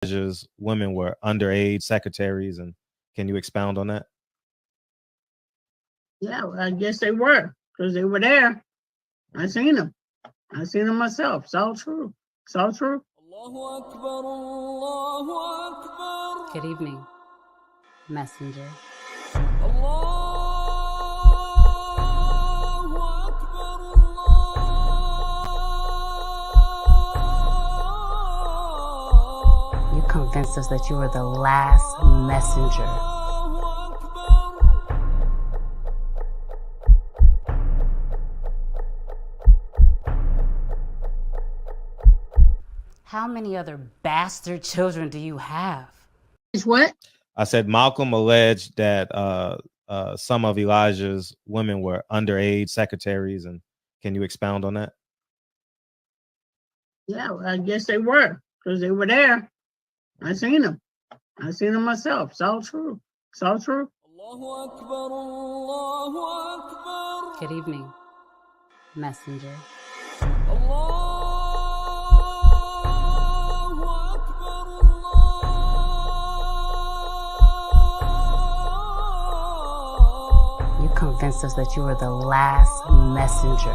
women were underage secretaries, and can you expound on that? Yeah, well, I guess they were, because they were there. I seen them. I seen them myself. It's all true. It's all true. Good evening, messenger. You convinced us that you were the last messenger. How many other bastard children do you have? It's what? I said Malcolm alleged that some of Elijah's women were underage secretaries, and can you expound on that? Yeah, well, I guess they were, because they were there. I seen them. I seen them myself. It's all true. It's all true. Good evening, messenger. You convinced us that you were the last messenger.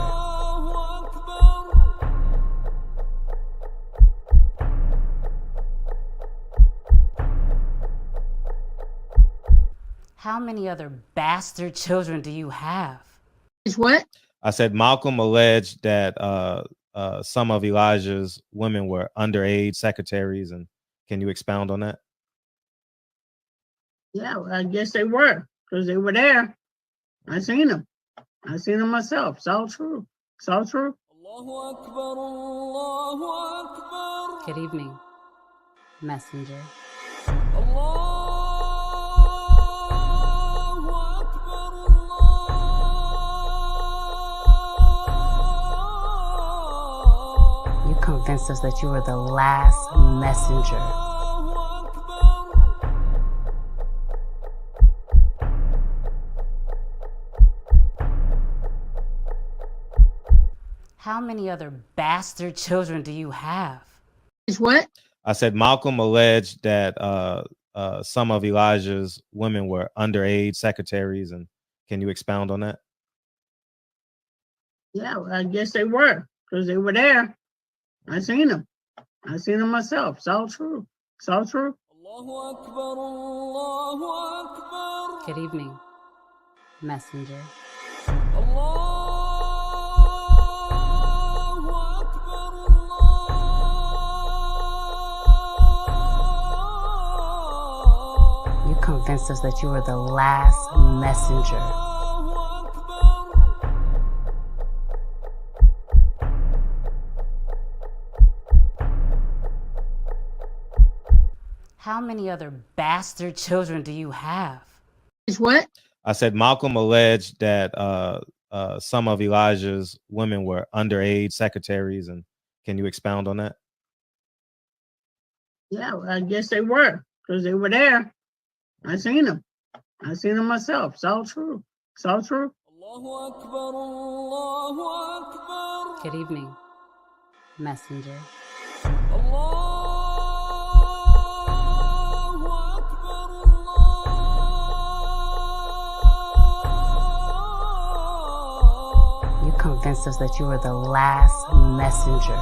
How many other bastard children do you have? It's what? I said Malcolm alleged that some of Elijah's women were underage secretaries, and can you expound on that? Yeah, well, I guess they were, because they were there. I seen them. I seen them myself. It's all true. It's all true. Good evening, messenger. You convinced us that you were the last messenger. How many other bastard children do you have? It's what? I said Malcolm alleged that some of Elijah's women were underage secretaries, and can you expound on that? Yeah, well, I guess they were, because they were there. I seen them. I seen them myself. It's all true. It's all true. Good evening, messenger. You convinced us that you were the last messenger. How many other bastard children do you have? It's what? I said Malcolm alleged that some of Elijah's women were underage secretaries, and can you expound on that? Yeah, well, I guess they were, because they were there. I seen them. I seen them myself. It's all true. It's all true. Good evening, messenger. You convinced us that you were the last messenger.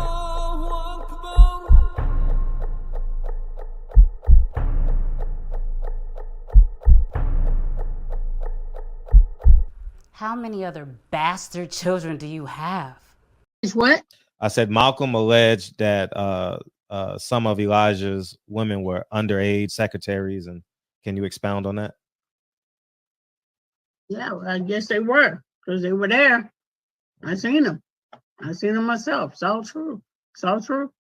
How many other bastard children do you have? It's what? I said Malcolm alleged that some of Elijah's women were underage secretaries, and can you expound on that? Yeah, well, I guess they were, because they were there. I seen them. I seen them myself. It's all true. It's all true.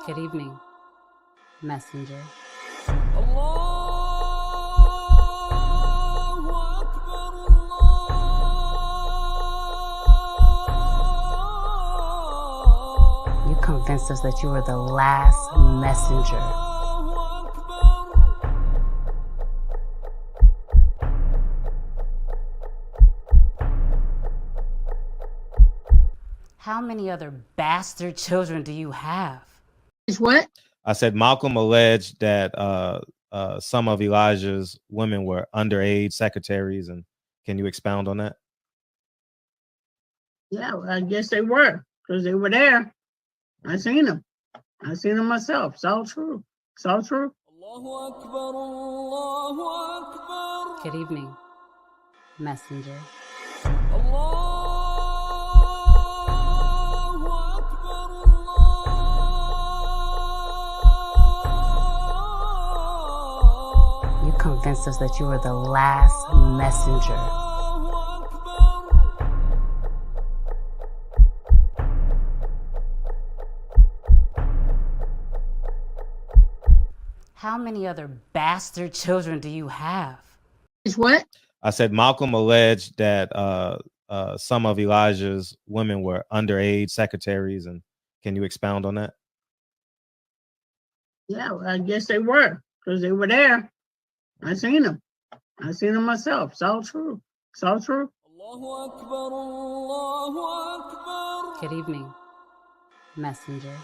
Good evening, messenger. You convinced us that you were the last messenger. How many other bastard children do you have? It's what? I said Malcolm alleged that some of Elijah's women were underage secretaries, and can you expound on that? Yeah, well, I guess they were, because they were there. I seen them. I seen them myself. It's all true. It's all true. Good evening, messenger. You convinced us that you were the last messenger. How many other bastard children do you have? It's what? I said Malcolm alleged that some of Elijah's women were underage secretaries, and can you expound on that? Yeah, well, I guess they were, because they were there. I seen them. I seen them myself. It's all true. It's all true. Good evening, messenger.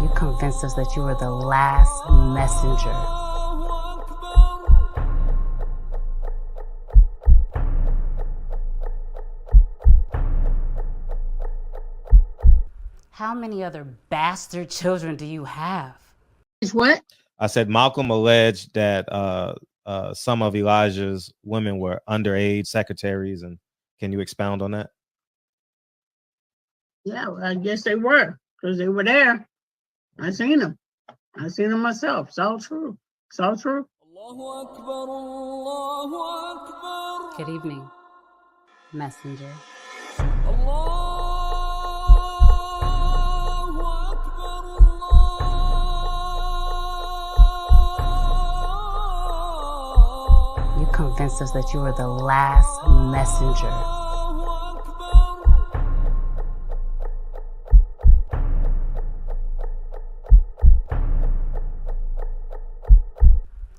You convinced us that you were the last messenger. How many other bastard children do you have? It's what? I said Malcolm alleged that some of Elijah's women were underage secretaries, and can you expound on that? Yeah, well, I guess they were, because they were there. I seen them. I seen them myself. It's all true. It's all true. Good evening, messenger. You convinced us that you were the last messenger.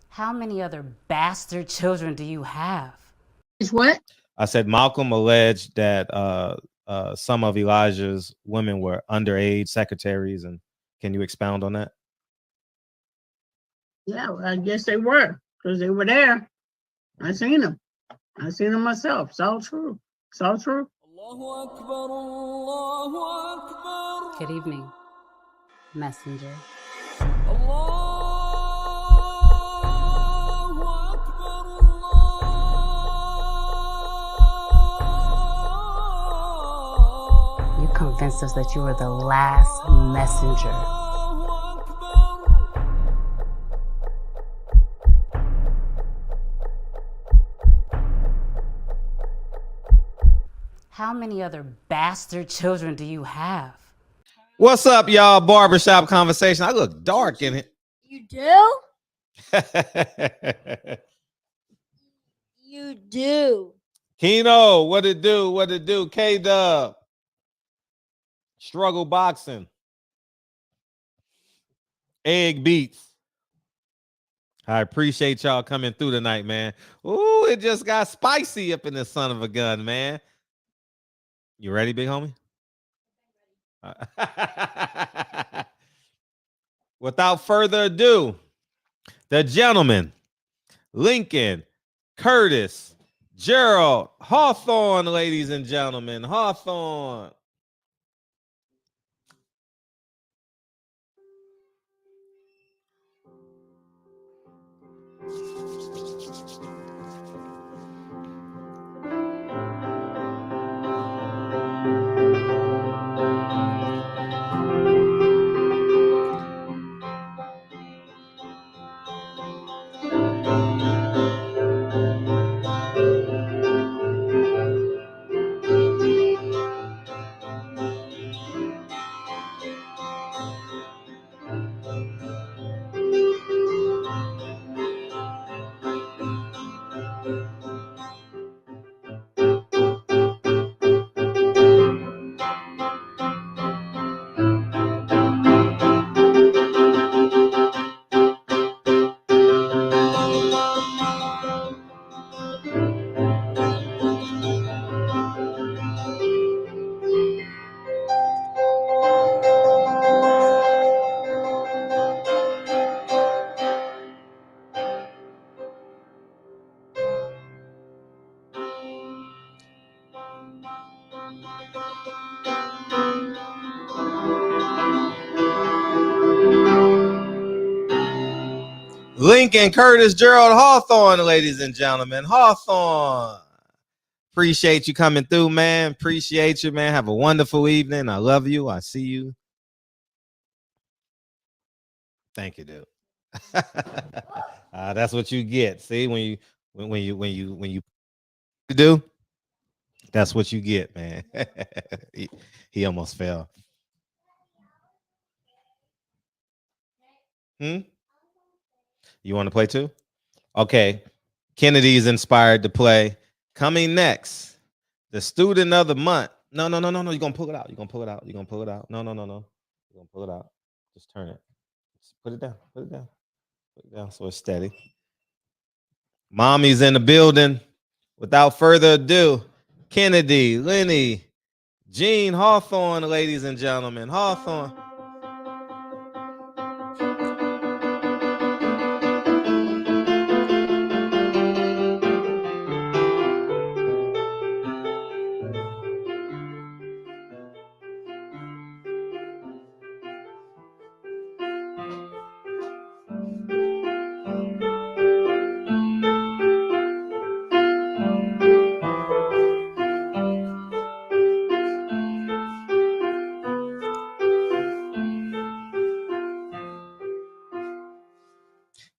How many other bastard children do you have? It's what? I said Malcolm alleged that some of Elijah's women were underage secretaries, and can you expound on that? Yeah, well, I guess they were, because they were there. I seen them. I seen them myself. It's all true. It's all true. Good evening, messenger. You convinced us that you were the last messenger. How many other bastard children do you have? What's up, y'all? Barbershop conversation. I look dark in it. You do? You do. Keno, what it do? What it do? K-Dub. Struggle boxing. Egg beats. I appreciate y'all coming through tonight, man. Ooh, it just got spicy up in this son of a gun, man. You ready, big homie? Without further ado, the gentleman, Lincoln, Curtis, Gerald, Hawthorne, ladies and gentlemen, Hawthorne. Lincoln Curtis Gerald Hawthorne, ladies and gentlemen. Hawthorne. Appreciate you coming through, man. Appreciate you, man. Have a wonderful evening. I love you. I see you. Thank you, dude. That's what you get. See, when you do, that's what you get, man. he almost fell. You want to play too? Okay. Kennedy's inspired to play. Coming next, the student of the month. No. You're gonna pull it out. You're gonna pull it out. You're gonna pull it out. No. You're gonna pull it out. Just turn it. Just put it down. Put it down. Put it down so it's steady. Mommy's in the building. Without further ado, Kennedy, Lenny, Jean Hawthorne, ladies and gentlemen. Hawthorne.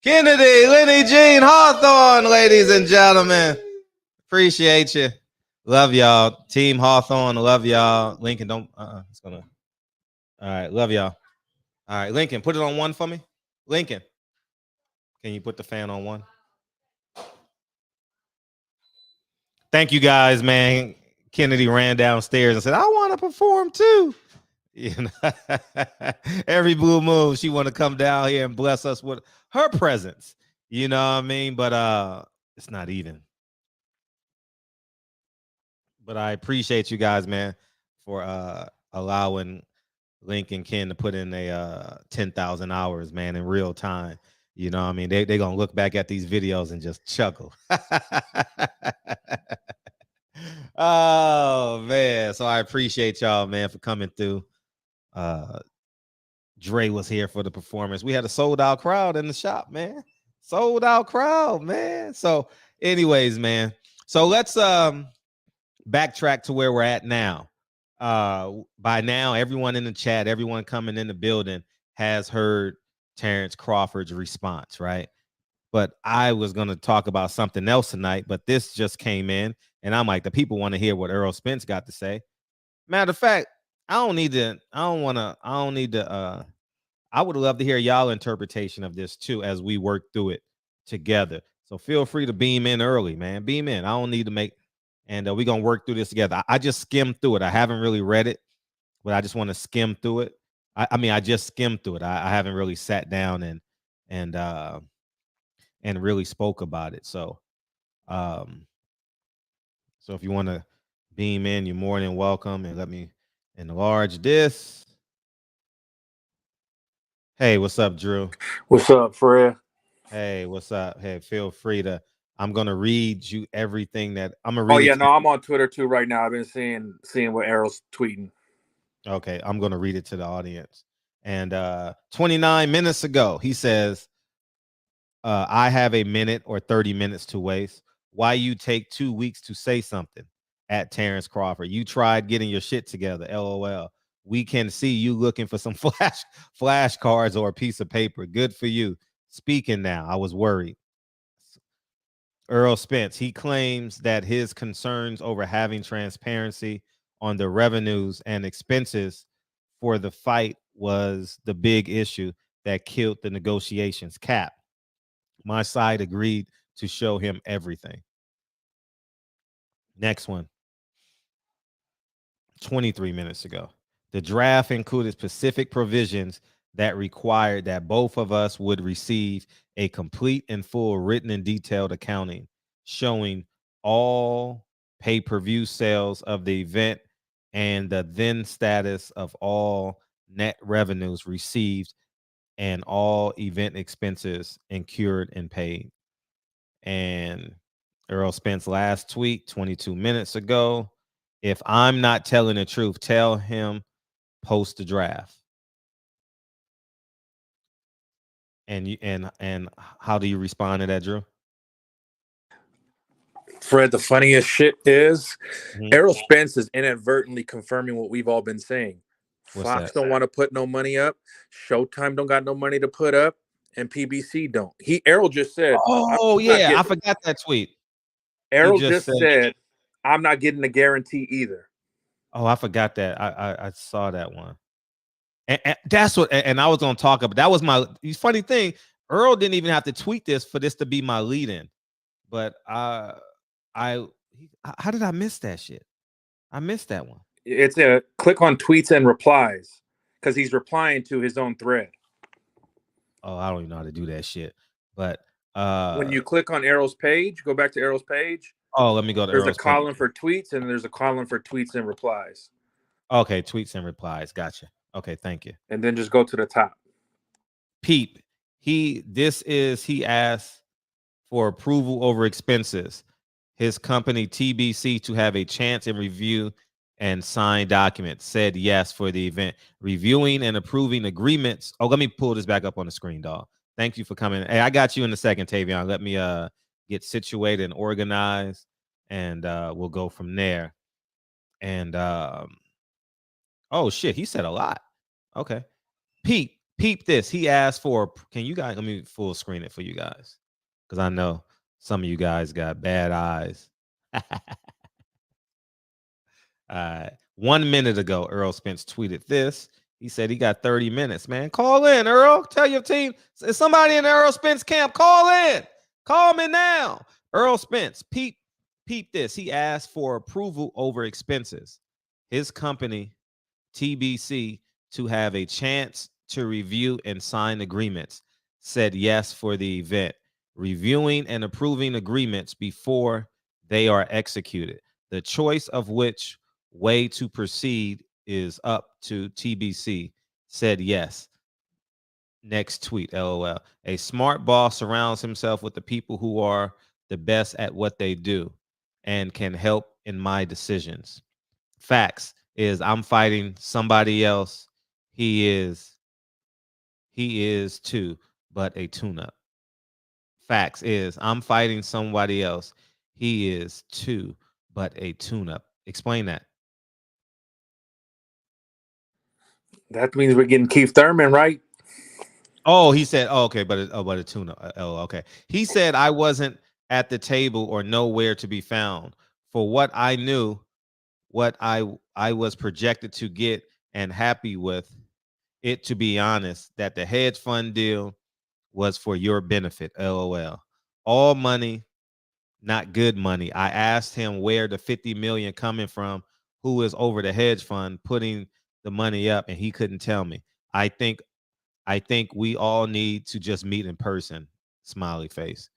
Kennedy, Lenny, Jean Hawthorne, ladies and gentlemen. Appreciate you. Love y'all. Team Hawthorne, love y'all. Lincoln, don't, it's gonna. All right, love y'all. All right, Lincoln, put it on 1 for me. Lincoln, can you put the fan on 1? Thank you guys, man. Kennedy ran downstairs and said, I want to perform too. You know, every blue moon, she want to come down here and bless us with her presence. You know what I mean? But it's not even. But I appreciate you guys, man, for allowing Link and Ken to put in a 10,000 hours, man, in real time. You know what I mean? They're going to look back at these videos and just chuckle. Oh, man. So I appreciate y'all, man, for coming through. Dre was here for the performance. We had a sold out crowd in the shop, man. Sold out crowd, man. So anyways, man. So let's backtrack to where we're at now. By now, everyone in the chat, everyone coming in the building has heard Terence Crawford's response, right? But I was going to talk about something else tonight, but this just came in, and I'm like, the people want to hear what Earl Spence got to say. Matter of fact, I would love to hear y'all interpretation of this too as we work through it together. So feel free to beam in early, man. Beam in. I don't need to make, and we're going to work through this together. I just skimmed through it. I haven't really read it, but I just want to skim through it. I just skimmed through it. I haven't really sat down and really spoke about it. So if you want to beam in, you're more than welcome. And let me enlarge this. Hey, what's up, Drew? What's up, Fred? Hey, what's up? Hey, feel free to. I'm gonna read you everything that I'm gonna read. Oh yeah, no, I'm on Twitter too right now. I've been seeing what Errol's tweeting. Okay, I'm gonna read it to the audience. And 29 minutes ago, he says, "I have a minute or 30 minutes to waste. Why you take 2 weeks to say something?" At Terence Crawford, you tried getting your shit together. LOL. We can see you looking for some flashcards or a piece of paper. Good for you. Speaking now, I was worried. Earl Spence, he claims that his concerns over having transparency on the revenues and expenses for the fight was the big issue that killed the negotiations. Cap, my side agreed to show him everything. Next one. 23 minutes ago. The draft included specific provisions that required that both of us would receive a complete and full written and detailed accounting showing all pay-per-view sales of the event and the then status of all net revenues received and all event expenses incurred and paid. And Earl Spence last tweet 22 minutes ago. If I'm not telling the truth, tell him post the draft. And how do you respond to that, Drew? Fred, the funniest shit is Mhm. Errol Spence is inadvertently confirming what we've all been saying. What's Fox that? don't want to put no money up. Showtime don't got no money to put up, and PBC don't. Errol just said, "I'm Oh not yeah, I getting." forgot that tweet. He Errol just just said, said, "I'm not getting a guarantee either." "Oh, I forgot that. I saw that one." And that's what. And I was gonna talk about. That was my funny thing. Earl didn't even have to tweet this for this to be my lead-in. But how did I miss that shit? I missed that one. It's a click on tweets and replies because he's replying to his own thread. Oh, I don't even know how to do that shit. But When you click on Errol's page, go back to Errol's page. oh, let me go to There's a Earl's page. column for tweets and there's a column for tweets and replies. Okay, tweets and replies. Gotcha. Okay, thank you. And then just go to the top. Peep. He asked for approval over expenses. His company TBC to have a chance and review and sign documents. Said yes for the event. Reviewing and approving agreements. Oh, let me pull this back up on the screen, dog. Thank you for coming. Hey, I got you in a second, Tavion. Let me get situated and organized, and we'll go from there. And oh shit, he said a lot. Okay. Peep this. He asked for, can you guys, let me full screen it for you guys. Because I know some of you guys got bad eyes. 1 minute ago, Earl Spence tweeted this. He said he got 30 minutes, man. Call in, Earl. Tell your team. Is somebody in the Earl Spence camp? Call in. Call me now. Earl Spence, peep this. He asked for approval over expenses. His company, TBC, to have a chance to review and sign agreements. Said yes for the event. Reviewing and approving agreements before they are executed. The choice of which way to proceed is up to TBC. Said yes. Next tweet, LOL. A smart boss surrounds himself with the people who are the best at what they do and can help in my decisions. Facts is I'm fighting somebody else. He is too, but a tune-up. Facts is I'm fighting somebody else. He is too, but a tune-up. Explain that. That means we're getting Keith Thurman, right? Oh, he said, oh, okay, but a tune-up. Oh, okay. He said I wasn't at the table or nowhere to be found. For what I knew, what I was projected to get and happy with it, to be honest, that the hedge fund deal was for your benefit. LOL. All money, not good money. I asked him where the 50 million coming from, who is over the hedge fund putting the money up, and he couldn't tell me. I think we all need to just meet in person. Smiley face.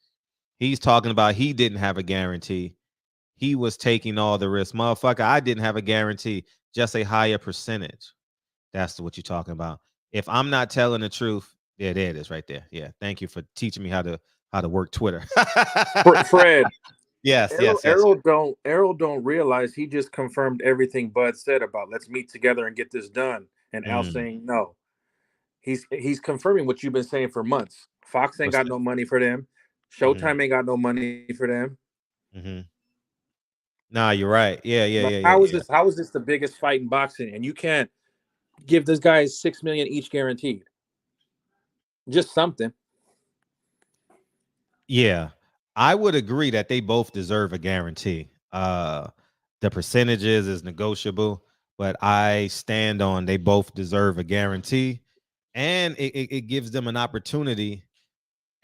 He's talking about he didn't have a guarantee. He was taking all the risk. Motherfucker, I didn't have a guarantee, just a higher percentage. That's what you're talking about. If I'm not telling the truth, there it is right there. Yeah. Thank you for teaching me how to work Twitter. Fred. Yes. Errol don't realize he just confirmed everything Bud said about let's meet together and get this done. And Al saying no. He's confirming what you've been saying for months. Fox ain't got no money for them. Showtime ain't got no money for them. Nah, you're right. Yeah. How is this the biggest fight in boxing? And you can't give this guy $6 million each guaranteed. Just something. Yeah, I would agree that they both deserve a guarantee. The percentages is negotiable, but I stand on they both deserve a guarantee, and it gives them an opportunity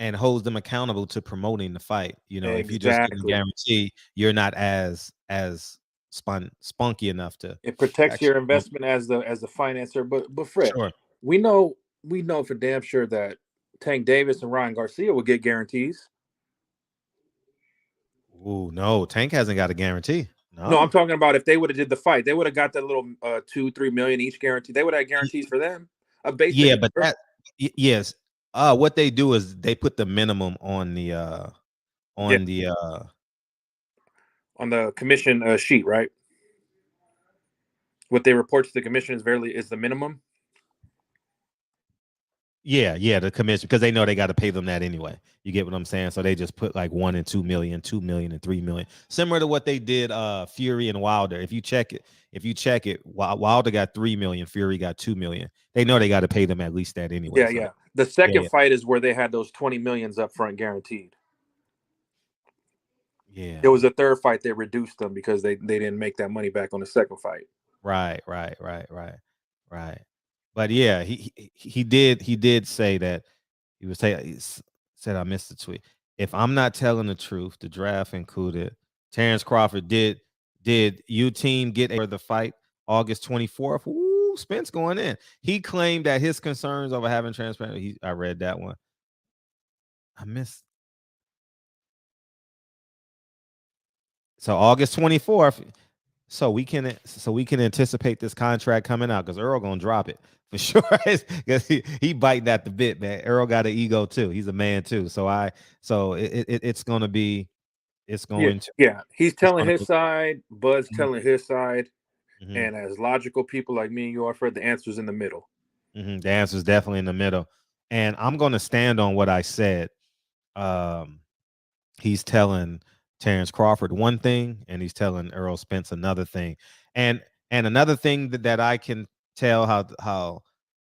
and holds them accountable to promoting the fight. You know, if you just give a guarantee, you're not as spunky enough to. It protects your investment as the financer. But Fred, sure. we know for damn sure that Tank Davis and Ryan Garcia will get guarantees. Ooh, no, Tank hasn't got a guarantee. No, I'm talking about if they would have did the fight, they would have got that little 2-3 million each guarantee. They would have guarantees for them. A basic. Yeah, but yes. What they do is they put the minimum on the on the commission sheet, right? What they report to the commission is the minimum. Yeah, the commission, because they know they got to pay them that anyway. You get what I'm saying? So they just put like 1 and 2 million, 2 million and 3 million, similar to what they did Fury and Wilder. If you check it, Wilder got 3 million, Fury got 2 million. They know they got to pay them at least that anyway. Yeah, so. yeah. The second Yeah. fight is where they had those 20 millions up front guaranteed. Yeah. It was a third fight they reduced them because they didn't make that money back on the second fight. Right. But yeah, he did say that he said, I missed the tweet. If I'm not telling the truth, the draft included Terence Crawford. Did you team get for the fight August 24th? Ooh, Spence going in. He claimed that his concerns over having transparent. I read that one. I missed. So August 24th. So we can anticipate this contract coming out, because Earl gonna drop it for sure. Because he biting at the bit, man. Earl got an ego too. He's a man too. So it's going to. Yeah. He's telling his be, side, Bud's telling his side, mm-hmm. and as logical people like me and you are, Fred, the answer's in the middle. Mm-hmm. The answer's definitely in the middle, and I'm going to stand on what I said. He's telling Terence Crawford one thing, and he's telling Earl Spence another thing, and another thing that I can tell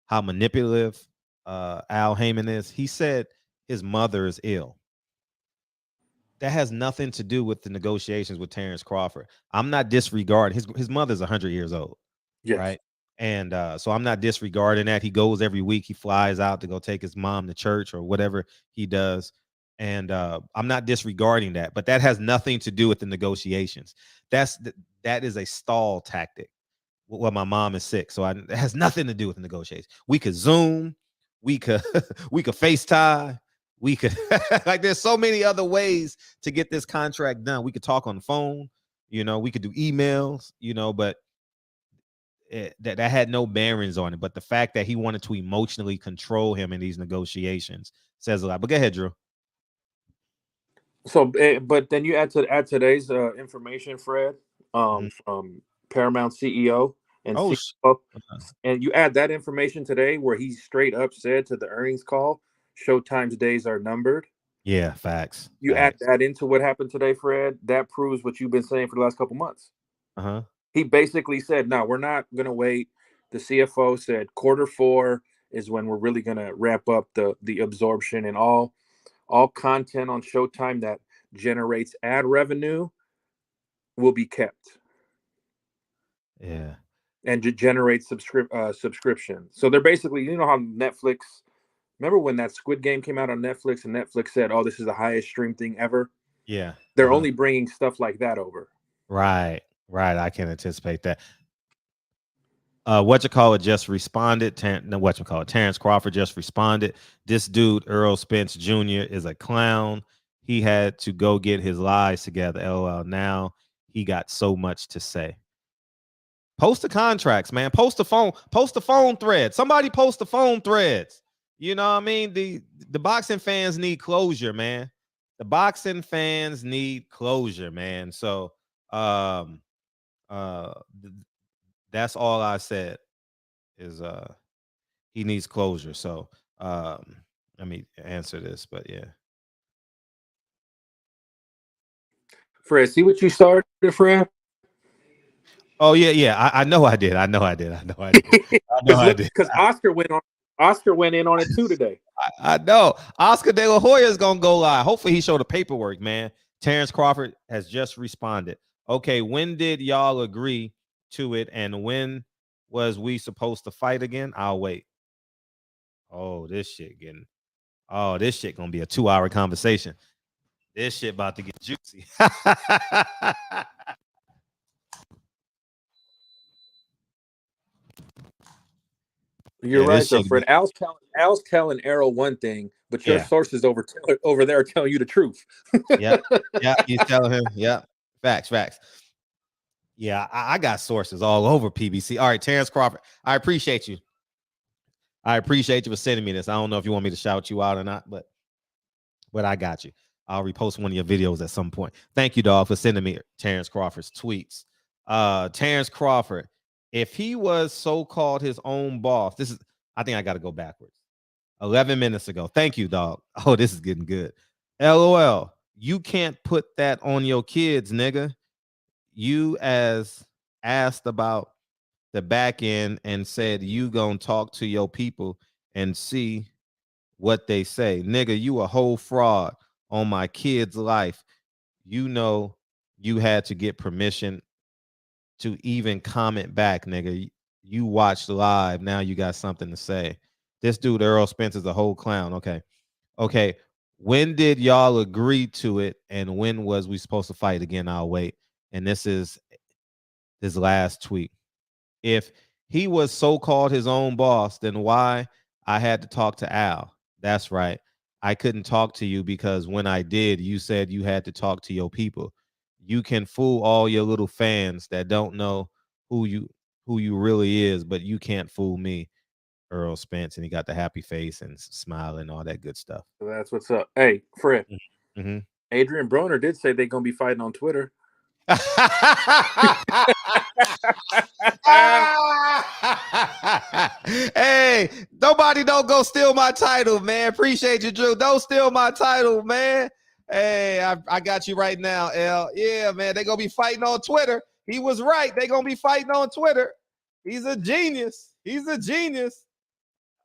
how manipulative Al Heyman is. He said his mother is ill. That has nothing to do with the negotiations with Terence Crawford. I'm not disregarding his mother's 100 years old, Yes. right? And so I'm not disregarding that. He goes every week. He flies out to go take his mom to church or whatever he does. And I'm not disregarding that, but that has nothing to do with the negotiations. That is a stall tactic. Well, my mom is sick, so it has nothing to do with the negotiations. We could Zoom, we could FaceTime, we could like. There's so many other ways to get this contract done. We could talk on the phone, we could do emails, but that had no bearings on it. But the fact that he wanted to emotionally control him in these negotiations says a lot. But go ahead, Drew. So, but then you add today's information, Fred, from Paramount CEO and CEO, and you add that information today where he straight up said to the earnings call, Showtime's days are numbered. Yeah, facts. You add that into what happened today, Fred. That proves what you've been saying for the last couple months. He basically said, no, we're not going to wait. The CFO said Q4 is when we're really going to ramp up the absorption, and all content on Showtime that generates ad revenue will be kept. Yeah. And generate subscription. So they're basically, how Netflix, remember when that Squid Game came out on Netflix and Netflix said, oh, this is the highest stream thing ever? Yeah. They're only bringing stuff like that over. Right. I can anticipate that. Just responded. Terence Crawford just responded. This dude, Earl Spence Jr., is a clown. He had to go get his lies together. LOL. Now he got so much to say. Post the contracts, man. Post the phone thread. Somebody post the phone threads. You know what I mean? The boxing fans need closure, man. The boxing fans need closure, man. So that's all I said is he needs closure. So let me answer this, but yeah. Fred, see what you started, Fred? Oh yeah. I know I did. Because Oscar went in on it too today. I know. Oscar De La Hoya is gonna go live. Hopefully he showed the paperwork, man. Terence Crawford has just responded. Okay, when did y'all agree to it, and when was we supposed to fight again? I'll wait. This shit gonna be a 2-hour conversation. This shit about to get juicy. You're right, though, Fred. Al's telling Errol one thing, but your sources over there are telling you the truth. Yeah, he's telling him. Yeah, facts. Yeah, I got sources all over PBC. All right, Terence Crawford, I appreciate you. For sending me this. I don't know if you want me to shout you out or not, but I got you. I'll repost one of your videos at some point. Thank you, dog, for sending me Terence Crawford's tweets. Terence Crawford, if he was so-called his own boss, I think I got to go backwards. 11 minutes ago. Thank you, dog. Oh, this is getting good. LOL. You can't put that on your kids, nigga. You as asked about the back end and said you gonna talk to your people and see what they say. Nigga, you a whole fraud on my kid's life. You know you had to get permission to even comment back, nigga. You watched live. Now you got something to say. This dude, Earl Spence, is a whole clown. Okay. When did y'all agree to it? And when was we supposed to fight again? I'll wait. And this is his last tweet. If he was so-called his own boss, then why I had to talk to Al? That's right. I couldn't talk to you because when I did, you said you had to talk to your people. You can fool all your little fans that don't know who you really is, but you can't fool me, Earl Spence. And he got the happy face and smile and all that good stuff. So that's what's up. Hey, Fred. Mm-hmm. Adrian Broner did say they're gonna be fighting on Twitter. Hey, nobody don't go steal my title, man. Appreciate you, Drew. Don't steal my title, man. Hey, I got you right now, L. Yeah, man, they gonna be fighting on Twitter. He was right. They gonna be fighting on Twitter. He's a genius.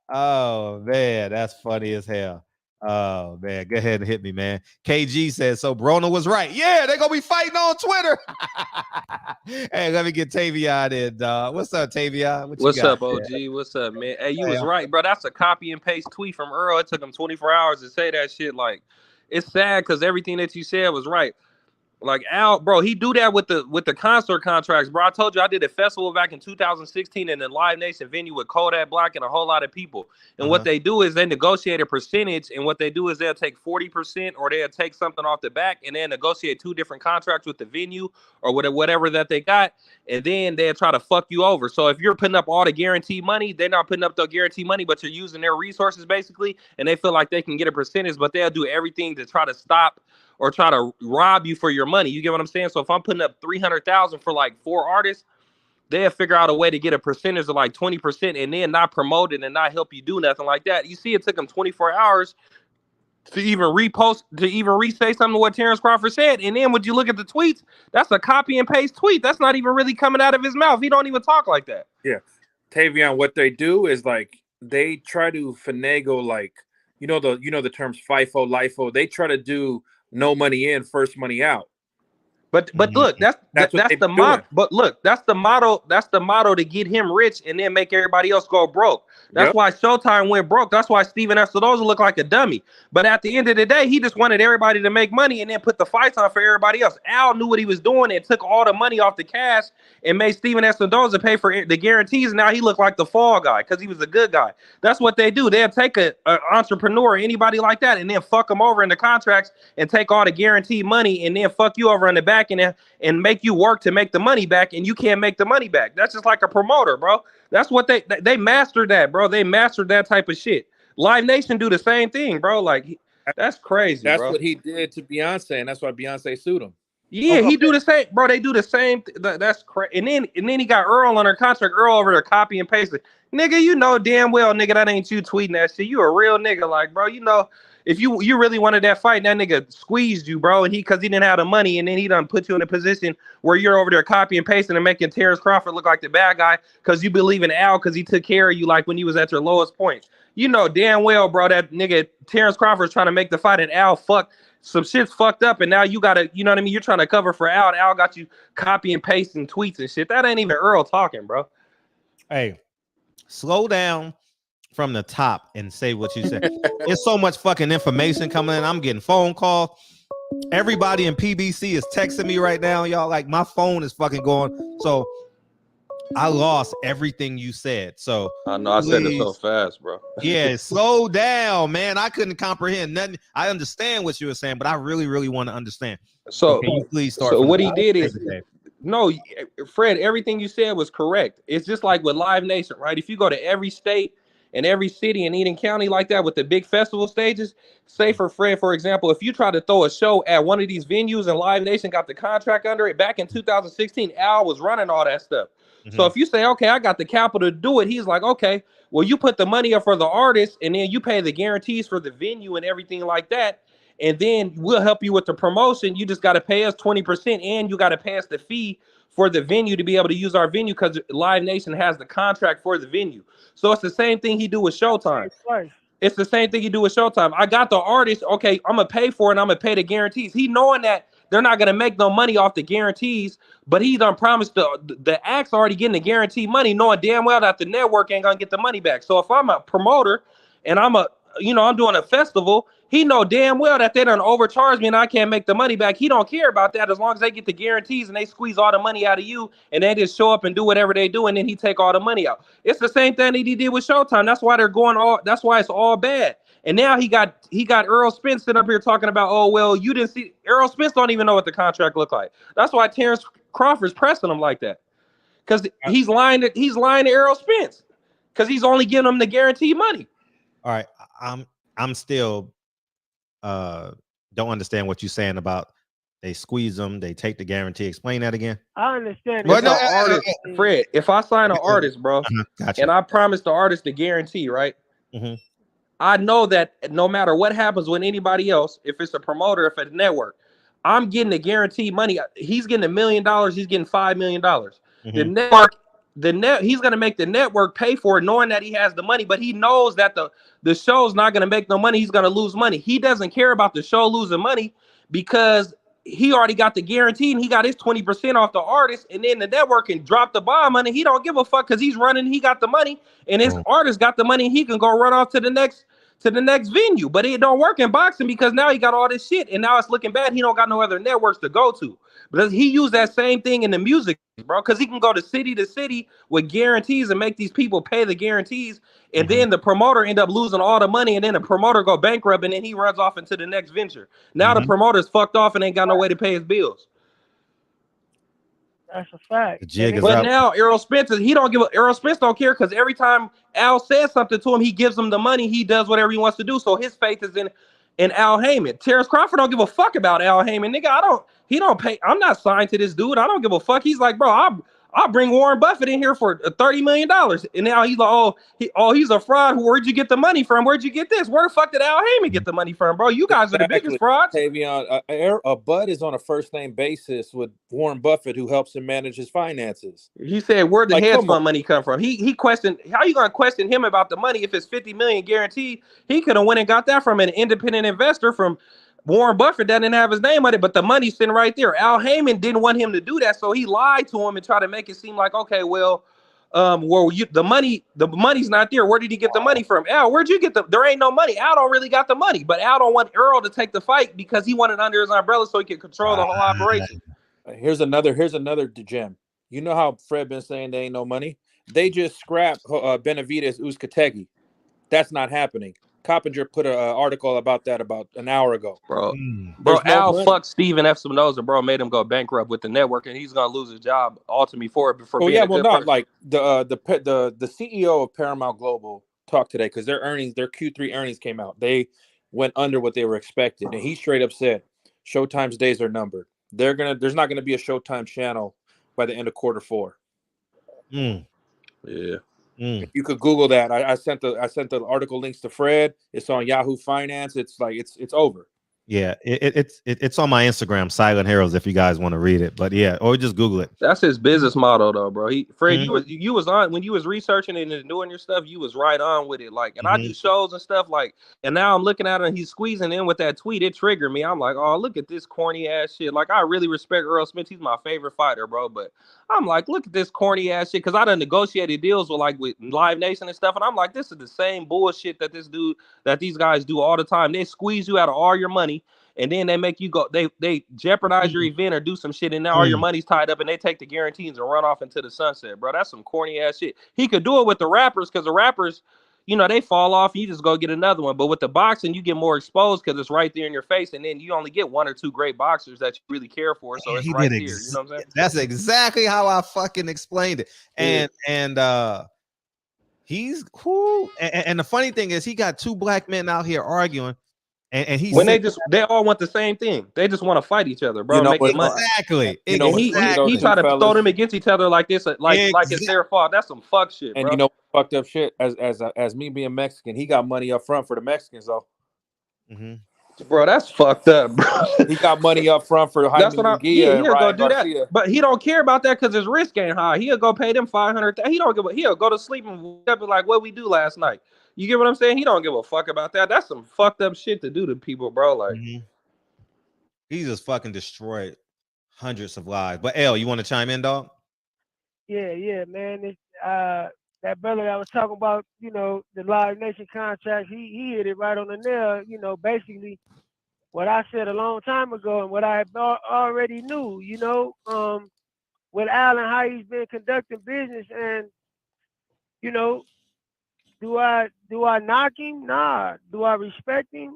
Oh man, that's funny as hell. Oh man, go ahead and hit me, man. KG says so. Broner was right. Yeah, they're gonna be fighting on Twitter. Hey, let me get Tavion in, dog. What's up, Tavion? What's up, OG? What's up, man? Hey, you was right, bro. That's a copy and paste tweet from Earl. It took him 24 hours to say that shit. Like, it's sad because everything that you said was right. Like Al, bro, he do that with the concert contracts, bro. I told you I did a festival back in 2016 in the Live Nation venue with Kodak Black and a whole lot of people. And what they do is they negotiate a percentage, and what they do is they'll take 40% or they'll take something off the back and then negotiate 2 different contracts with the venue or whatever that they got, and then they'll try to fuck you over. So if you're putting up all the guaranteed money, they're not putting up the guaranteed money, but you're using their resources basically, and they feel like they can get a percentage, but they'll do everything to try to stop or try to rob you for your money. You get what I'm saying? So if I'm putting up $300,000 for like 4 artists, they'll figure out a way to get a percentage of like 20% and then not promote it and not help you do nothing like that. You see, it took them 24 hours to even repost, to even re-say something to what Terence Crawford said. And then when you look at the tweets, that's a copy and paste tweet. That's not even really coming out of his mouth. He don't even talk like that. Yeah. Tavion, what they do is like they try to finagle, like, you know the terms FIFO, LIFO. They try to do no money in, first money out. But look, that's the model. But look, that's the model. That's the model to get him rich and then make everybody else go broke. That's why Showtime went broke. That's why Steven Espinosa looked like a dummy. But at the end of the day, he just wanted everybody to make money and then put the fights on for everybody else. Al knew what he was doing and took all the money off the cash and made Steven Espinosa pay for the guarantees. Now he looked like the fall guy because he was a good guy. That's what they do. They'll take an entrepreneur, anybody like that, and then fuck them over in the contracts and take all the guaranteed money and then fuck you over in the back and make you work to make the money back, and you can't make the money back. That's just like a promoter, bro. That's what they mastered that, bro. They mastered that type of shit. Live Nation do the same thing, bro. Like, that's crazy. That's bro. what he did to Beyonce, and that's why Beyonce sued him. Yeah, he do the same, bro. They do the same. That's crazy. And then he got Earl on her contract. Earl over there copy and pasting. Nigga, you know damn well, nigga, that ain't you tweeting that shit. You a real nigga, like, bro. You know, if you really wanted that fight, that nigga squeezed you, bro, and because he didn't have the money, and then he done put you in a position where you're over there copying and pasting and making Terence Crawford look like the bad guy because you believe in Al because he took care of you like when you was at your lowest point. You know damn well, bro, that nigga Terence Crawford's trying to make the fight and Al some shit's fucked up, and now you gotta, you know what I mean? You're trying to cover for Al. Al got you copy and pasting tweets and shit. That ain't even Earl talking, bro. Hey, slow down from the top and say what you said. There's so much fucking information coming in. I'm getting phone call. Everybody in PBC is texting me right now, y'all. Like, my phone is fucking going. So I lost everything you said. So I know I said it so fast, bro. Yeah, slow down, man. I couldn't comprehend nothing. I understand what you were saying, but I really, really want to understand. So can you please start? So what he did is, no, Fred, everything you said was correct. It's just like with Live Nation, right? If you go to every state and every city in Eden County like that with the big festival stages, say for Fred, for example, if you try to throw a show at one of these venues and Live Nation got the contract under it, back in 2016, Al was running all that stuff. So if you say, okay, I got the capital to do it, he's like, okay, Well, you put the money up for the artist, and then you pay the guarantees for the venue and everything like that, and then we'll help you with the promotion. You just got to pay us 20%, and you got to pay us the fee for the venue to be able to use our venue because Live Nation has the contract for the venue. So it's the same thing he do with Showtime. It's the same thing you do with Showtime. I got the artist. Okay, I'm gonna pay for it. And I'm gonna pay the guarantees. He knowing that they're not gonna make no money off the guarantees, but he done promised the act's already getting the guarantee money, knowing damn well that the network ain't gonna get the money back. So if I'm a promoter and I'm doing a festival, he know damn well that they done overcharge me and I can't make the money back. He don't care about that as long as they get the guarantees and they squeeze all the money out of you and they just show up and do whatever they do and then he take all the money out. It's the same thing that he did with Showtime. That's why that's why it's all bad. And now he got Earl Spence sitting up here talking about, oh well, you didn't see. Earl Spence don't even know what the contract looked like. That's why Terence Crawford's pressing him like that, because he's lying to Earl Spence, because he's only giving him the guaranteed money. All right, I'm still don't understand what you're saying about they squeeze them, they take the guarantee. Explain that again. I understand. Fred, if I sign an artist, bro, Gotcha. and I promise the artist the guarantee, right? Mm-hmm. I know that no matter what happens with anybody else, if it's a promoter, if it's a network, I'm getting the guaranteed money. He's getting $1 million. He's getting $5 million. Mm-hmm. The network, he's gonna make the network pay for it, knowing that he has the money. But he knows that the show's not gonna make no money. He's gonna lose money. He doesn't care about the show losing money because he already got the guarantee and he got his 20% off the artist, and then the network can drop the bomb on it. He don't give a fuck because he's running. He got the money, and his artist got the money. And he can go run off to the next venue. But it don't work in boxing because now he got all this shit, and now it's looking bad. He don't got no other networks to go to. But he used that same thing in the music, bro, because he can go to city with guarantees and make these people pay the guarantees, and then the promoter end up losing all the money, and then the promoter go bankrupt, and then he runs off into the next venture. Now the promoter's fucked off and ain't got no way to pay his bills. That's a fact. But now Errol Spence, Errol Spence don't care, because every time Al says something to him, he gives him the money. He does whatever he wants to do. So his faith is in Al Heyman. Terence Crawford don't give a fuck about Al Heyman. Nigga, he don't pay. I'm not signed to this dude. I don't give a fuck. He's like, bro, I'll bring Warren Buffett in here for $30 million. And now he's like, he's a fraud. Where'd you get the money from? Where'd you get this? Where the fuck did Al Heyman get the money from, bro? You guys are the biggest frauds. Bud is on a first name basis with Warren Buffett, who helps him manage his finances. He said, where'd the hedge fund money come from? He questioned, how you gonna question him about the money if it's $50 million guaranteed? He could have went and got that from an independent investor from Warren Buffett that didn't have his name on it, but the money's sitting right there. Al Heyman didn't want him to do that, so he lied to him and tried to make it seem like, okay, well, the money's not there. Where did he get the money from? Al, where'd you get there ain't no money. Al don't really got the money, but Al don't want Earl to take the fight because he wanted under his umbrella so he could control the whole operation. Here's another gem. You know how Fred been saying there ain't no money? They just scrapped Benavidez Uzcategui. That's not happening. Coppinger put an article about that about an hour ago. Bro, Al fucked Steven F. Spinoza, bro, made him go bankrupt with the network, and he's gonna lose his job ultimately for it. The CEO of Paramount Global talked today because their Q3 earnings came out. They went under what they were expecting, and he straight up said, "Showtime's days are numbered. There's not gonna be a Showtime channel by the end of quarter 4." Yeah. You could Google that. I sent the article links to Fred. It's on Yahoo Finance. It's like it's over. Yeah, it's on my Instagram, Silent Heroes, if you guys want to read it. But yeah, or just Google it. That's his business model, though, bro. Fred, you was on when you was researching it and doing your stuff. You was right on with it, like. And I do shows and stuff, like. And now I'm looking at it, and he's squeezing in with that tweet. It triggered me. I'm like, oh, look at this corny ass shit. Like, I really respect Earl Spence. He's my favorite fighter, bro. But I'm like, look at this corny ass shit, because I done negotiated deals with Live Nation and stuff, and I'm like, this is the same bullshit that these guys do all the time. They squeeze you out of all your money. And then they make you go, they jeopardize your event or do some shit, and now all your money's tied up, and they take the guarantees and run off into the sunset, bro. That's some corny ass shit. He could do it with the rappers, because the rappers, they fall off, and you just go get another one. But with the boxing, you get more exposed because it's right there in your face, and then you only get 1 or 2 great boxers that you really care for. So it's right there. You know what I'm saying? That's exactly how I fucking explained it. And he's cool. And the funny thing is, he got 2 black men out here arguing. And he When said, they all want the same thing. They just want to fight each other, bro. You know Make the what? money. exactly. You know And what's funny though, he too, try to throw fellas? them against each other like this, like it's their fault. That's some fuck shit, And bro. you know, fucked up shit. As me being Mexican, he got money up front for the Mexicans though. Bro, that's fucked up, bro. He got money up front for That's Jaime what Munguia and he'll go Ryan do Garcia. that, but he don't care about that because his risk ain't high. He'll go pay them 500. He don't give a. He'll go to sleep and wake up and like, what we do last night. You get what I'm saying? He don't give a fuck about that. That's some fucked up shit to do to people, bro. Like, he just fucking destroyed hundreds of lives. But L, you want to chime in, dog? Yeah, man. It's, that brother that was talking about, the Live Nation contract, he hit it right on the nail. Basically what I said a long time ago and what I already knew, with Alan, how he's been conducting business, and do I knock him? Nah. Do I respect him?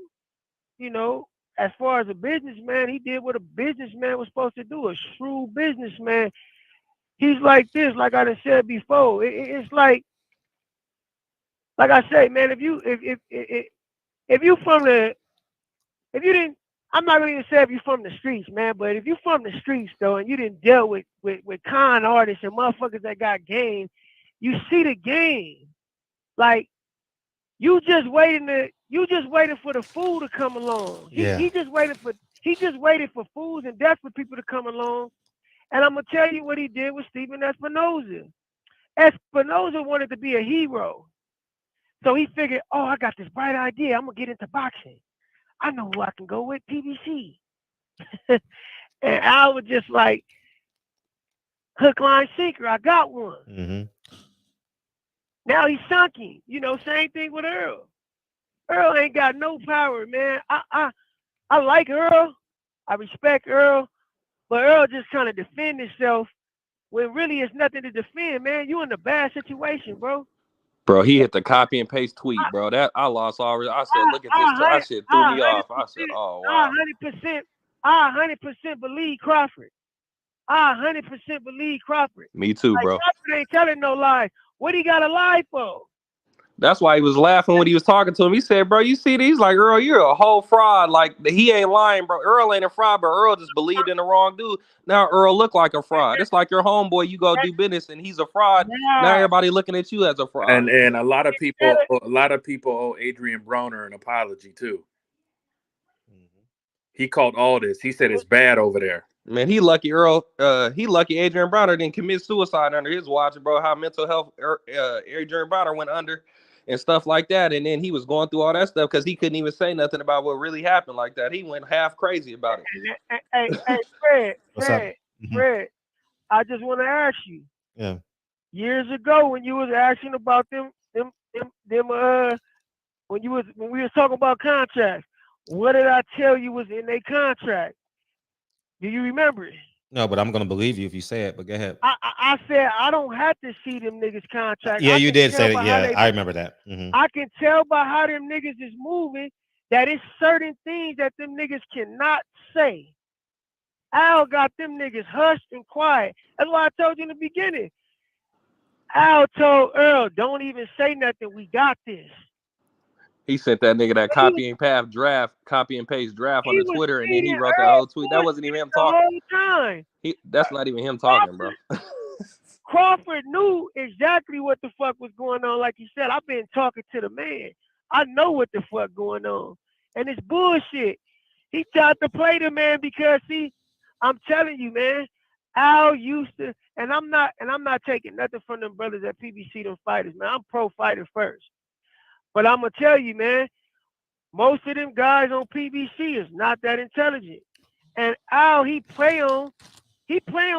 As far as a businessman, he did what a businessman was supposed to do. A shrewd businessman. He's like this, like I done said before. It's like I say, man. If you didn't, I'm not gonna even say if you from the streets, man. But if you from the streets though, and you didn't deal with con artists and motherfuckers that got game, you see the game. Like you just waiting for the food to come along. He just waited for foods and desperate people to come along. And I'm gonna tell you what he did with Stephen Espinosa. Espinosa wanted to be a hero. So he figured, oh, I got this bright idea. I'm gonna get into boxing. I know who I can go with, PBC. And I was just like, hook, line, sinker. I got one. Now he's sunken. Same thing with Earl. Earl ain't got no power, man. I like Earl. I respect Earl. But Earl just kind of defend himself when really it's nothing to defend, man. You in a bad situation, bro. Bro, he hit the copy and paste tweet, bro. That I lost already. I said, look at this. That shit threw me off. I said, oh wow. I 100% believe Crawford. I 100% believe Crawford. Me too, like, bro. Crawford ain't telling no lies. What he got a lie for? That's why he was laughing when he was talking to him. He said, bro, you see these? Like, Earl, you're a whole fraud. Like, he ain't lying, bro. Earl ain't a fraud, but Earl just believed in the wrong dude. Now Earl look like a fraud. It's like your homeboy, you go do business and he's a fraud. Now everybody looking at you as a fraud. And a lot of people owe Adrian Broner an apology too. He called all this. He said it's bad over there. Man, he lucky Earl. He lucky Adrian Broner didn't commit suicide under his watch, bro. How mental health Adrian Broner went under and stuff like that, and then he was going through all that stuff because he couldn't even say nothing about what really happened like that. He went half crazy about it. Hey, Fred. I just want to ask you. Yeah. Years ago, when you was asking about them, when we was talking about contracts, what did I tell you was in their contract? Do you remember it? No, but I'm gonna believe you if you say it. But go ahead. I said I don't have to see them niggas contract. Yeah, you did say that. Yeah, I remember that. I can tell by how them niggas is moving that it's certain things that them niggas cannot say. Al got them niggas hushed and quiet. That's why I told you in the beginning. Al told Earl, don't even say nothing. We got this. He sent that nigga that copy and paste draft on the Twitter, and then he wrote that whole tweet. That wasn't even him talking. The whole time. That's not even him talking, bro. Crawford knew exactly what the fuck was going on. Like you said, I've been talking to the man. I know what the fuck going on. And it's bullshit. He tried to play the man because I'm telling you, man, Al used to, and I'm not taking nothing from them brothers at PBC, them fighters, man. I'm pro fighter first. But I'm gonna tell you, man, most of them guys on PBC is not that intelligent. And Al, he play on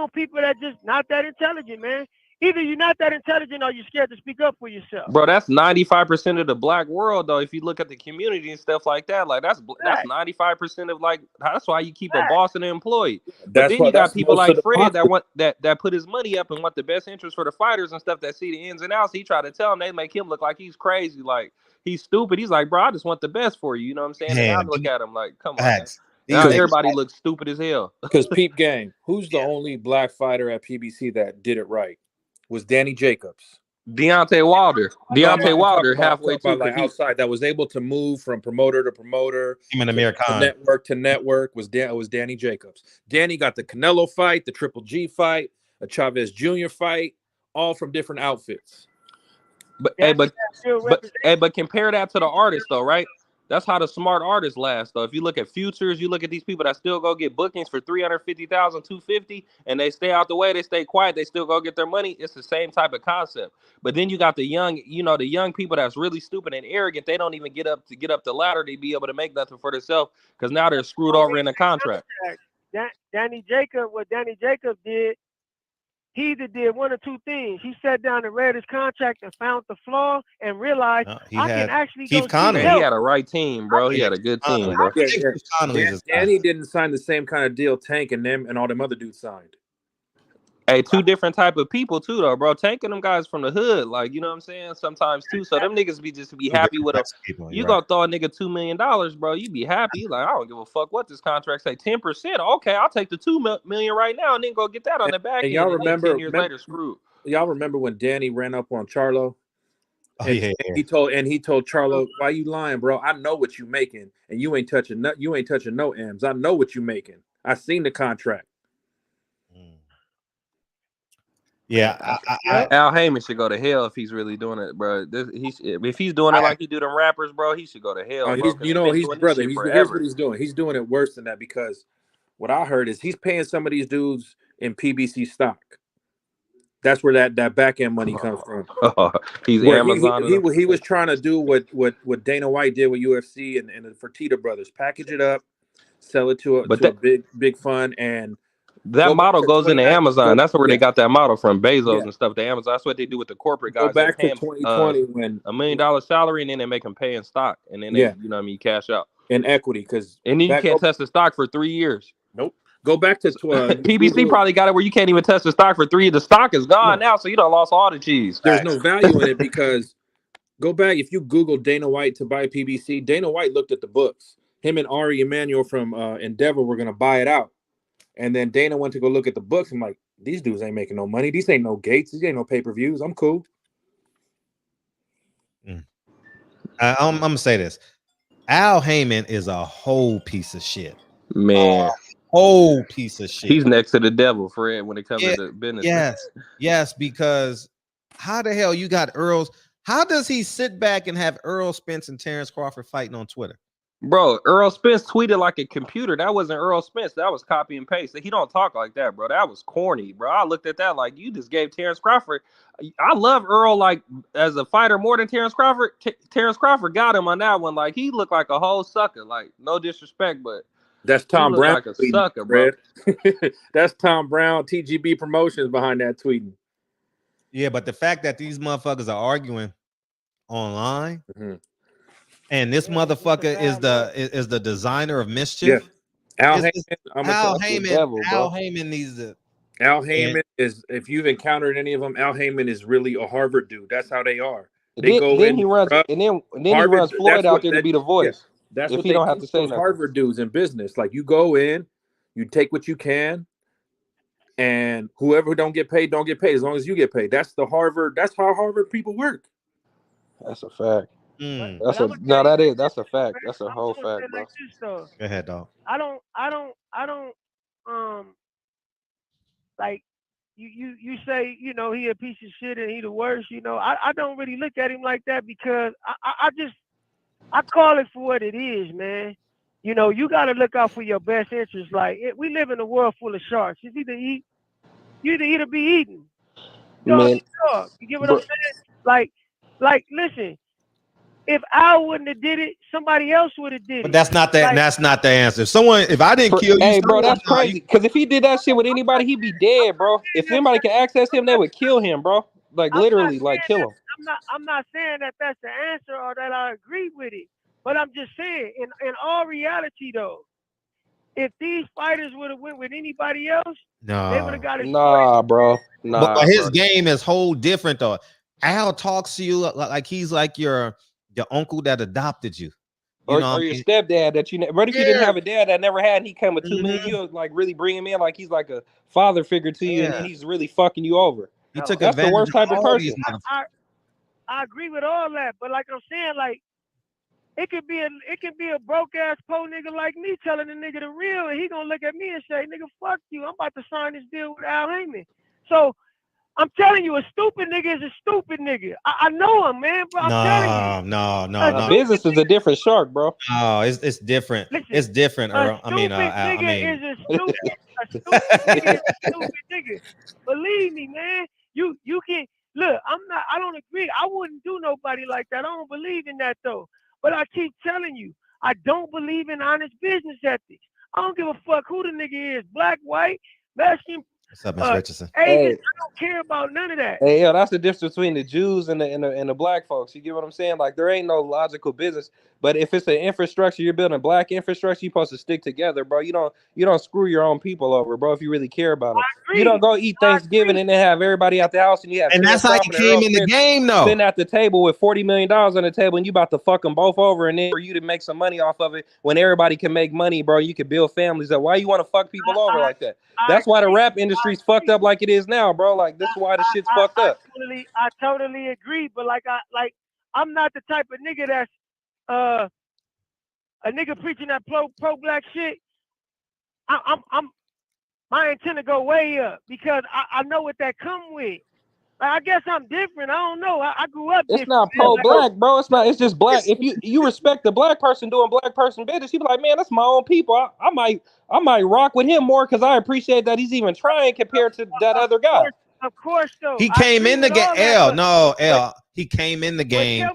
people that just not that intelligent, man. Either you're not that intelligent or you're scared to speak up for yourself. Bro, that's 95% of the black world, though. If you look at the community and stuff like that, like that's 95% of like. That's why you keep a boss and an employee. But then you got people like Fred that want that put his money up and want the best interest for the fighters and stuff that see the ins and outs. He try to tell them, they make him look like he's crazy, like he's stupid. He's like, bro, I just want the best for you. You know what I'm saying? And I look at him like, come on. Man. Now everybody looks stupid as hell. Because peep gang, who's the only black fighter at PBC that did it right? Was Danny Jacobs. Deontay Wilder. Deontay Wilder halfway to to like outside that was able to move from promoter to promoter. Him and Amir Khan. Network to network was Danny Jacobs. Danny got the Canelo fight, the Triple G fight, a Chavez Jr. fight, all from different outfits. But but compare that to the artist though, right? That's how the smart artists last though. If you look at futures, you look at these people that still go get bookings for 350,000, 250, and they stay out the way, they stay quiet, they still go get their money. It's the same type of concept. But then you got the young, the young people that's really stupid and arrogant. They don't even get up the ladder to be able to make nothing for themselves because now they're screwed over in a contract. What Danny Jacobs did, he either did one or two things. He sat down and read his contract and found the flaw and realized I can actually Keith go Conley. He had a right team, bro. He had a good team, bro. Danny didn't sign the same kind of deal Tank and all them other dudes signed. Hey, two different type of people too, though, bro. Tank and them guys from the hood, like, you know what I'm saying? Sometimes too. So them niggas be happy with us. You gonna throw a nigga $2 million, bro? You be happy. Like, I don't give a fuck what this contract say. 10%. Okay, I'll take the $2 million right now and then go get that on the back end. Y'all remember 10 years later, screwed. Y'all remember when Danny ran up on Charlo? Oh, yeah. He told Charlo, "Why you lying, bro? I know what you making, and you ain't touching no M's. I know what you making. I seen the contract." Yeah, Al Heyman should go to hell if he's really doing it, bro. If he's doing it like he do them rappers, bro, he should go to hell. Here's what he's doing. He's doing it worse than that because what I heard is he's paying some of these dudes in PBC stock. That's where that back end money comes from. He's Amazon. He was trying to do what Dana White did with UFC and the Fertitta brothers, package it up, sell it to a big fund and. That model goes into Amazon. That's where they got that model from, Bezos and stuff. The Amazon. That's what they do with the corporate guys. Go back to 2020 when $1 million salary, and then they make them pay in stock, and then they, cash out in equity and then you can't test the stock for 3 years. Nope. Go back to PBC probably got it where you can't even test the stock for 3 years. The stock is gone now, so you done lost all the cheese. There's no value in it because go back if you Google Dana White to buy PBC. Dana White looked at the books. Him and Ari Emanuel from Endeavor were gonna buy it out. And then Dana went to go look at the books. I'm like, these dudes ain't making no money. These ain't no Gates. These ain't no pay-per-views. I'm cool. I'm going to say this. Al Heyman is a whole piece of shit. Man. Whole piece of shit. He's next to the devil, Fred, when it comes to the business. Yes, because how the hell you got Earl's? How does he sit back and have Earl Spence and Terence Crawford fighting on Twitter? Bro, Earl Spence tweeted like a computer. That wasn't Earl Spence. That was copy and paste. He don't talk like that, bro. That was corny, bro. I looked at that like you just gave Terence Crawford. I love Earl like as a fighter more than Terence Crawford. Terence Crawford got him on that one. Like he looked like a whole sucker. Like no disrespect, but that's Tom Brown. Like a sucker, bro. That's Tom Brown, TGB Promotions behind that tweeting. Yeah, but the fact that these motherfuckers are arguing online. And this motherfucker is the designer of mischief. Yeah. Al Heyman needs to. Al Heyman is, if you've encountered any of them, Al Heyman is really a Harvard dude. That's how they are. He runs Floyd out there to be the voice. That's if what he don't have to say. Harvard dudes in business, like you go in, you take what you can, and whoever don't get paid as long as you get paid. That's how Harvard people work. That's a fact. That's a fact. That's a whole fact, bro. Go ahead, dog. I don't like you say, he a piece of shit and he the worst, I don't really look at him like that because I call it for what it is, man. You gotta look out for your best interest. Like we live in a world full of sharks. You either eat or be eaten. You get what I'm saying? Like listen. If Al wouldn't have did it, somebody else would have did it. But that's not the answer. If I didn't kill you, hey, bro, that's crazy. Because if he did that shit with anybody, he'd be dead, bro. If anybody could access him, they would kill him, bro. Like literally, like kill him. I'm not saying that that's the answer or that I agree with it, but I'm just saying, in all reality, though, if these fighters would have went with anybody else, they would have got it. Nah, bro. But his game is whole different, though. Al talks to you like he's like your uncle that adopted you. Or your stepdad that what if you didn't have a dad that never had and he came with $2 million, you like really bring him in like he's like a father figure to you and he's really fucking you over. He took That's the worst type of person. I agree with all that, but like I'm saying, like it could be a broke ass po nigga like me telling the nigga the real, and he gonna look at me and say, "Nigga, fuck you. I'm about to sign this deal with Al Heyman." So I'm telling you, a stupid nigga is a stupid nigga. I know him, man, but I'm telling you. No. Business is a different shark, bro. Oh, it's different. Listen, it's different, Earl. A stupid nigga is a stupid nigga. Believe me, man. You can look. I don't agree. I wouldn't do nobody like that. I don't believe in that though. But I keep telling you, I don't believe in honest business ethics. I don't give a fuck who the nigga is, black, white, Mexican. What's up, Miss Richardson? Hey, I don't care about none of that. Hey, yo, that's the difference between the Jews and the black folks. You get what I'm saying? Like, there ain't no logical business. But if it's an infrastructure, you're building black infrastructure, you're supposed to stick together, bro. You don't screw your own people over, bro, if you really care about them. You don't go eat Thanksgiving and then have everybody at the house and you have. And that's how you came in the game, though. Sitting at the table with $40 million on the table and you about to fuck them both over, and then for you to make some money off of it when everybody can make money, bro, you can build families up. Why you want to fuck people over like that? That's why the rap industry's fucked up like it is now, bro. Like, this is why the shit's fucked up. I totally agree, but I'm not the type of nigga that's a nigga preaching that pro black shit. I'm my intent to go way up because I know what that come with. Like, I guess I'm different. I don't know. I grew up different. It's not pro-black, bro. It's not. It's just black. If you respect the black person doing black person business, you be like, man, that's my own people. I might rock with him more because I appreciate that he's even trying compared to that other guy. Of course, though. He came in the game. He came in the game.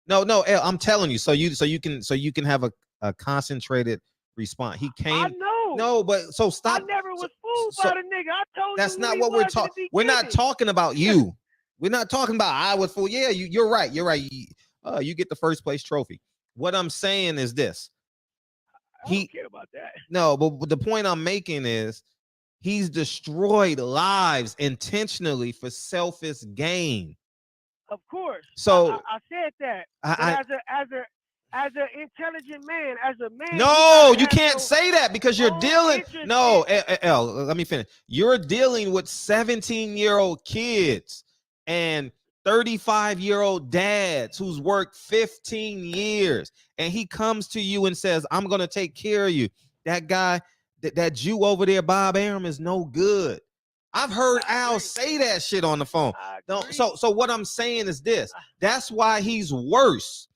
No, L. I'm telling you, so you can have a concentrated response. He came. I know. No, but so stop. I never was fooled by the nigga. I told that's you. That's not what we're talking. We're not talking about you. We're not talking about I was fooled. Yeah, you're right. You're right. You get the first place trophy. What I'm saying is this. I don't care about that. No, but the point I'm making is he's destroyed lives intentionally for selfish gain. Of course. So I said that. As an intelligent man, as a man. No, you can't say that because you're dealing. No, L, let me finish. You're dealing with 17-year-old kids and 35-year-old dads who's worked 15 years. And he comes to you and says, I'm going to take care of you. That guy, that Jew over there, Bob Arum, is no good. I've heard Al say that shit on the phone. So what I'm saying is this. That's why he's worse.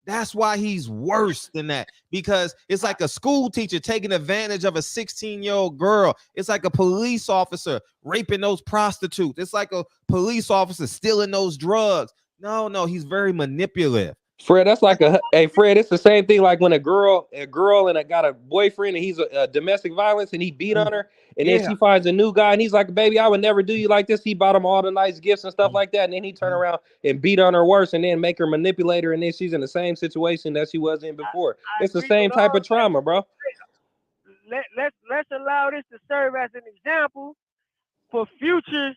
That's why he's worse than that, because it's like a school teacher taking advantage of a 16-year-old girl. It's like a police officer raping those prostitutes. It's like a police officer stealing those drugs. No, he's very manipulative. Fred, that's like Fred, it's the same thing like when a girl and got a boyfriend and he's a domestic violence and he beat on her and then she finds a new guy and he's like, baby, I would never do you like this. He bought him all the nice gifts and stuff like that. And then he turn around and beat on her worse and then make her manipulate her. And then she's in the same situation that she was in before. It's the same type of trauma, bro. Let's allow this to serve as an example for future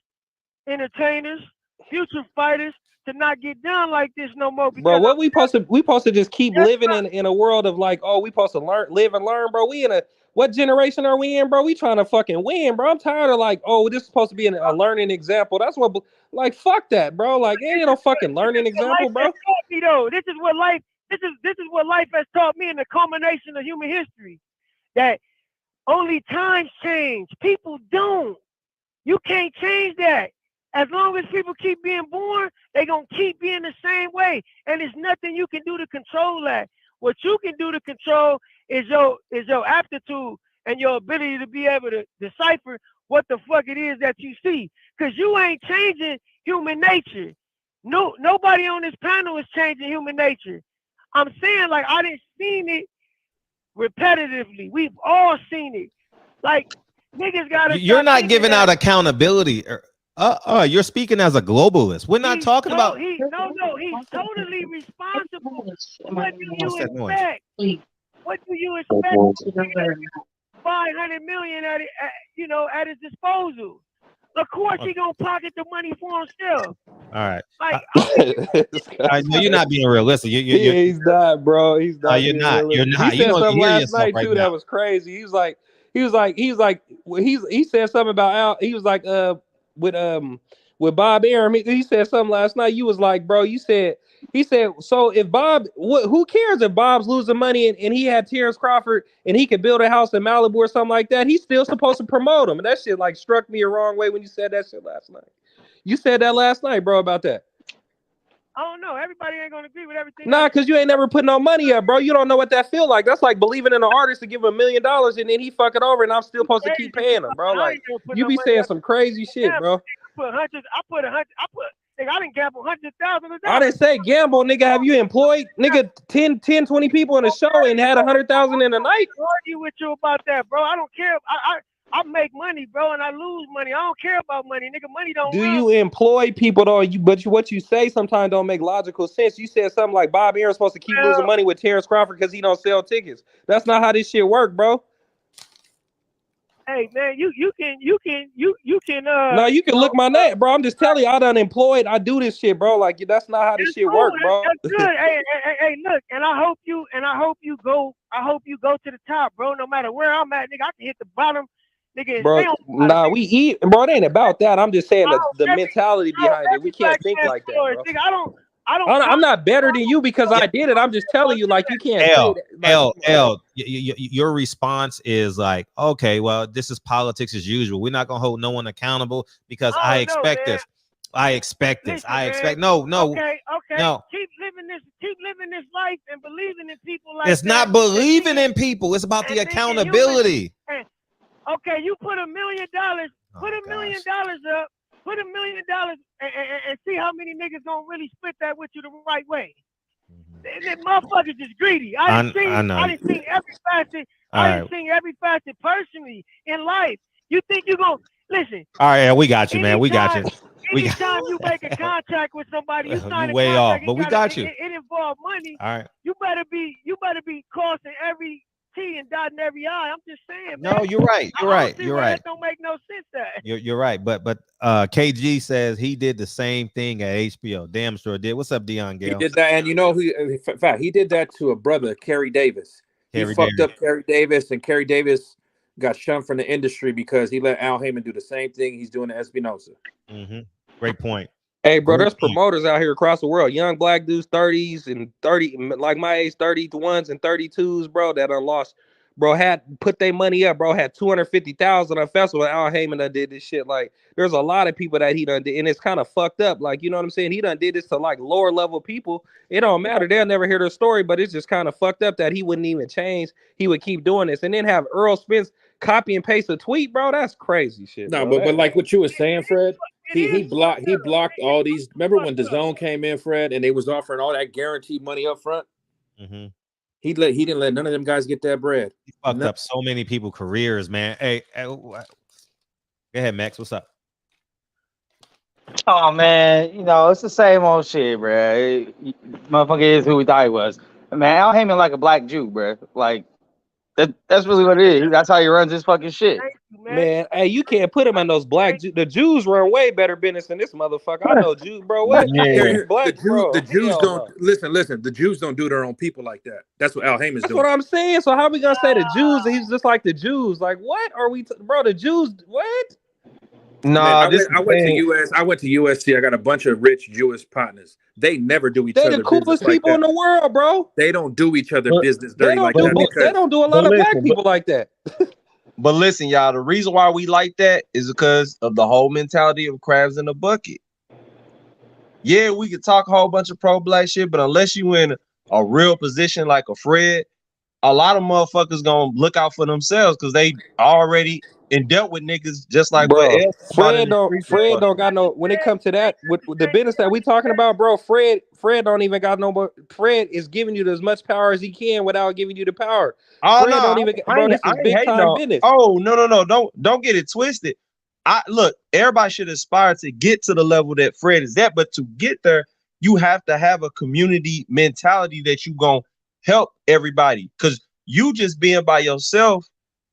entertainers, future fighters, to not get done like this no more. Bro, what we supposed to just keep living in a world of like, oh, we supposed to live and learn, bro. We in what generation are we in, bro? We trying to fucking win, bro. I'm tired of like, oh, this is supposed to be a learning example. That's what, like, fuck that, bro. Like, ain't no fucking learning example, bro. This is what life has taught me in the culmination of human history. That only times change. People don't. You can't change that. As long as people keep being born, they're going to keep being the same way. And there's nothing you can do to control that. What you can do to control is your aptitude and your ability to be able to decipher what the fuck it is that you see. Because you ain't changing human nature. Nobody on this panel is changing human nature. I'm saying, like, I didn't seen it repetitively. We've all seen it. Like, niggas got to. You're not giving out accountability. You're speaking as a globalist. We're not talking about. He's totally responsible. What do you expect? What do you expect? $500 million at his disposal. Of course, he gonna pocket the money for himself. All right. Like, I know you're not being realistic. He's not, bro. He's not. You're not. You're not. He said something last night too that was crazy. He said something about Al. He was like, with Bob Arum. He said something last night. You was like, bro, he said, so if Bob, who cares if Bob's losing money and he had Terence Crawford and he could build a house in Malibu or something like that, he's still supposed to promote him. And that shit like struck me a wrong way when you said that shit last night. You said that last night, bro, about that. I don't know. Everybody ain't gonna agree with everything. Nah, because you ain't never put no money up, bro. You don't know what that feel like. That's like believing in an artist to give him $1 million and then he fuck it over and I'm still supposed to keep paying him, bro. Like, you be saying some crazy shit, bro. I didn't gamble 100,000. I didn't say gamble, nigga. Have you employed, nigga, 10, 20 people in a show and had 100,000 in a night? I argue with you about that, bro. I don't care. I make money, bro, and I lose money. I don't care about money, nigga. Money don't. Do you employ people though? What you say sometimes don't make logical sense. You said something like Bob Aaron's supposed to keep losing money with Terence Crawford because he don't sell tickets. That's not how this shit work, bro. Hey man, you can. No, you can look my name, bro. I'm just telling you, I done employed. I do this shit, bro. Like that's not how this shit work, bro. That's good. hey, look, and I hope you go to the top, bro. No matter where I'm at, nigga, I can hit the bottom. Nigga, bro, nah, we eat, bro. It ain't about that. I'm just saying the mentality behind it. We can't think like that, bro. Nigga, I'm not better than you because I did it. I'm just telling you, like you can't. Your response is like, okay, well, this is politics as usual. We're not gonna hold no one accountable because I expect this. I expect this. Listen, I expect no. Okay. No. Keep living this life and believing in people like it's not believing in people. It's about the accountability. Okay, you put $1 million. Put $1 million up. Put $1 million and see how many niggas gonna really split that with you the right way. The motherfuckers is greedy. I didn't see every facet. I didn't see every facet personally in life. You think you gonna listen? All right, we got you, man. We got you. Anytime you make a contract with somebody, you sign a way contract. off, but we got you. It involves money. All right. You better be crossing every T and dotting every I. I'm just saying. No, man. you're right. You're right. That don't make no sense. That you're right. But KG says he did the same thing at HBO. Damn sure did. What's up, Dion Gale? He did that, and you know in fact, he did that to a brother, Kerry Davis. He fucked up Kerry Davis, and Kerry Davis got shunned from the industry because he let Al Heyman do the same thing he's doing to Espinosa. Mm-hmm. Great point. Hey, bro, there's promoters out here across the world. Young black dudes, 30s and 30, like my age, 31s and 32s, bro, that done lost. Bro, had put their money up, bro, had 250,000 on festival. Al Heyman done did this shit. Like, there's a lot of people that he done did, and it's kind of fucked up. Like, you know what I'm saying? He done did this to like lower level people. It don't matter. They'll never hear their story, but it's just kind of fucked up that he wouldn't even change. He would keep doing this. And then have Earl Spence copy and paste a tweet, bro. That's crazy shit. No, but like what you were saying, Fred, he blocked all these. Remember when DAZN came in, Fred, and they was offering all that guaranteed money up front? Mm-hmm. He didn't let none of them guys get that bread. He fucked up so many people's careers, man. Hey, go ahead, Max. What's up? Oh man, it's the same old shit, bro. Motherfucker is who we thought he was. Man, Al Heyman like a black Jew, bro. Like that's really what it is. That's how he runs his fucking shit. Man, hey, you can't put him in those black. The Jews run way better business than this motherfucker. I know Jews, bro. What? Yeah. Black, the Jews don't listen. The Jews don't do their own people like that. That's what Al Heyman's doing. That's what I'm saying. So how we gonna say the Jews? He's just like the Jews. Like what are we, bro? The Jews, what? No, I went to USC. I got a bunch of rich Jewish partners. They never do each other. They're the coolest people in the world, bro. They don't do each other business dirty like that. They don't do a lot of black people like that. But listen, y'all, the reason why we like that is because of the whole mentality of crabs in a bucket. Yeah, we could talk a whole bunch of pro-black shit, but unless you in a real position like a Fred, a lot of motherfuckers gonna look out for themselves because they already dealt with niggas just like Fred don't got no. When it comes to that, with the business that we talking about, bro, Fred don't even got no more. Fred is giving you as much power as he can without giving you the power. Oh Fred no, don't even, bro, this is big time business. Oh no, don't get it twisted. Look, everybody should aspire to get to the level that Fred is at, but to get there, you have to have a community mentality that you gonna help everybody. Because you just being by yourself,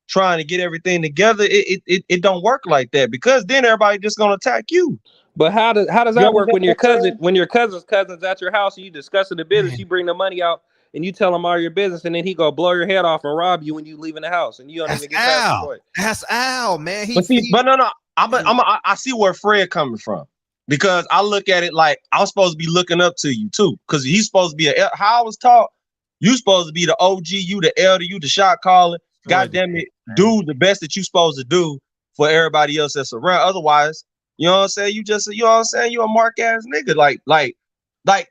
trying to get everything together, it don't work like that, because then everybody just gonna attack you. But how does that work when your cousin's at your house and you discussing the business, you bring the money out and you tell him all your business, and then he go blow your head off and rob you when you leaving the house and you don't even get past the point. That's Al, man. But no, I see where Fred coming from. Because I look at it like I'm supposed to be looking up to you too. Because he's supposed to be how I was taught. You supposed to be the OG, you the elder, you the shot caller. God damn it, do the best that you supposed to do for everybody else that's around. Otherwise, you know what I'm saying? You just, you know what I'm saying? You a mark ass nigga. Like,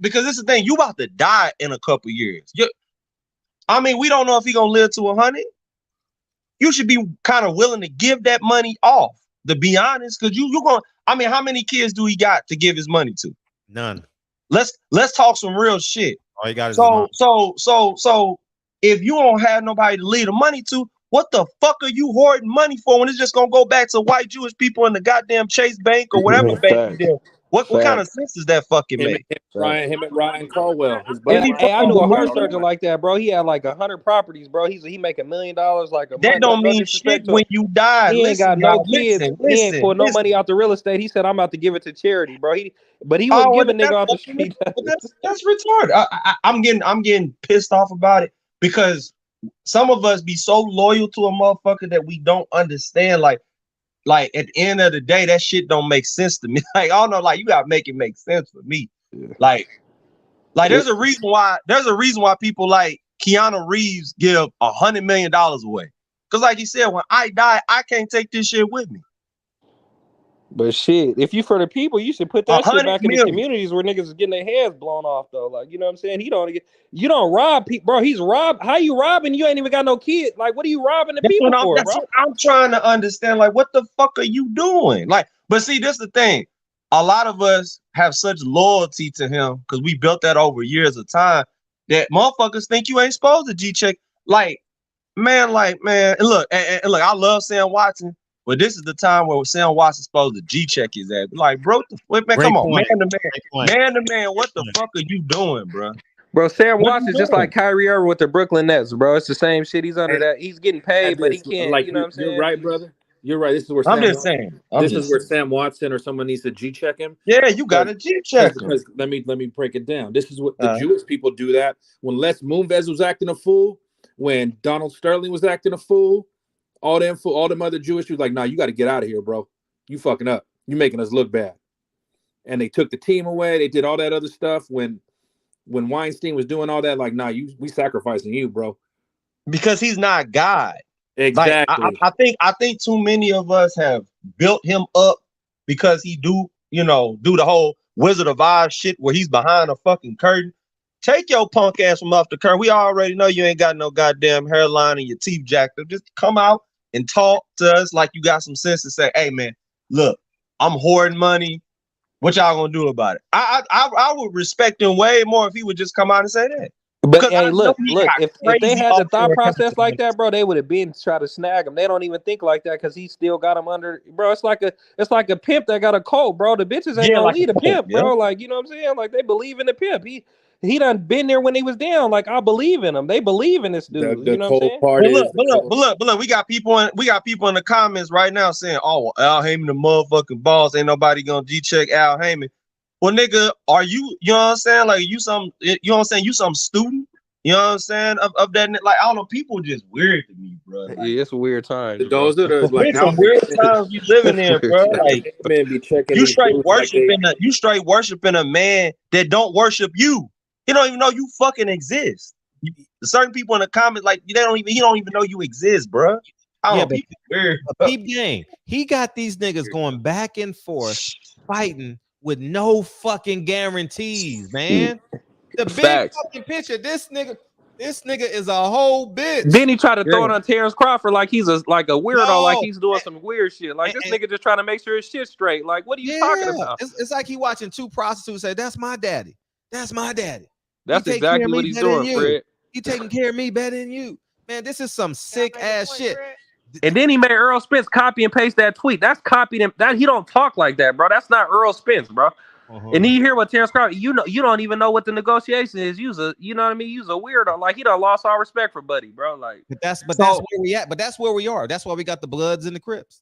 because this is the thing, you about to die in a couple years. I mean, we don't know if he gonna live to 100. You should be kind of willing to give that money off, to be honest, because you going. I mean, how many kids do he got to give his money to? None. Let's talk some real shit. All you got is so if you don't have nobody to leave the money to, what the fuck are you hoarding money for when it's just gonna go back to white Jewish people in the goddamn Chase Bank or whatever bank you did? What kind of sense does that fucking make? Him and Ryan Caldwell. His Hey, buddy. I knew a heart surgeon like that, bro. He had like 100 properties, bro. He make $1 million like a month. That don't mean shit when you die. He ain't got no kids. He ain't pulled no money out the real estate. He said, I'm about to give it to charity, bro. But he wouldn't give a nigga off the street. That's retarded. I'm getting pissed off about it because some of us be so loyal to a motherfucker that we don't understand. Like at the end of the day, that shit don't make sense to me. Like, I don't know, like you gotta make it make sense for me. Yeah. Like there's a reason why people like Keanu Reeves give $100 million away. Cause like he said, when I die, I can't take this shit with me. But shit, if you for the people, you should put that shit back in the communities where niggas is getting their heads blown off though. Like, you know what I'm saying? You don't rob people, bro. He's robbed. How you robbing? You ain't even got no kid. Like, what are you robbing the people for, bro? What I'm trying to understand. Like, what the fuck are you doing? Like, but see, this is the thing. A lot of us have such loyalty to him because we built that over years of time that motherfuckers think you ain't supposed to G-check. Like, man, and look, I love Sam Watson. But this is the time where Sam Watson's supposed to G-check his ass. Like, bro, man, come on, man to man, what the fuck are you doing, bro? Bro, Sam Watson's just like Kyrie Irving with the Brooklyn Nets, bro. It's the same shit. He's under that. He's getting paid, but he can't. Like, you know what I'm saying? You're right, brother. You're right. This is where Sam Watson or someone needs to G-check him. Yeah, you got to G-check him. Because let me break it down. This is what the Jewish people do that. When Les Moonves was acting a fool, when Donald Sterling was acting a fool, all them other Jewish people like, nah, you got to get out of here, bro. You fucking up. You making us look bad. And they took the team away. They did all that other stuff. When Weinstein was doing all that, like, nah, we sacrificing you, bro. Because he's not God. Exactly. Like, I think too many of us have built him up because he do the whole Wizard of Oz shit where he's behind a fucking curtain. Take your punk ass from off the curtain. We already know you ain't got no goddamn hairline and your teeth jacked up. Just come out and talk to us like you got some sense to say, hey man, look, I'm hoarding money. What y'all gonna do about it? I would respect him way more if he would just come out and say that. But hey, look, if they had the thought process like that, bro, they would have been try to snag him. They don't even think like that because he still got him under, bro. It's like a pimp that got a cold, bro. The bitches ain't gonna lead a pimp, bro. Like, you know what I'm saying? Like, they believe in the pimp. He done been there when he was down. Like, I believe in him. They believe in this dude. You know what I'm saying? But look, we got people in the comments right now saying, "Oh, well, Al Heyman, the motherfucking boss. Ain't nobody gonna G-check Al Heyman." Well, nigga, are you? You know what I'm saying? Like, you know what I'm saying? You some student? You know what I'm saying? Of that, like, I don't know. People just weird to me, bro. Like, yeah, it's a weird time. Those are the like some weird times you living in, bro. Like, man, be checking. You straight worshiping a man that don't worship you. He don't even know you fucking exist. Certain people in the comments, like, he don't even know you exist, bro. Peep game. He got these niggas going back and forth, fighting with no fucking guarantees, man. The big fucking picture. This nigga is a whole bitch. Then he tried to throw it on Terence Crawford like he's a weirdo, like he's doing some weird shit. Like, this nigga just trying to make sure his shit's straight. Like, what are you talking about? It's like he watching two prostitutes say, "That's my daddy. That's my daddy." That's exactly what he's doing, Fred. He taking care of me better than you. Man, this is some sick ass shit. And then he made Earl Spence copy and paste that tweet. That's copied him. That he don't talk like that, bro. That's not Earl Spence, bro. And then you hear what Terence Crawford, you don't even know what the negotiation is. You know what I mean? You's a weirdo. Like, he done lost all respect for Buddy, bro. Like, that's where we at. But that's where we are. That's why we got the Bloods and the Crips.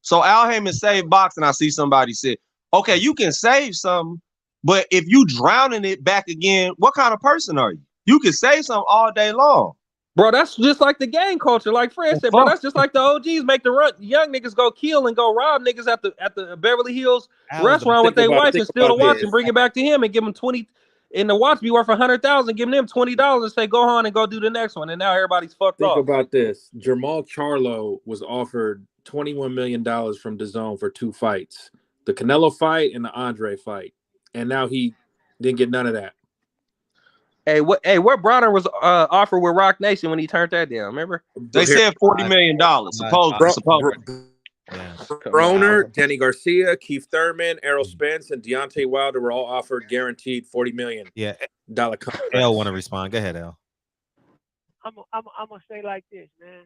So Al Heyman saved boxing. I see somebody said, okay, you can save something, but if you drowning it back again, what kind of person are you? You can say something all day long. Bro, that's just like the gang culture, like Fred said, bro. That's just like the OGs make the young niggas go kill and go rob niggas at the Beverly Hills restaurant with their wife and steal the watch and bring it back to him and give him 20, and the watch be worth 100,000, giving them $20 and say go on and go do the next one, and now everybody's fucked Think off. about this: Jamal Charlo was offered $21 million from DAZN for 2 fights, the Canelo fight and the Andre fight, and now he didn't get none of that. Hey, what Bronner was offered with Rock Nation when he turned that down? Remember? They said $40 million. Supposedly. Broner, Danny Garcia, Keith Thurman, Errol Spence, and Deontay Wilder were all offered guaranteed $40 million. Yeah. Contracts. L want to respond. Go ahead, L. I'm gonna say like this, man.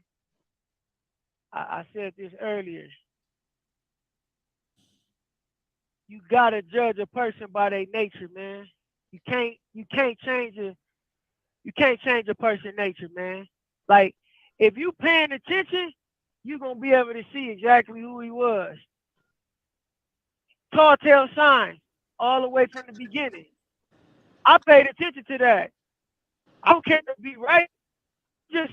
I said this earlier. You gotta judge a person by their nature, man. You can't change a person's nature, man. Like, if you paying attention, you're gonna be able to see exactly who he was. Tall tale signs all the way from the beginning. I paid attention to that. I don't care to be right. I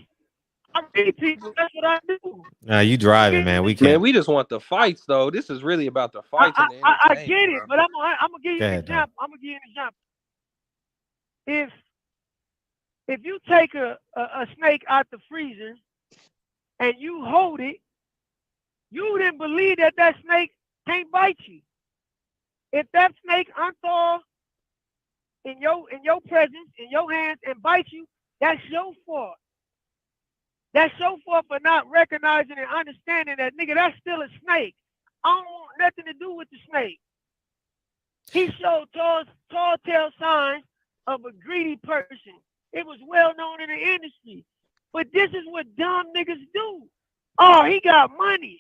read people. That's what I do. Nah, you driving, man. We can't. Man, we just want the fights, though. This is really about the fights. I get it, but I'm gonna give you an example. I'm gonna give you an example. If you take a snake out the freezer and you hold it, you didn't believe that snake can't bite you. If that snake unthaw in your presence, in your hands, and bite you, that's your fault. That's your fault for not recognizing and understanding that, nigga, that's still a snake. I don't want nothing to do with the snake. He showed tall tale signs of a greedy person. It was well known in the industry. But this is what dumb niggas do. Oh, he got money.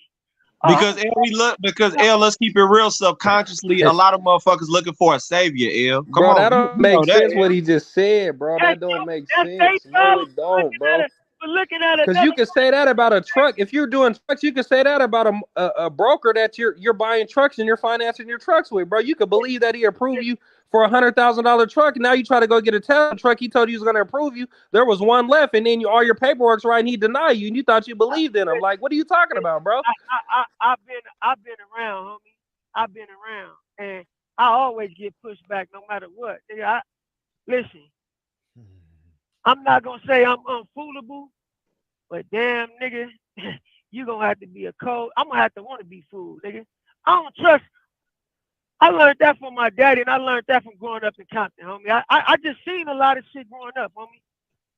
Because L, let's keep it real. Subconsciously, a lot of motherfuckers looking for a savior. L, come bro, on, that don't make sense. What he just said, bro. That don't make sense. No, it don't, bro. Looking at it, because you can say that about a truck. If you're doing trucks, you can say that about a broker that you're buying trucks and you're financing your trucks with, bro. You could believe that he approved you for $100,000 truck, and now you try to go get a Tesla truck. He told you he was going to approve you. There was one left, and then all your paperwork's right, and he denied you, and you thought you believed in him. Like, what are you talking about, bro? I've been around, homie. I've been around, and I always get pushed back no matter what. Listen, I'm not gonna say I'm unfoolable, but damn, nigga, you gonna have to be a code. I'm gonna have to want to be fooled, nigga. I don't trust. I learned that from my daddy, and I learned that from growing up in Compton, homie. I just seen a lot of shit growing up, homie.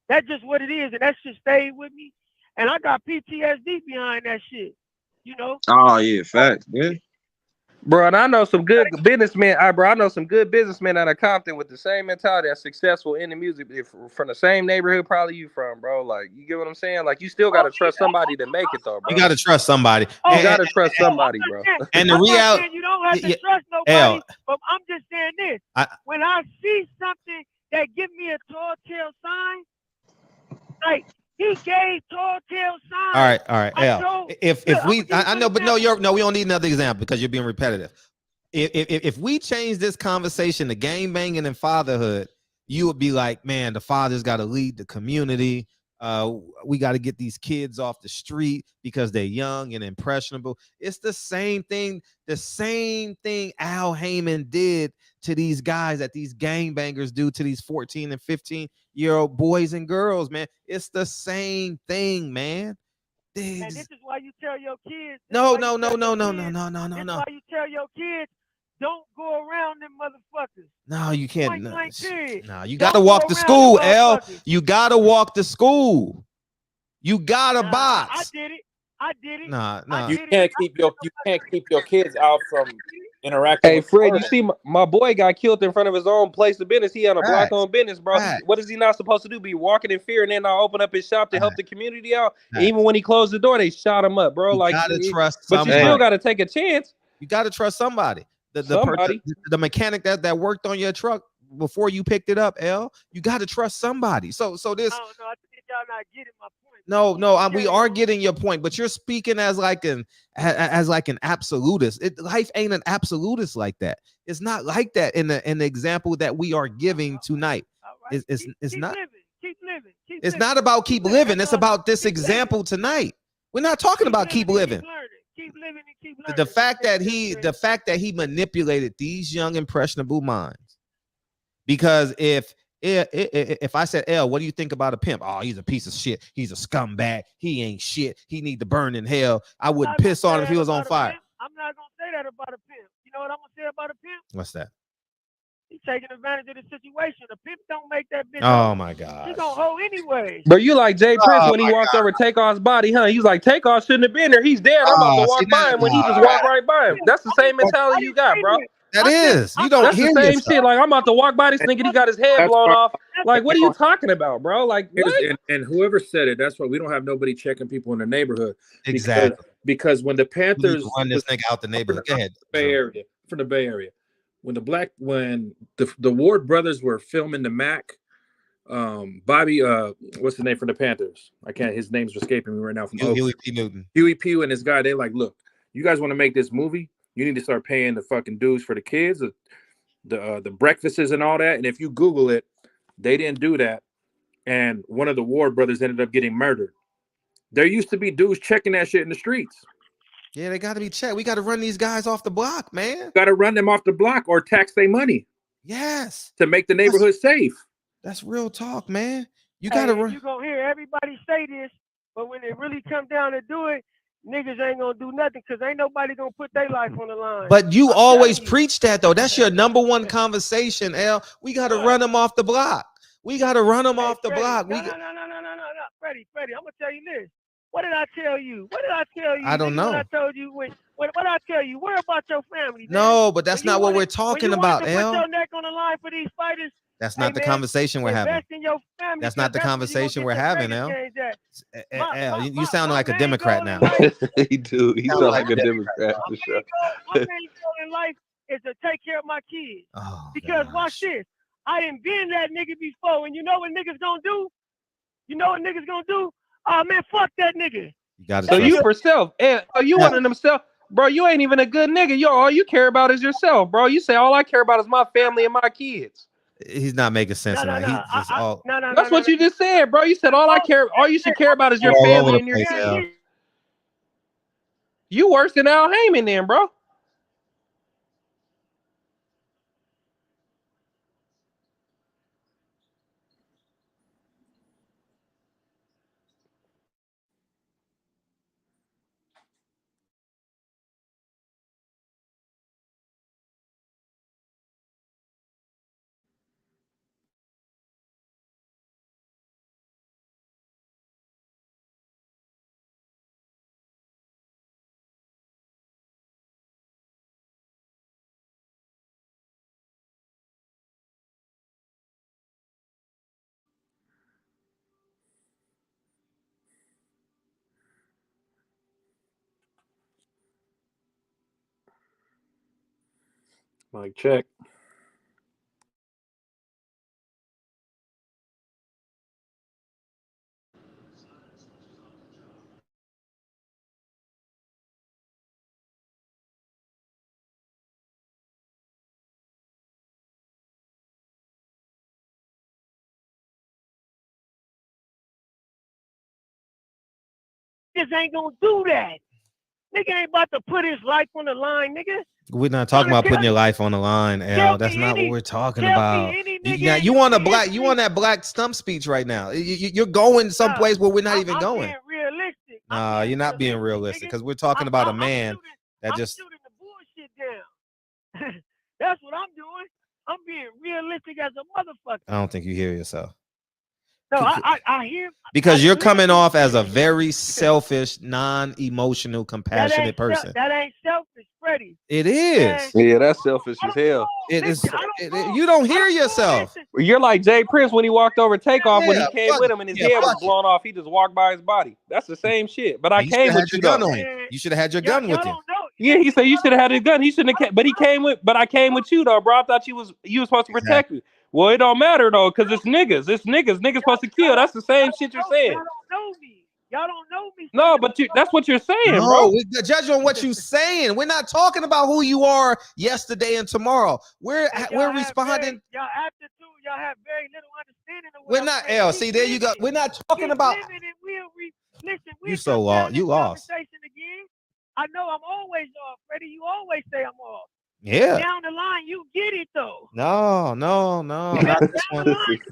That's just what it is, and that shit stayed with me. And I got PTSD behind that shit, you know? Oh, yeah, facts, man. Bro, and I know some good businessmen. I know some good businessmen out of Compton with the same mentality that's successful in the music from the same neighborhood probably you from, bro. Like, you get what I'm saying? Like, you still got to trust somebody to make it, though, bro. You got to trust somebody. You got to trust somebody, bro. And the reality, you don't have to trust nobody, but I'm just saying this. When I see something that give me a tall tale sign, like, he gave tall tale signs. All right. L. If we, I know, but no, we don't need another example because you're being repetitive. If we change this conversation to gang banging and fatherhood, you would be like, man, the father's got to lead the community. We got to get these kids off the street because they're young and impressionable. It's the same thing. The same thing Al Heyman did to these guys that these gangbangers do to these 14 and 15-year-old boys and girls, man. It's the same thing, man. And this is why you tell your kids. No. This is why you tell your kids, don't go around them motherfuckers. No, you can't. No, you got to walk to school, L. You got to walk to school. You got to box. I did it. Nah. You can't keep your kids out from interacting. Hey, Fred, you see my boy got killed in front of his own place of business. He had a black-owned business, bro. What is he not supposed to do? Be walking in fear and then not open up his shop to help the community out? Even when he closed the door, they shot him up, bro. You gotta trust but somebody. you still got to take a chance. You got to trust somebody. The mechanic that worked on your truck before you picked it up, L. You got to trust somebody. So this. I don't know. I think y'all not getting my point. No, we are getting your point, but you're speaking as like an absolutist. Life ain't an absolutist like that. It's not like that in the example that we are giving tonight. Right. It's not. Keep living. It's not about keep living. It's about this example tonight. We're not talking about keep living. Keep living and keep learning. The fact that he manipulated these young impressionable minds, because if I said, L, what do you think about a pimp? Oh, he's a piece of shit. He's a scumbag. He ain't shit. He need to burn in hell. I wouldn't piss on him if he was on fire. I'm not gonna say that about a pimp. You know what I'm gonna say about a pimp? What's that? He's taking advantage of the situation. The pimp don't make that bitch. Oh my God. He gonna hold anyway. But you like Jay Prince when he walked over Takeoff's body, huh? He was like, Takeoff shouldn't have been there. He's dead. I'm about to walk by him when he just walked right by him. That's the same mentality you got, bro. That is. You don't That's hear the same yourself. shit. Like, I'm about to walk by this nigga. He got his head That's blown why- off. Like, what are you talking about, bro? Like, what? And whoever said it, that's why we don't have nobody checking people in the neighborhood. Exactly. Because when the We need Panthers to run this nigga out the neighborhood. Go ahead. from the Bay Area, when the Ward brothers were filming the Mac, Bobby, what's the name from the Panthers? His name's escaping me right now. From Huey P. Newton. Huey P. and this guy, they like, look, you guys want to make this movie? You need to start paying the fucking dues for the kids, the breakfasts and all that. And if you Google it, they didn't do that. And one of the Ward brothers ended up getting murdered. There used to be dudes checking that shit in the streets. Yeah, they got to be checked. We got to run these guys off the block, man. Got to run them off the block or tax their money. Yes. To make the neighborhood safe. That's real talk, man. You got to run. You're going to hear everybody say this, but when it really come down to do it, niggas ain't going to do nothing because ain't nobody going to put their life on the line. But you always preach that, though. That's your number one conversation, L. We got to run them off the block. We got to run them off the block. No. Freddie, I'm going to tell you this. What did I tell you? I don't know. What I told you what I tell you? Worry about your family. No, but that's not what we're talking about, L. Put your neck on the line for these fighters. That's not the conversation we're having. That's not the conversation we're having, L. L, you sound like a Democrat now. He do. He sound like a Democrat for sure. My main goal in life is to take care of my kids. Oh, because watch this. I done been that nigga before, and you know what niggas gonna do? Oh man, fuck that nigga. So you for self, and you one of them self, bro. You ain't even a good nigga. Yo, all you care about is yourself, bro. You say all I care about is my family and my kids. He's not making sense tonight. That's what you just said, bro. You said all you should care about is your family and your kids. You worse than Al Heyman, then, bro. Mic check. Niggas ain't gonna do that. Nigga ain't about to put his life on the line, nigga. We're not talking about putting your life on the line, L. That's not what we're talking about. You want that black stump speech right now. You're going someplace where we're not even going. Realistic. Nah, you're not being realistic because we're talking about a man that just. Shooting the bullshit down. That's what I'm doing. I'm being realistic as a motherfucker. I don't think you hear yourself. No, I hear. Because you're coming off as a very selfish, non-emotional, compassionate person. That ain't selfish, Freddie. It is. Yeah, that's selfish as hell. It is. You don't hear yourself. You're like Jay Prince when he walked over Takeoff when he came with him and his head was blown off. He just walked by his body. That's the same shit. But I came with you though. You should have had your gun with you. Yeah, he said you should have had a gun. He shouldn't have. But I came with you though, bro. I thought you was supposed to protect me. Well, it don't matter though, because it's niggas. Niggas supposed to kill. That's the same shit you're saying. Y'all don't know me. No, but that's what you're saying, No, bro. we're judging on what you're saying. We're not talking about who you are yesterday and tomorrow. We're responding. Y'all aptitude. Y'all have very little understanding of what We're I'm not saying. L. See, there you go. We're not talking about. Listen, You so lost. You lost. Conversation again. I know I'm always off, Freddie. You always say I'm off. Yeah. Down the line, you get it though. No, not this one.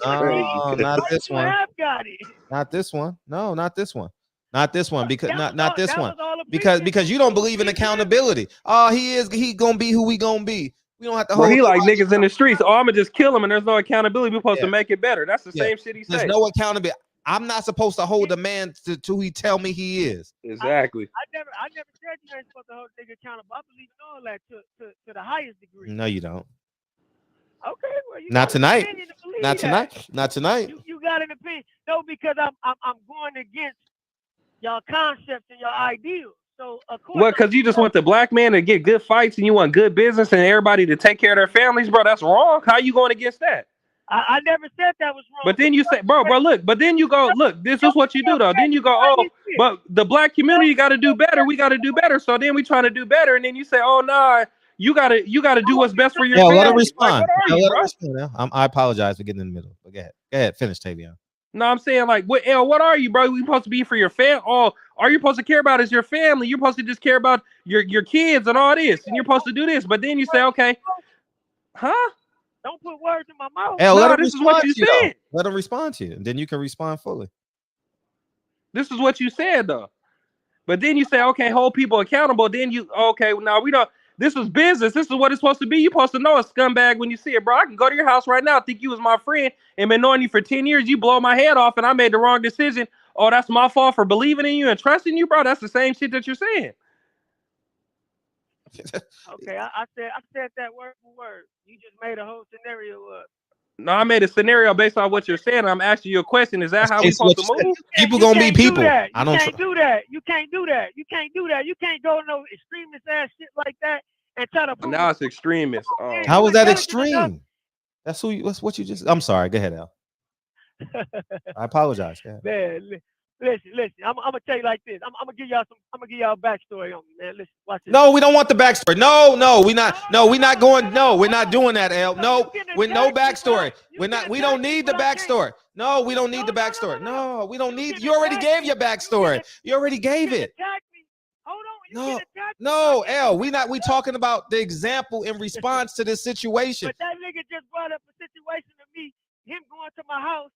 No, not this one. Have got it. Not this one. No, not this one. Not this one. Because not this one. Because you don't believe in accountability. Oh, he gonna be who we gonna be. We don't have to Bro, hold. he like niggas in the streets. Oh, I'ma just kill him, and there's no accountability. We're supposed to make it better. That's the same shit he said. There's no accountability. I'm not supposed to hold a man to who he tell me he is. Exactly. I never said you ain't supposed to hold nigga accountable. I believe in all that to the highest degree. No, you don't. Okay, well, you not tonight. To not tonight. That. Not tonight. You got an opinion. No, because I'm going against y'all concepts and your ideals. So of course. What? Because you just want the black man to get good fights and you want good business and everybody to take care of their families, bro. That's wrong. How you going against that? I never said that was wrong. But then you say, bro, look. But then you go, look. This is what you do, though. Then you go, oh, but the black community got to do better. We got to do better. So then we trying to do better, and then you say, oh, nah, you gotta do what's best for your family. Let him respond. Like, let him respond. I apologize for getting in the middle. But go ahead. Finish, Tavion. No, I'm saying like, what are you, bro? You supposed to be for your family? Oh, all you're supposed to care about is your family. You're supposed to just care about your kids and all this, and you're supposed to do this. But then you say, okay, huh? Don't put words in my mouth. This is what you said. Let him respond to you, and then you can respond fully. This is what you said, though. But then you say, okay, hold people accountable. Then now we don't. This is business. This is what it's supposed to be. You're supposed to know a scumbag when you see it, bro. I can go to your house right now, think you was my friend, and been knowing you for 10 years. You blow my head off, and I made the wrong decision. Oh, that's my fault for believing in you and trusting you, bro. That's the same shit that you're saying. Okay, I said that word for word. You just made a whole scenario up. No, I made a snenario based on what you're saying. I'm asking you a question. Is that how we supposed to move? People gonna be people. I don't. You can't do that. You can't do that. You can't do that. You can't go no extremist ass shit like that and try to. Now it's extremist. How was that extreme? That's what you just. I'm sorry. Go ahead, Al. I apologize. Man, listen. I'm gonna tell you like this. I'm gonna give y'all a backstory on me, man. Listen, watch this. No, we don't want the backstory. No, we're not going. No, we're not doing that, Al. No, with no backstory. We don't need the backstory. No, we don't need the backstory. No, we don't need. You already gave your backstory. You already gave it. Hold on. No, Al. We talking about the example in response to this situation. But that nigga just brought up a situation to me. Him going to my house.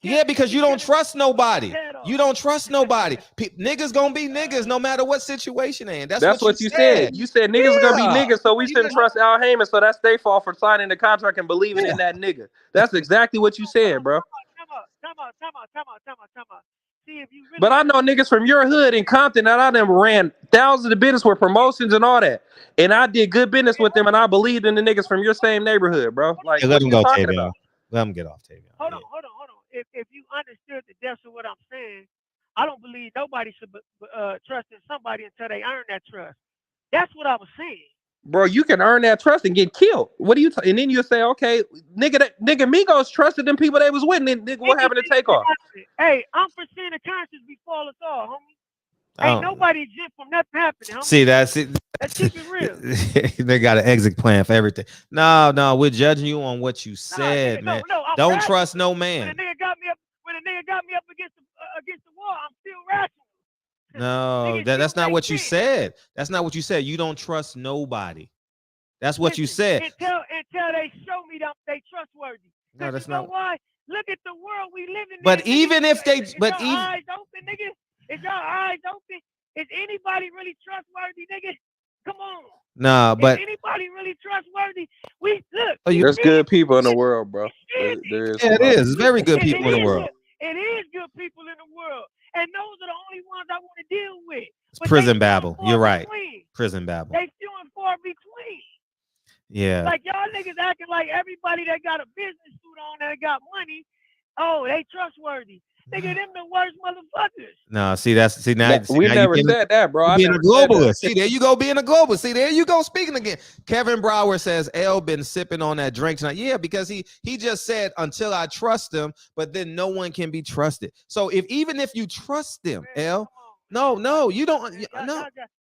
Because you don't trust nobody. You don't trust nobody. Niggas gonna be niggas no matter what situation they in. That's what you said. You said niggas gonna be niggas, so we shouldn't trust Al Heyman. So that's their fault for signing the contract and believing in that nigga. That's exactly what you said, bro. Come on. See, if you really but I know niggas from your hood in Compton that I done ran thousands of business with promotions and all that. And I did good business with them and I believed in the niggas from your same neighborhood, bro. Like, let him go, Tavion. Let him get off, Tavion. Hold on. If you understood the depths of what I'm saying, I don't believe nobody should trust in somebody until they earn that trust. That's what I was saying. Bro, you can earn that trust and get killed. What do you? And then you say, okay, nigga, Migos trusted them people they was with, and then nigga, what happened to take off? Hey, I'm foreseeing the conscience before us all, homie. Ain't nobody exempt from nothing happening, homie. See, that's it. Let's keep it real. They got an exit plan for everything. No, we're judging you on what you said, man. Don't trust no man. When a nigga got me up against the wall, I'm still rational. No, that's not what you said. That's not what you said. You don't trust nobody. That's what you said. Until they show me that they trustworthy. No, that's you know not. Why? Look at the world we live in. But even if they, eyes open, nigga. Is your eyes open? Is anybody really trustworthy, nigga? Come on. Nah, but is anybody really trustworthy? We look. There's good people in the world, bro. It is very good people in the world. It is good people in the world, and those are the only ones I want to deal with. It's prison babble. You're right. Prison babble. They few and far between. Yeah. Like y'all niggas acting like everybody that got a business suit on that got money, oh, they trustworthy. Nigga, them the worst motherfuckers. No, see now. We now never you said that, bro. I being a never said that. globalist. See, there you go, being a globalist. See, there you go, speaking again. Kevin Brower says L been sipping on that drink tonight. Yeah, because he just said until I trust them, but then no one can be trusted. So even if you trust them, Man, L, come on, no, you don't. man. No,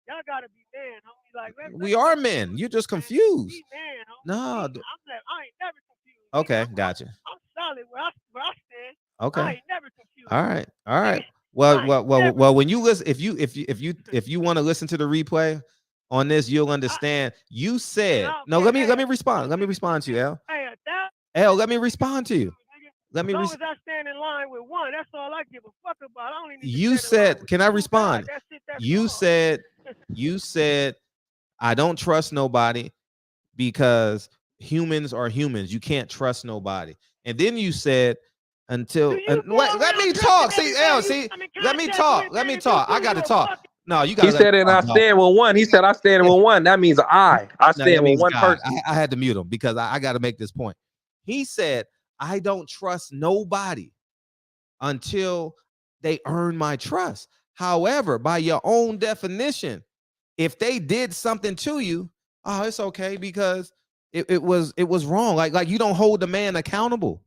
Y'all gotta be man, homie. Like we are men. You're just confused. Be man, homie. No, I ain't never confused. okay, I'm gotcha. solid where I stand. Okay, I ain't never confused. all right. Well. When you listen, if you want to listen to the replay on this, you'll understand. You said no. Let me respond. Let me respond to you, L. Hey, L, let me respond to you. Let me. As long as I stand in line with one, that's all I give a fuck about. I don't even. You said, can I respond? You said, I don't trust nobody because humans are humans. You can't trust nobody. And then you said, until let me talk. See, L, see, let me talk. Let me talk. I got to talk. No, you got. He said, and I stand with one. He said, I stand with one. That means I stand with one person. I had to mute him because I got to make this point. He said, I don't trust nobody until they earn my trust. However, by your own definition, if they did something to you, oh, it's okay because it was wrong. Like you don't hold the man accountable.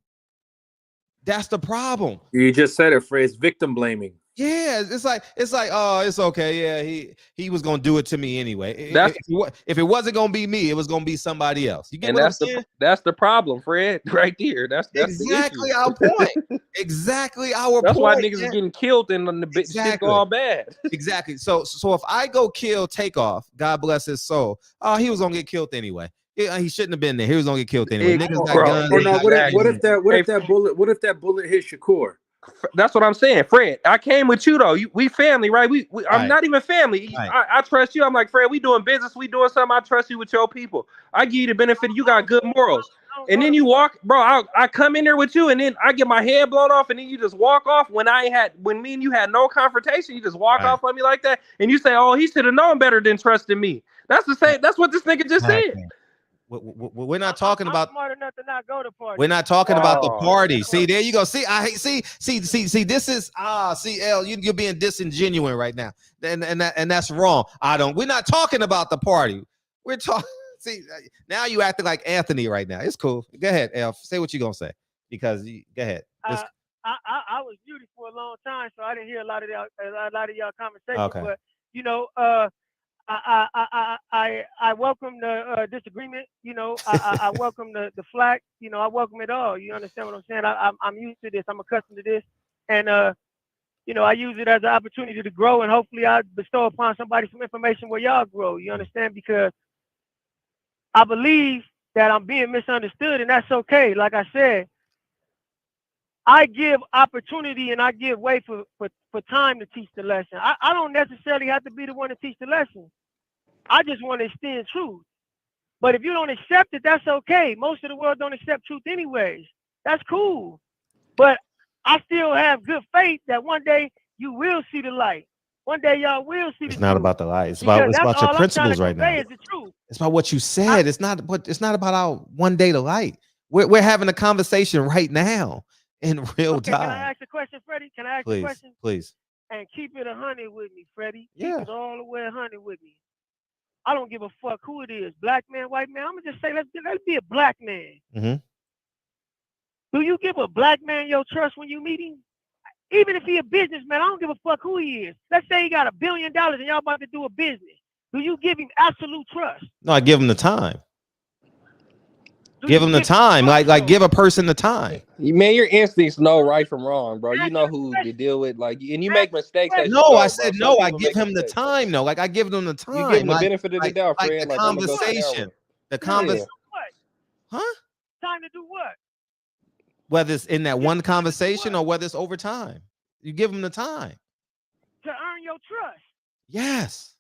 That's the problem. You just said it, phrase victim blaming. Yeah, it's like oh, it's okay. Yeah, he was gonna do it to me anyway. If it wasn't gonna be me, it was gonna be somebody else. You get what I'm saying? That's the problem, Fred. Right there. That's exactly our point. Exactly our that's point. That's why niggas is getting killed and the shit go all bad. Exactly. So if I go kill Takeoff, God bless his soul. Oh, he was gonna get killed anyway. He shouldn't have been there. He was gonna get killed anyway. Niggas got guns. Or no, what if that bullet hit Shakur? That's what I'm saying, Fred. I came with you though. We family, right? I'm not even family. Right. I trust you. I'm like, Fred, we doing business. We doing something. I trust you with your people. I give you the benefit. You got good morals. And then you walk, bro. I come in there with you, and then I get my head blown off, and then you just walk off. When me and you had no confrontation, you just walk off on me like that, and you say, "Oh, he should have known better than trusting me." That's the same. That's what this nigga just said. We're not talking about. Smart enough to not go to party. We're not talking about the party. See, there you go. See, see. This is see, L, you're being disingenuous right now, and that's wrong. We're not talking about the party. We're talking. See, now you acting like Anthony right now. It's cool. Go ahead, L. Say what you're gonna say because go ahead. I was muted for a long time, so I didn't hear a lot of y'all conversation. Okay. But you know, I welcome the disagreement. You know, I welcome the flack. You know, I welcome it all. You understand what I'm saying? I'm used to this. I'm accustomed to this, and you know, I use it as an opportunity to grow, and hopefully, I bestow upon somebody some information where y'all grow. You understand? Because I believe that I'm being misunderstood, and that's okay. Like I said, I give opportunity and I give way for time to teach the lesson. I don't necessarily have to be the one to teach the lesson. I just want to extend truth. But if you don't accept it, that's okay. Most of the world don't accept truth anyways. That's cool. But I still have good faith that one day you will see the light. One day y'all will see the truth. It's not about the light. It's about your principles right now. Is the truth. It's about what you said. It's not about our one day to light. We're having a conversation right now in real time. Can I ask a question, Freddie? Can I ask a question? Please. And keep it 100 with me, Freddie. Yeah. Keep it all the way 100 with me. I don't give a fuck who it is, black man, white man. I'm gonna just say let's be a black man. Mm-hmm. Do you give a black man your trust when you meet him? Even if he a businessman, I don't give a fuck who he is. Let's say he got $1 billion and y'all about to do a business. Do you give him absolute trust? No, I give him the time. Give him the time, like give a person the time. Man, your instincts know right from wrong, bro. You know who to deal with, like, and you make mistakes. No, I said no. I give him the time. No, like I give them the time. You give him the benefit of the doubt, Fred. The conversation. The conversation. Huh? Time to do what? Whether it's in that one conversation or whether it's over time, you give them the time to earn your trust. Yes.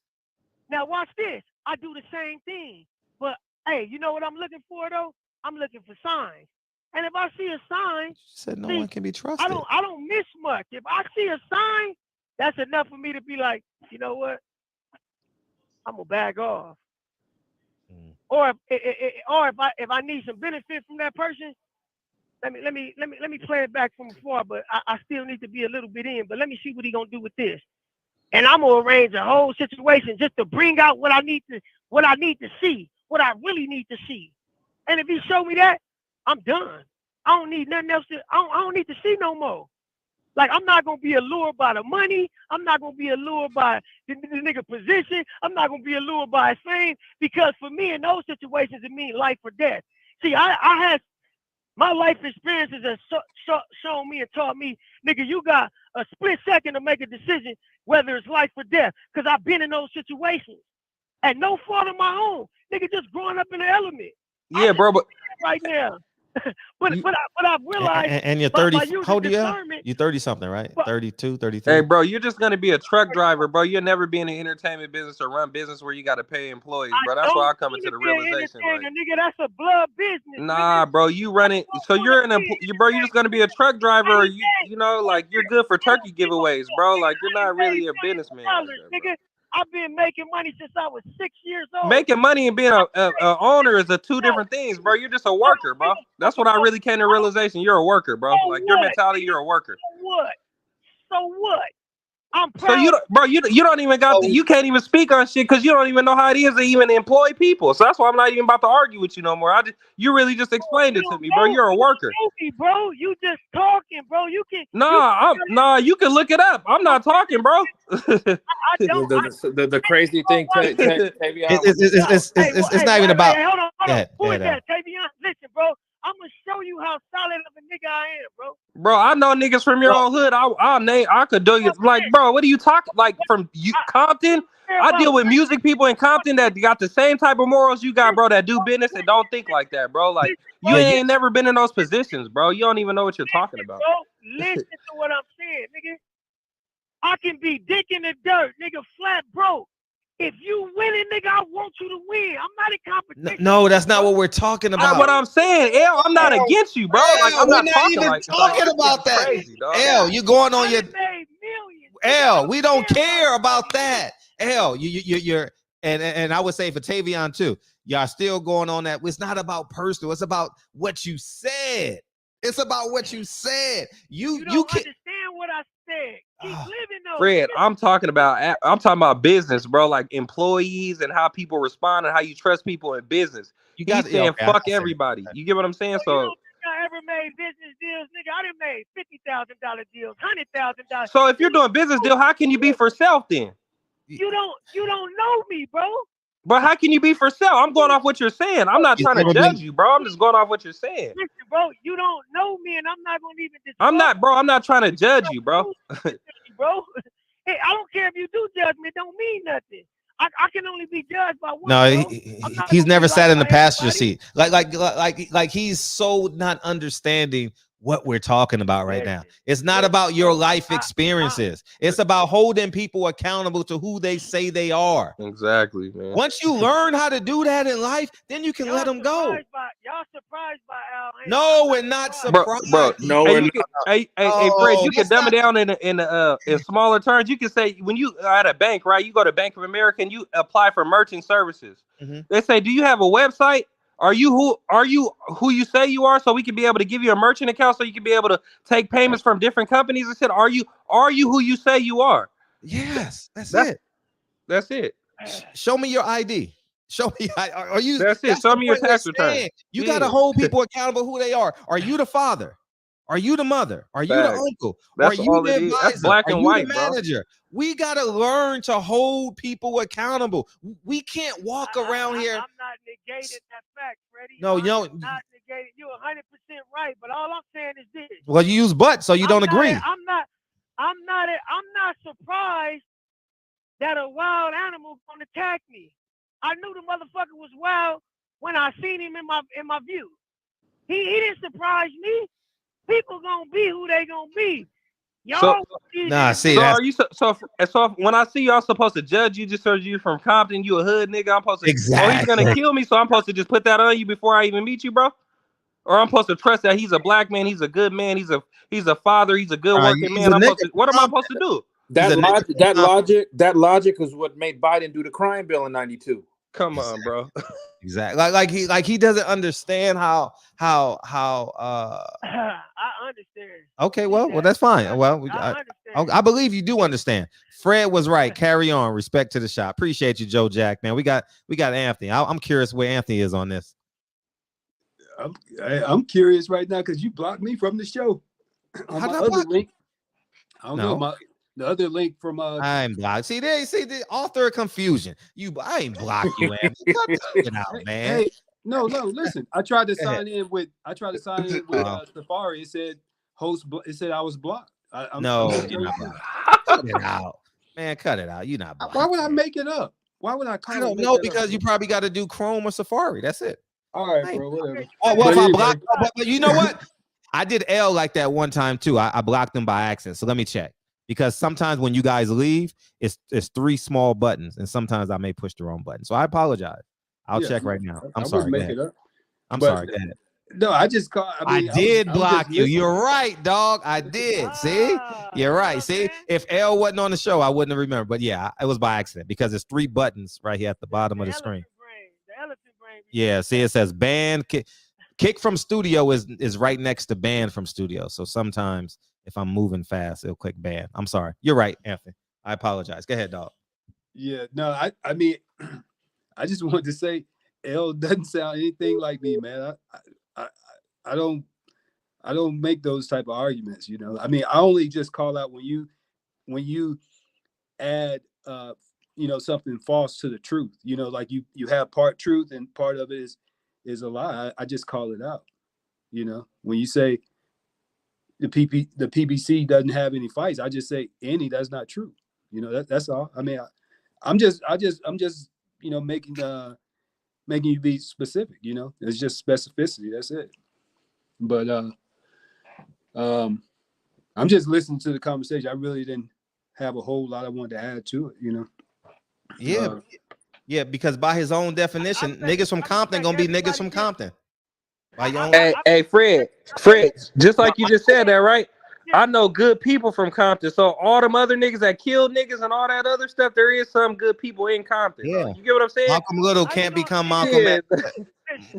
Now watch this. I do the same thing, but hey, you know what I'm looking for though? I'm looking for signs. And if I see a sign, said no one can be trusted. I don't miss much. If I see a sign, that's enough for me to be like, you know what? I'm gonna bag off. Or if I need some benefit from that person, let me play it back from afar, but I still need to be a little bit in. But let me see what he gonna do with this. And I'm gonna arrange a whole situation just to bring out what I need to see, what I really need to see. And if he show me that, I'm done. I don't need nothing else. I don't need to see no more. Like, I'm not gonna be allured by the money. I'm not gonna be allured by the nigga position. I'm not gonna be allured by his fame, because for me in those situations it means life or death. See, I had my life experiences have shown me and taught me, nigga, you got a split second to make a decision whether it's life or death, because I've been in those situations at no fault of my own, nigga, just growing up in the element. Yeah, bro, but right now. but I've realized, and you're 30. How old are you? You're 30 something, right? 32, 33. Hey, bro, you're just gonna be a truck driver, bro. You'll never be in the entertainment business or run business where you got to pay employees, bro. That's why I come into the realization. Like, nigga, that's a blood business. Nah, bro, you running. So you're you're just gonna be a truck driver, or you know, like you're good for turkey giveaways, bro. Like you're not really a businessman. Like that, nigga. I've been making money since I was 6 years old. Making money and being a owner is two different things, bro. You're just a worker, bro. That's what I really came to realization. You're a worker, bro. Like your mentality, you're a worker. So what? I'm proud. So you don't even got you can't even speak on shit because you don't even know how it is to even employ people. So that's why I'm not even about to argue with you no more. You really just explained it to me, bro. You're a worker. Bro, you just talking, bro. You can. You can look it up. I'm not talking, bro. The crazy thing, it's not even about. Hold on. Who is that, Tavion? Listen, bro. I'm gonna show you how solid of a nigga I am, bro. Bro, I know niggas from your own hood. I could do you like, bro. What are you talking like from Compton? I deal with music people in Compton that got the same type of morals you got, bro. That do business and don't think like that, bro. Like you ain't never been in those positions, bro. You don't even know what you're talking about. Bro, listen to what I'm saying, nigga. I can be dick in the dirt, nigga, flat broke. If you winning, nigga, I want you to win. I'm not in competition. No, that's not what we're talking about. That's what I'm saying. L, I'm not against you, bro. Like I'm not talking like about that. Crazy, L, you going on your L, we don't care about that. L, you're and I would say for Tavion too, y'all still going on that. It's not about personal, it's about what you said. It's about what you said. You don't understand what I said. Keep living though. Fred, I'm talking about business, bro. Like employees and how people respond and how you trust people in business. He's saying fuck everybody. You get what I'm saying? So I ever made business deals, nigga. I done made $50,000 deals, $100,000. So if you're doing business deal, how can you be for self then? You don't know me, bro. But how can you be for sale? I'm going off what you're saying. I'm not trying to judge you, bro. I'm just going off what you're saying. Listen, bro, you don't know me, and I'm not going to even discuss. I'm not trying to judge you, bro. Bro, hey, I don't care if you do judge me. It don't mean nothing. I can only be judged by one. No, he's never sat in the passenger seat. Like he's so not understanding what we're talking about right now. It's not about your life experiences. It's about holding people accountable to who they say they are. Exactly, man. Once you learn how to do that in life, then you can let them go. Y'all surprised by Al? No, we're not surprised. Bro, no, hey, Fred, you can dumb it down in smaller terms. You can say when you at a bank, right? You go to Bank of America and you apply for merchant services. Mm-hmm. They say, "Do you have a website? Are you who you say you are? So we can be able to give you a merchant account, so you can be able to take payments from different companies." I said, "Are you who you say you are?" Yes, that's it. That's it. Show me your ID. Show me. Are you? That's it. Show me your tax return. You got to hold people accountable who they are. Are you the father? Are you the mother? Are you the uncle? That's are you all the it is. That's black and white, manager? Bro. We got to learn to hold people accountable. We can't walk around here. I'm not negating that fact, Freddie. No, I'm not negating. You're 100% right, but all I'm saying is this. Well, you use but, so you don't agree. I'm not surprised that a wild animal gonna attack me. I knew the motherfucker was wild when I seen him in my view. He didn't surprise me. People gonna be who they gonna be. Y'all. So when I see y'all supposed to judge you just because you from Compton, you a hood nigga, I'm supposed to. Exactly. Oh, he's gonna kill me, so I'm supposed to just put that on you before I even meet you, bro. Or I'm supposed to trust that he's a black man, he's a good man, he's a father, he's a good working man. What am I supposed to do? That logic is what made Biden do the crime bill in '92. Come on, bro. Exactly. Like he doesn't understand how I understand. okay, well that's fine. Well, I understand. I believe you do understand. Fred was right. Carry on. Respect to the shop. Appreciate you, Joe Jack, man. We got Anthony. I'm curious where Anthony is on this. I'm curious right now because you blocked me from the show. On my other link. I don't know. The other link from I'm blocked. See the author of confusion. I ain't blocked you, Anthony. Cut this shit out, man. Hey, no, listen. I tried to sign in with Safari. It said host. It said I was blocked. You're not blocked. Cut it out, man. Cut it out. You're not blocked. Why would I make it up? Why would I call I don't know because you probably got to do Chrome or Safari. That's it. All right, bro. Whatever. Oh, well, if I blocked, but you know what? I did L like that one time too. I blocked them by accident. So let me check. Because sometimes when you guys leave, it's 3 small buttons, and sometimes I may push the wrong button. So I apologize. I'll check right now. I'm sorry. I'm sorry. Go ahead. No, I just called. I did block you. You're right, dog. I did. See, you're right. See, if L wasn't on the show, I wouldn't have remembered. But yeah, it was by accident because it's 3 buttons right here at the bottom of the screen. Yeah. See, it says ban kick from studio is right next to ban from studio. So sometimes if I'm moving fast, it'll click ban. I'm sorry. You're right, Anthony. I apologize. Go ahead, dog. Yeah. No, I mean, I just wanted to say L doesn't sound anything like me, man. I don't make those type of arguments, you know. I mean, I only just call out when you add something false to the truth, you know, like you have part truth and part of it is a lie. I just call it out, you know. When you say the PBC doesn't have any fights, I just say that's not true, you know. That's all. I mean, I'm just making you be specific, you know. It's just specificity. That's it. But I'm just listening to the conversation. I really didn't have a whole lot I wanted to add to it, you know. Yeah, because by his own definition, niggas from Compton gonna be niggas from Compton. Hey, Fred, just like you just said that, right? I know good people from Compton. So all them other niggas that killed niggas and all that other stuff, there is some good people in Compton. Yeah. You get what I'm saying? Malcolm Little can't become Malcolm X.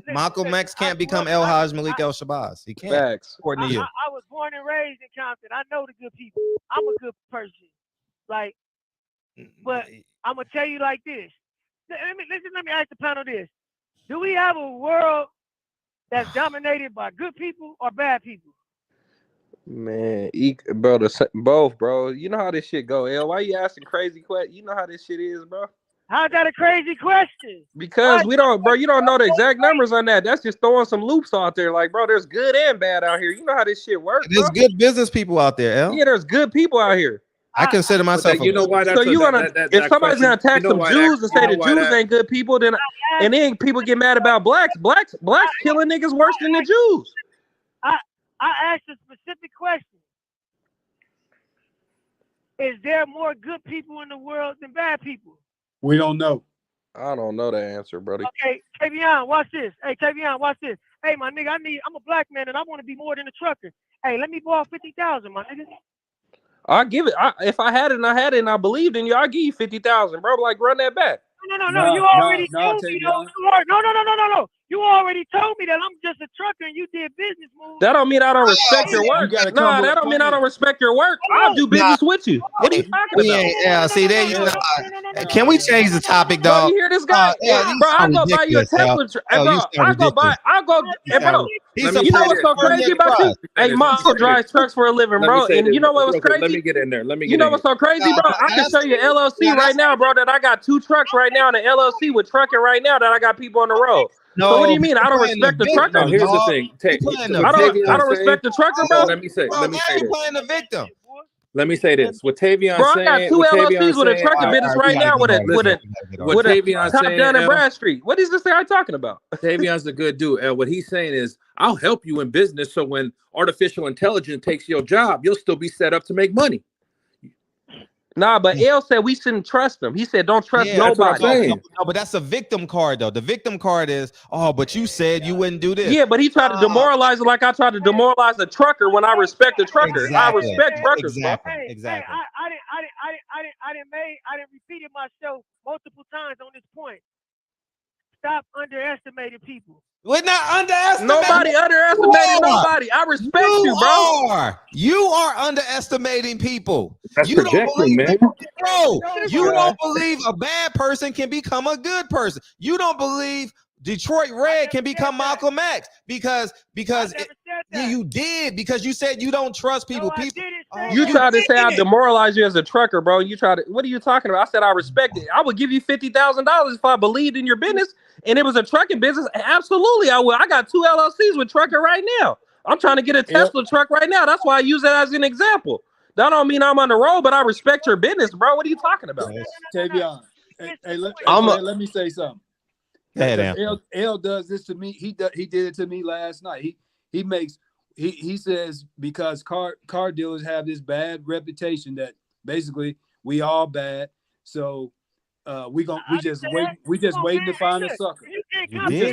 Malcolm X can't become El Haj Malik El Shabazz. He can't. Facts. According to you. I was born and raised in Compton. I know the good people. I'm a good person. Like, but I'm gonna tell you like this. Let me ask the panel this. Do we have a world that's dominated by good people or bad people? Man, bro, both, bro. You know how this shit go, L. Why you asking crazy questions? You know how this shit is, bro. How's that a crazy question? Because you don't know the exact numbers on that. That's just throwing some loops out there. Like, bro, there's good and bad out here. You know how this shit works. There's good business people out there, L. Yeah, there's good people out here. I consider myself. You know why? So you gonna if somebody's gonna attack some Jews and say the Jews ain't good people, then and then people get mad about blacks killing niggas worse than the Jews. I asked a specific question. Is there more good people in the world than bad people? We don't know. I don't know the answer, brother. Okay, Tavion, watch this. Hey, Tavion, watch this. Hey, my nigga, I'm a black man and I want to be more than a trucker. Hey, let me borrow 50,000, my nigga. I'll give it. If I had it and I believed in you, I'll give you 50,000, bro. Like, run that back. No. You already told me. No. You already told me that I'm just a trucker and you did business moves. That don't mean I don't respect your work. No, that don't mean I don't respect your work. I'll do business with you. What are you talking about? Yeah, see, there you go. Can we change the topic, dog? Bro, you hear this guy? Bro, I'll go buy you a Tesla. Bro, you know what's so crazy about you? Hey, Mom drives trucks for a living, bro. And you know what was crazy? Let me get in there. You know what's so crazy, bro? I can show you LLC right now, bro, that I got 2 trucks right now in the LLC with trucking right now that I got people on the road. So what do you mean? I don't respect the trucker. Here's the thing. I don't respect the trucker, bro. Let me say this. Playing the victim. Let me say this. What Tavion bro, saying, I got 2 LLCs with a trucking business right now with a top down in Brad Street. What is this guy talking about? Tavion's a good dude. And what he's saying is, I'll help you in business. So when artificial intelligence takes your job, you'll still be set up to make money. Nah, but L said we shouldn't trust them. He said don't trust nobody. No, but that's a victim card, though. The victim card is, but you said you wouldn't do this. Yeah, but he tried to demoralize it like I tried to demoralize a trucker when I respect the trucker. Exactly. I respect truckers, bro. Exactly. I didn't repeat it myself multiple times on this point. stop underestimating people. We're not underestimating. Nobody underestimated nobody. I respect you, bro. You are underestimating people. That's You don't projecting, believe, man. bro. You don't believe a bad person can become a good person. You don't believe Detroit Red can become Malcolm X because you did, because you said you don't trust people. You tried to say I demoralize you as a trucker, bro. You tried to. What are you talking about? I said I respect it. I would give you $50,000 if I believed in your business and it was a trucking business. Absolutely, I would. I got 2 LLCs with trucking right now. I'm trying to get a Tesla truck right now. That's why I use that as an example. That don't mean I'm on the road, but I respect your business, bro. What are you talking about? Tavion, let me say something. L does this to me. He did it to me last night. He says because car dealers have this bad reputation that basically we all bad. So we just waiting to find a sucker. He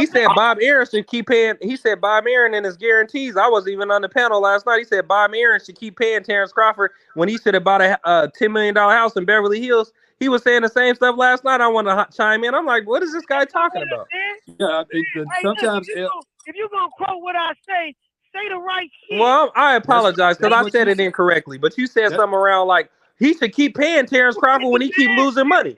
said Bob Aaron should keep paying. He said Bob Aaron and his guarantees. I wasn't even on the panel last night. He said Bob Aaron should keep paying Terence Crawford when he should have bought a $10 million house in Beverly Hills. He was saying the same stuff last night. I want to chime in. I'm like, what is this guy talking about? Yeah, sometimes if you're gonna quote what I say the right shit. Well, I apologize because I said it incorrectly. But you said something around like he should keep paying Terence Crawford when he keep losing money.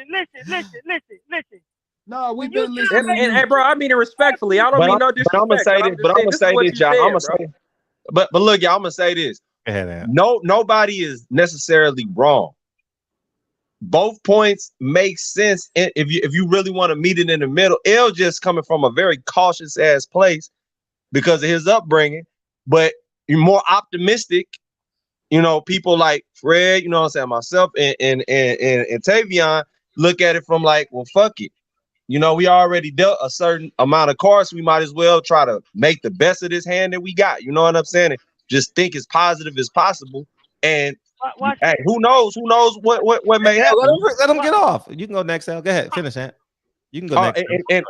Listen. No, we've been listening. And bro, I mean it respectfully. I don't mean no disrespect. But I'm gonna say this, y'all. But look, y'all. I'm gonna say this. Nobody is necessarily wrong. Both points make sense if you really want to meet it in the middle. L just coming from a very cautious ass place because of his upbringing, but you're more optimistic. You know, people like Fred, you know what I'm saying, myself and Tavion look at it from like, well, fuck it. You know, we already dealt a certain amount of cards. We might as well try to make the best of this hand that we got. You know what I'm saying? And just think as positive as possible. And hey, who knows? Who knows what may happen? Let him get off. You can go next, Al. Go ahead, finish that. You can go next. And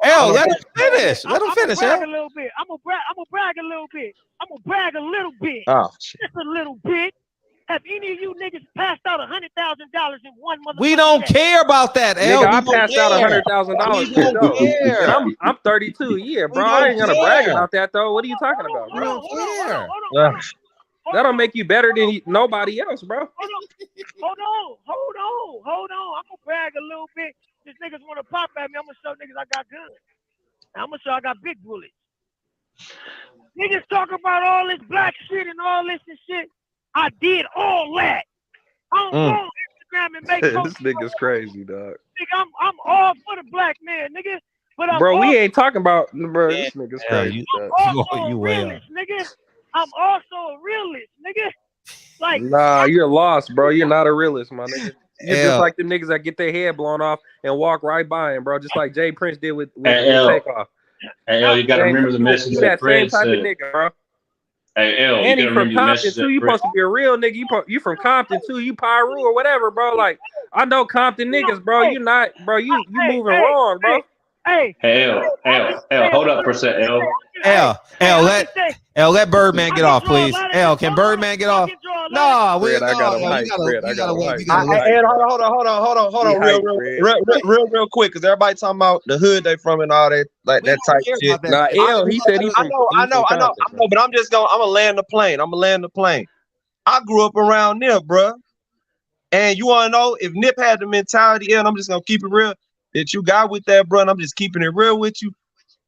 Al, let him finish. Let him finish. I'm gonna brag a little bit. Oh, shit. Just a little bit. Have any of you niggas passed out $100,000 in one motherfucker? We don't care about that, Al. Nigga, I passed out $100,000. I'm 32. Yeah, bro. I ain't gonna brag about that though. What are you talking about, bro? That don't make you better than nobody else, bro. Hold on. I'm gonna brag a little bit. These niggas want to pop at me. I'm gonna show niggas I got guns. I'm gonna show I got big bullets. Niggas talk about all this black shit and all this and shit. I did all that. I don't go on Instagram and make this nigga's crazy, dog. Nigga, I'm all for the black man, nigga. But bro, we ain't talking about this nigga's crazy. I'm also a realist, nigga. I'm also a realist, nigga. Like, nah, you're lost, bro. You're not a realist, my nigga. You're just like the niggas that get their head blown off and walk right by him, bro. Just like Jay Prince did with Takeoff. Hey, L, you gotta remember the message that Fred said. Same type of nigga, bro. Hey, L, and he from Compton too. You supposed to be a real nigga. You from Compton too. You Pyru or whatever, bro. Like I know Compton niggas, bro. You not, bro. You moving wrong, bro. Hey, L, hold up for a second, Let Birdman get off, please. L, can Birdman get off? No, we got hold on, real quick, because everybody talking about the hood they from and all that, like that type of shit. Nah, L, he said he's from. I know, but I'm gonna land the plane. I grew up around Nip, bro. And you wanna know if Nip had the mentality, and I'm just gonna keep it real, that you got with that, bro, and I'm just keeping it real with you.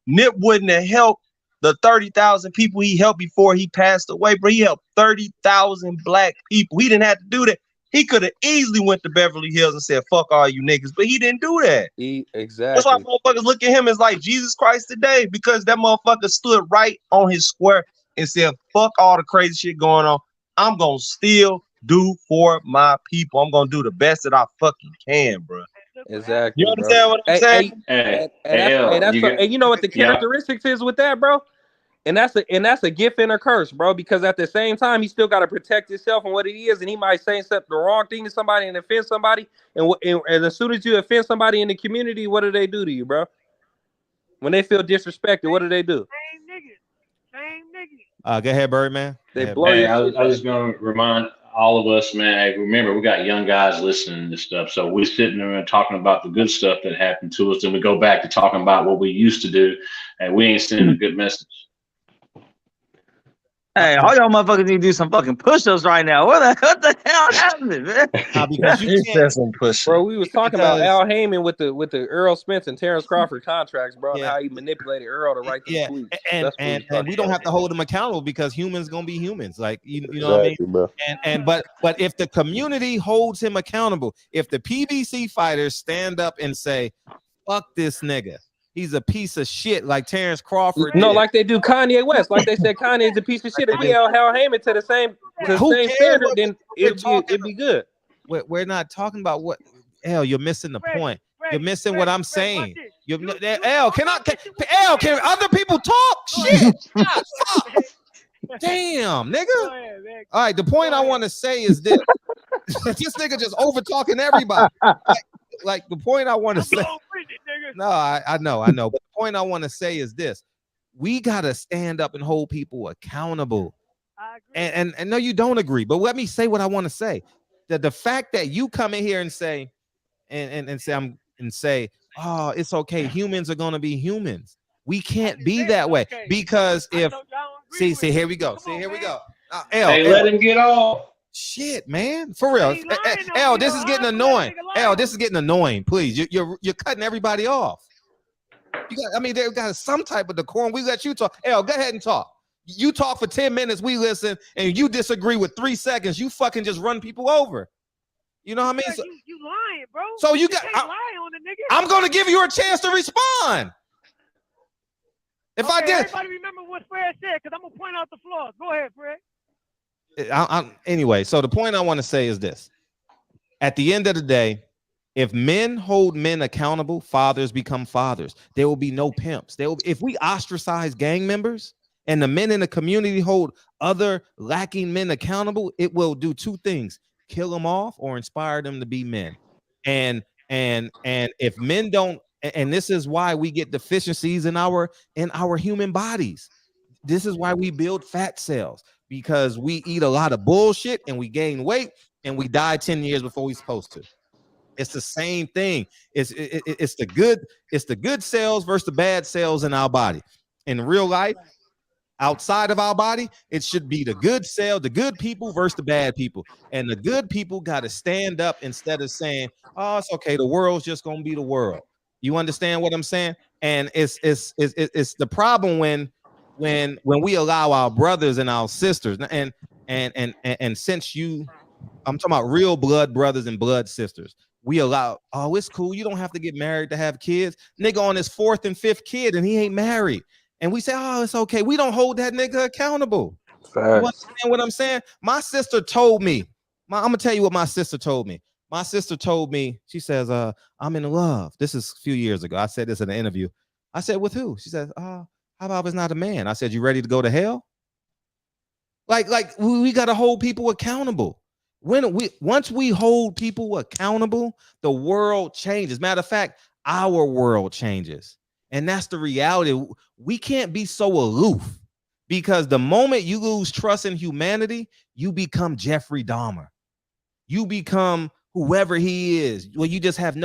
Nip wouldn't have helped the 30,000 people he helped before he passed away, bro. He helped 30,000 black people. He didn't have to do that. He could have easily went to Beverly Hills and said, fuck all you niggas, but he didn't do that. Exactly. That's why motherfuckers look at him as like Jesus Christ today, because that motherfucker stood right on his square and said, fuck all the crazy shit going on. I'm going to still do for my people. I'm going to do the best that I fucking can, bro. Exactly. You understand what I'm saying? And you know what the characteristics is with that, bro? And that's a gift and a curse, bro. Because at the same time, he still got to protect himself and what it is, and he might say the wrong thing to somebody and offend somebody. And as soon as you offend somebody in the community, what do they do to you, bro? When they feel disrespected, what do they do? Same niggas. Go ahead, Birdman. They blow I was just gonna remind. all of us, man. Hey, remember, we got young guys listening to this stuff, so we're sitting there and talking about the good stuff that happened to us, and we go back to talking about what we used to do, and we ain't sending a good message. Hey, all y'all motherfuckers need to do some fucking push-ups right now. What the hell happened, man? Because you can't. some push. Bro, we was talking about Because- Al Heyman with the Earl Spence and Terence Crawford contracts, bro, and Yeah. how he manipulated Earl to write the tweets. And That's what and, we and we don't have to hold them accountable because humans gonna be humans. Like you know what I mean? Bro. But if the community holds him accountable, if the PBC fighters stand up and say, "Fuck this nigga, he's a piece of shit," like Terence Crawford. No, did. like they do Kanye West. Like they said Kanye is a piece of shit. If we held Al Heyman to the same Who cares standard, what then it'd be good. We're not talking about what. Hell, you're missing the point. You're missing what I'm saying. Al, can other people talk? Shit. God, fuck. Damn, nigga. All right, the point I want to say is this. This nigga just over talking everybody. Like the point I want to say. No, I know. But the point I want to say is this: we gotta stand up and hold people accountable. And no, you don't agree. But let me say what I want to say. That the fact that you come in here and say, oh, it's okay. Humans are gonna be humans. We can't be that way because if see, here we go. Hey, let him get off. Shit, man, for real. L, this is getting annoying. L, this is getting annoying. Please, you're cutting everybody off. They've got some type of decorum. We let you talk. L, go ahead and talk. You talk for 10 minutes, we listen, and you disagree with 3 seconds. You fucking just run people over. You know what I mean? So, you lying, bro. So you can't lie on the nigga. I'm gonna give you a chance to respond. If I did, everybody remember what Fred said, because I'm gonna point out the flaws. Go ahead, Fred. Anyway, so the point I want to say is this: at the end of the day, if men hold men accountable, fathers become fathers. There will be no pimps. If we ostracize gang members and the men in the community hold other lacking men accountable, it will do two things: kill them off or inspire them to be men. And if men don't, and this is why we get deficiencies in our human bodies. This is why we build fat cells, because we eat a lot of bullshit and we gain weight and we die 10 years before we're supposed to. It's the same thing. It's the good cells versus the bad cells in our body. In real life, outside of our body, it should be the good cell, the good people versus the bad people. And the good people got to stand up instead of saying, "Oh, it's okay, the world's just gonna be the world." You understand what I'm saying? And it's the problem when we allow our brothers and our sisters and since I'm talking about real blood brothers and blood sisters. We allow, oh, it's cool. You don't have to get married to have kids. Nigga on his 4th and 5th kid and he ain't married. And we say, oh, it's okay. We don't hold that nigga accountable. You understand what I'm saying? My sister told me, I'm gonna tell you what my sister told me. My sister told me, she says, I'm in love. This is a few years ago. I said this in an interview. I said, with who? She says, how about it's not a man? I said, you ready to go to hell? Like we gotta hold people accountable. Once we hold people accountable, the world changes. Matter of fact, our world changes. And that's the reality. We can't be so aloof, because the moment you lose trust in humanity, you become Jeffrey Dahmer. You become whoever he is. Well, you just have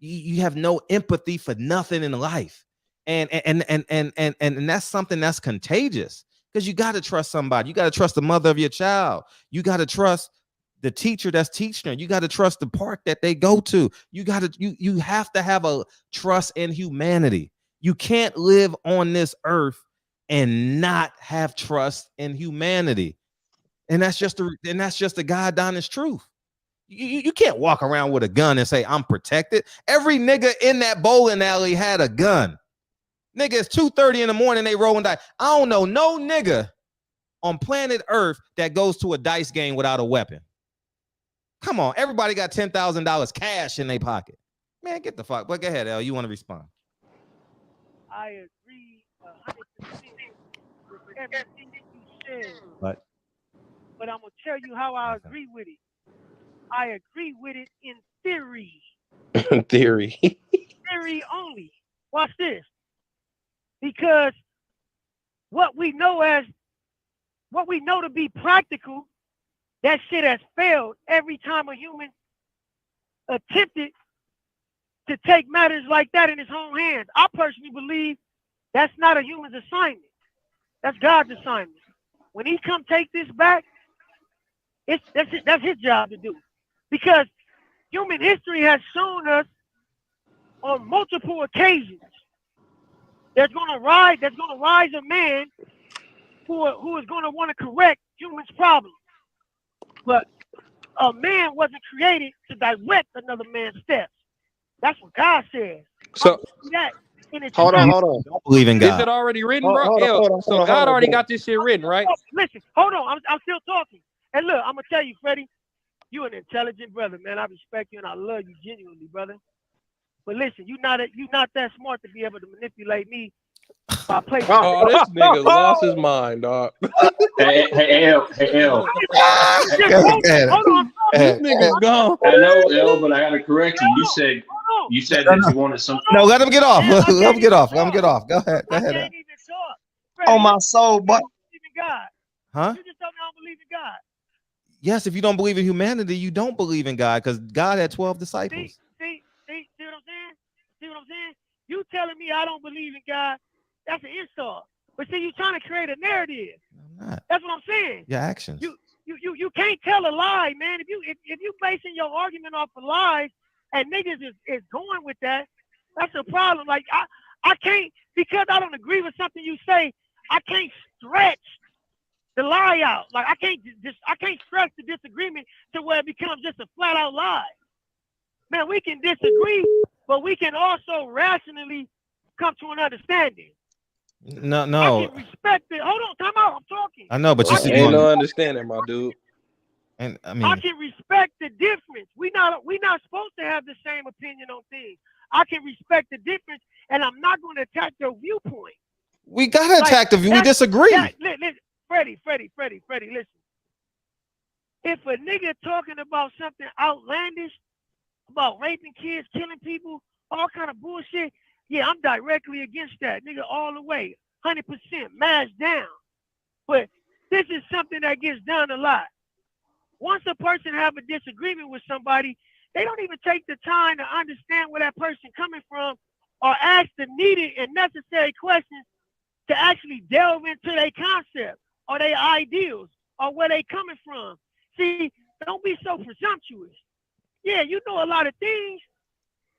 you have no empathy for nothing in life. And that's something that's contagious, because you got to trust somebody. You got to trust the mother of your child. You got to trust the teacher that's teaching them. You got to trust the park that they go to. You have to have a trust in humanity. You can't live on this earth and not have trust in humanity. And that's just the God honest truth. You can't walk around with a gun and say, I'm protected. Every nigga in that bowling alley had a gun. Nigga, it's 2:30 in the morning, they rolling dice. I don't know no nigga on planet Earth that goes to a dice game without a weapon. Come on, everybody got $10,000 cash in their pocket. Man, get the fuck. But go ahead, L. You want to respond? I agree 100% with everything you said. But I'm gonna tell you how I agree with it. I agree with it in theory. Theory. Theory only. Watch this. Because what we know to be practical that shit has failed every time a human attempted to take matters like that in his own hands. I personally believe that's not a human's assignment. That's God's assignment. When he come take this back, that's his job to do. Because human history has shown us on multiple occasions there's gonna rise a man who is gonna want to correct humans' problems. But a man wasn't created to direct another man's steps. That's what God says. So Hold on. Don't believe in is God. it already written, bro? Hold on, So God already got this shit written, right? Listen, hold on. I'm still talking. And look, I'm gonna tell you, Freddie, you an intelligent brother, man. I respect you and I love you genuinely, brother. But listen, you not that smart to be able to manipulate me by placing. Oh, this nigga lost his mind, dog. Hey, L. Hold on. This nigga's gone. I know, L, but I gotta correct you. You said that you wanted some. No, let him get off. Let him get off. Go ahead. I can't even talk. Freddie, On my soul, but you don't believe in God. Huh? You just told me I don't believe in God. Yes, if you don't believe in humanity, you don't believe in God, because God had 12 disciples. See what I'm saying? See what I'm saying? You telling me I don't believe in God, that's an insult. But see, you trying to create a narrative. I'm not. That's what I'm saying. Your actions. You can't tell a lie, man. If you basing your argument off of lies and niggas is going with that, that's a problem. Like I can't, because I don't agree with something you say, I can't stretch the lie out. Like I can't stretch the disagreement to where it becomes just a flat out lie. Man, we can disagree, but we can also rationally come to an understanding. No. I can respect it. Hold on, time out. I'm talking. I know, but you see, Ain't no understanding, my dude. and I I mean, can respect the difference. We not supposed to have the same opinion on things. I can respect the difference, and I'm not going to attack your viewpoint. we gotta attack the view. We disagree. Listen, Freddie, listen. If a nigga talking about something outlandish, about raping kids, killing people, all kind of bullshit, yeah, I'm directly against that, nigga, all the way, 100%, mashed down. But this is something that gets done a lot. Once a person have a disagreement with somebody, they don't even take the time to understand where that person coming from or ask the needed and necessary questions to actually delve into their concept or their ideals or where they coming from. See, don't be so presumptuous. Yeah, you know a lot of things.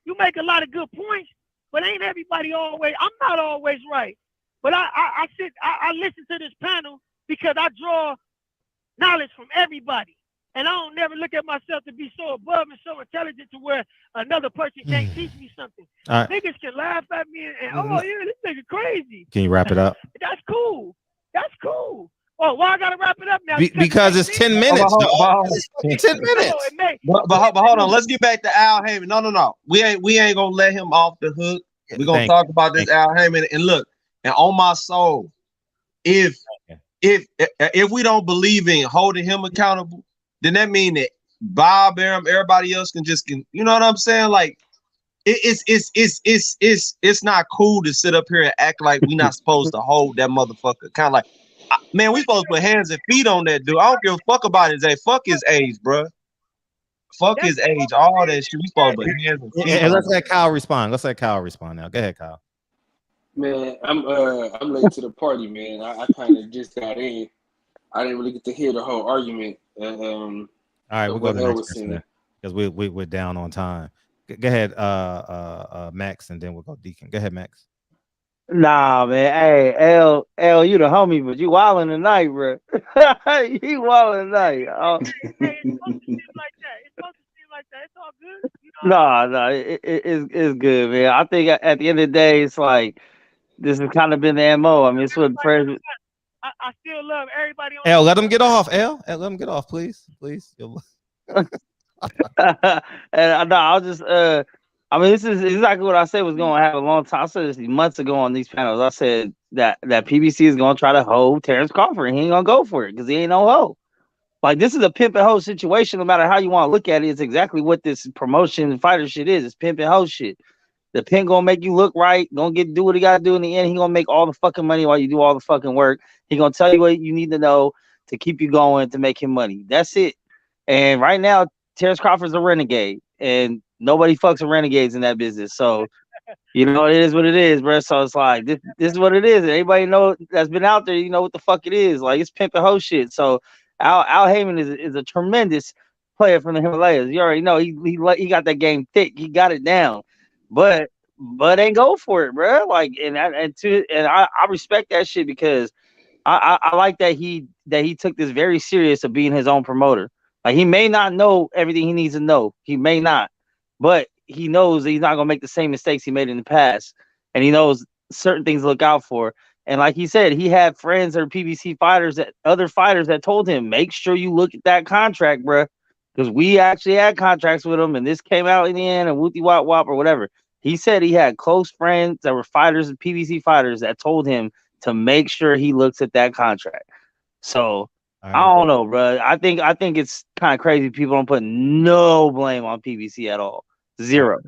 You make a lot of good points, but ain't everybody always, I'm not always right. But I listen to this panel because I draw knowledge from everybody. And I don't never look at myself to be so above and so intelligent to where another person can't teach me something. All right. Niggas can laugh at me and oh yeah, this nigga crazy. Can you wrap it up? That's cool. That's cool. Oh, why I gotta wrap it up now? Because it's 10 minutes. It's 10 minutes. But hold on, let's get back to Al Heyman. No. We ain't gonna let him off the hook. We're gonna talk about this Al Heyman. And look, and on my soul, if we don't believe in holding him accountable, then that means that Bob, everybody else can you know what I'm saying? Like it's not cool to sit up here and act like we're not supposed to hold that motherfucker. Kind of like, man, we supposed to put hands and feet on that dude. I don't give a fuck about his age. Fuck his age, bro. Fuck his age. All that shit. We supposed to put hands and feet. And let's let Kyle respond. Let's let Kyle respond now. Go ahead, Kyle. Man, I'm late to the party, man. I kind of just got in. I didn't really get to hear the whole argument. All right, we'll go to the next person because we're down on time. Go ahead, Max, and then we'll go Deacon. Go ahead, Max. Nah, man. Hey, L, you the homie, but you wilding tonight, bro. You wilding tonight. It's supposed to seem like that. It's all good. You know? No, it's good, man. I think at the end of the day, it's like this has kind of been the MO. I mean, it's what president. I still love everybody on L, let him get off. L, let him get off, please. And I'll just I mean, this is exactly what I said was going to happen a long time. I said this months ago on these panels. I said that PBC is going to try to hold Terence Crawford, and he ain't going to go for it because he ain't no hoe. Like, this is a pimp and hoe situation. No matter how you want to look at it, it's exactly what this promotion and fighter shit is. It's pimp and hoe shit. The pimp going to make you look right, going to do what he got to do in the end. He going to make all the fucking money while you do all the fucking work. He going to tell you what you need to know to keep you going, to make him money. That's it. And right now, Terence Crawford's a renegade, and nobody fucks with renegades in that business. So, you know, it is what it is, bro. So it's like this is what it is. And anybody know that's been out there, you know what the fuck it is. Like, it's pimp and hoe shit. So Al Heyman is a tremendous player from the Himalayas. You already know he got that game thick. He got it down, but ain't go for it, bro. Like, and I respect that shit because I like that he took this very serious of being his own promoter. Like, he may not know everything he needs to know. He may not, but he knows that he's not gonna make the same mistakes he made in the past, and he knows certain things to look out for. And like he said, he had friends or PBC fighters, other fighters that told him, make sure you look at that contract, bro, because we actually had contracts with him, and this came out in the end, and whoopty wop wop or whatever. He said he had close friends that were fighters and PBC fighters that told him to make sure he looks at that contract. So I don't know, bro. I think it's kind of crazy. People don't put no blame on PBC at all. Zero.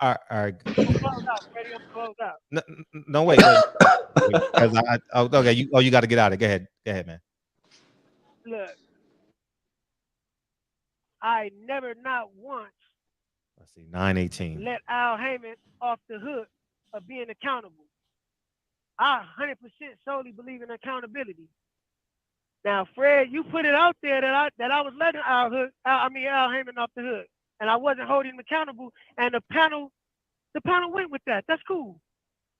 All right. Close out. No, wait. Okay. You got to get out of it. Go ahead, man. Look, I never, not once, Let's see, 9:18. let Al Heyman off the hook of being accountable. I 100% solely believe in accountability. Now, Fred, you put it out there that I was letting Al Heyman off the hook, and I wasn't holding him accountable, and the panel went with that. That's cool.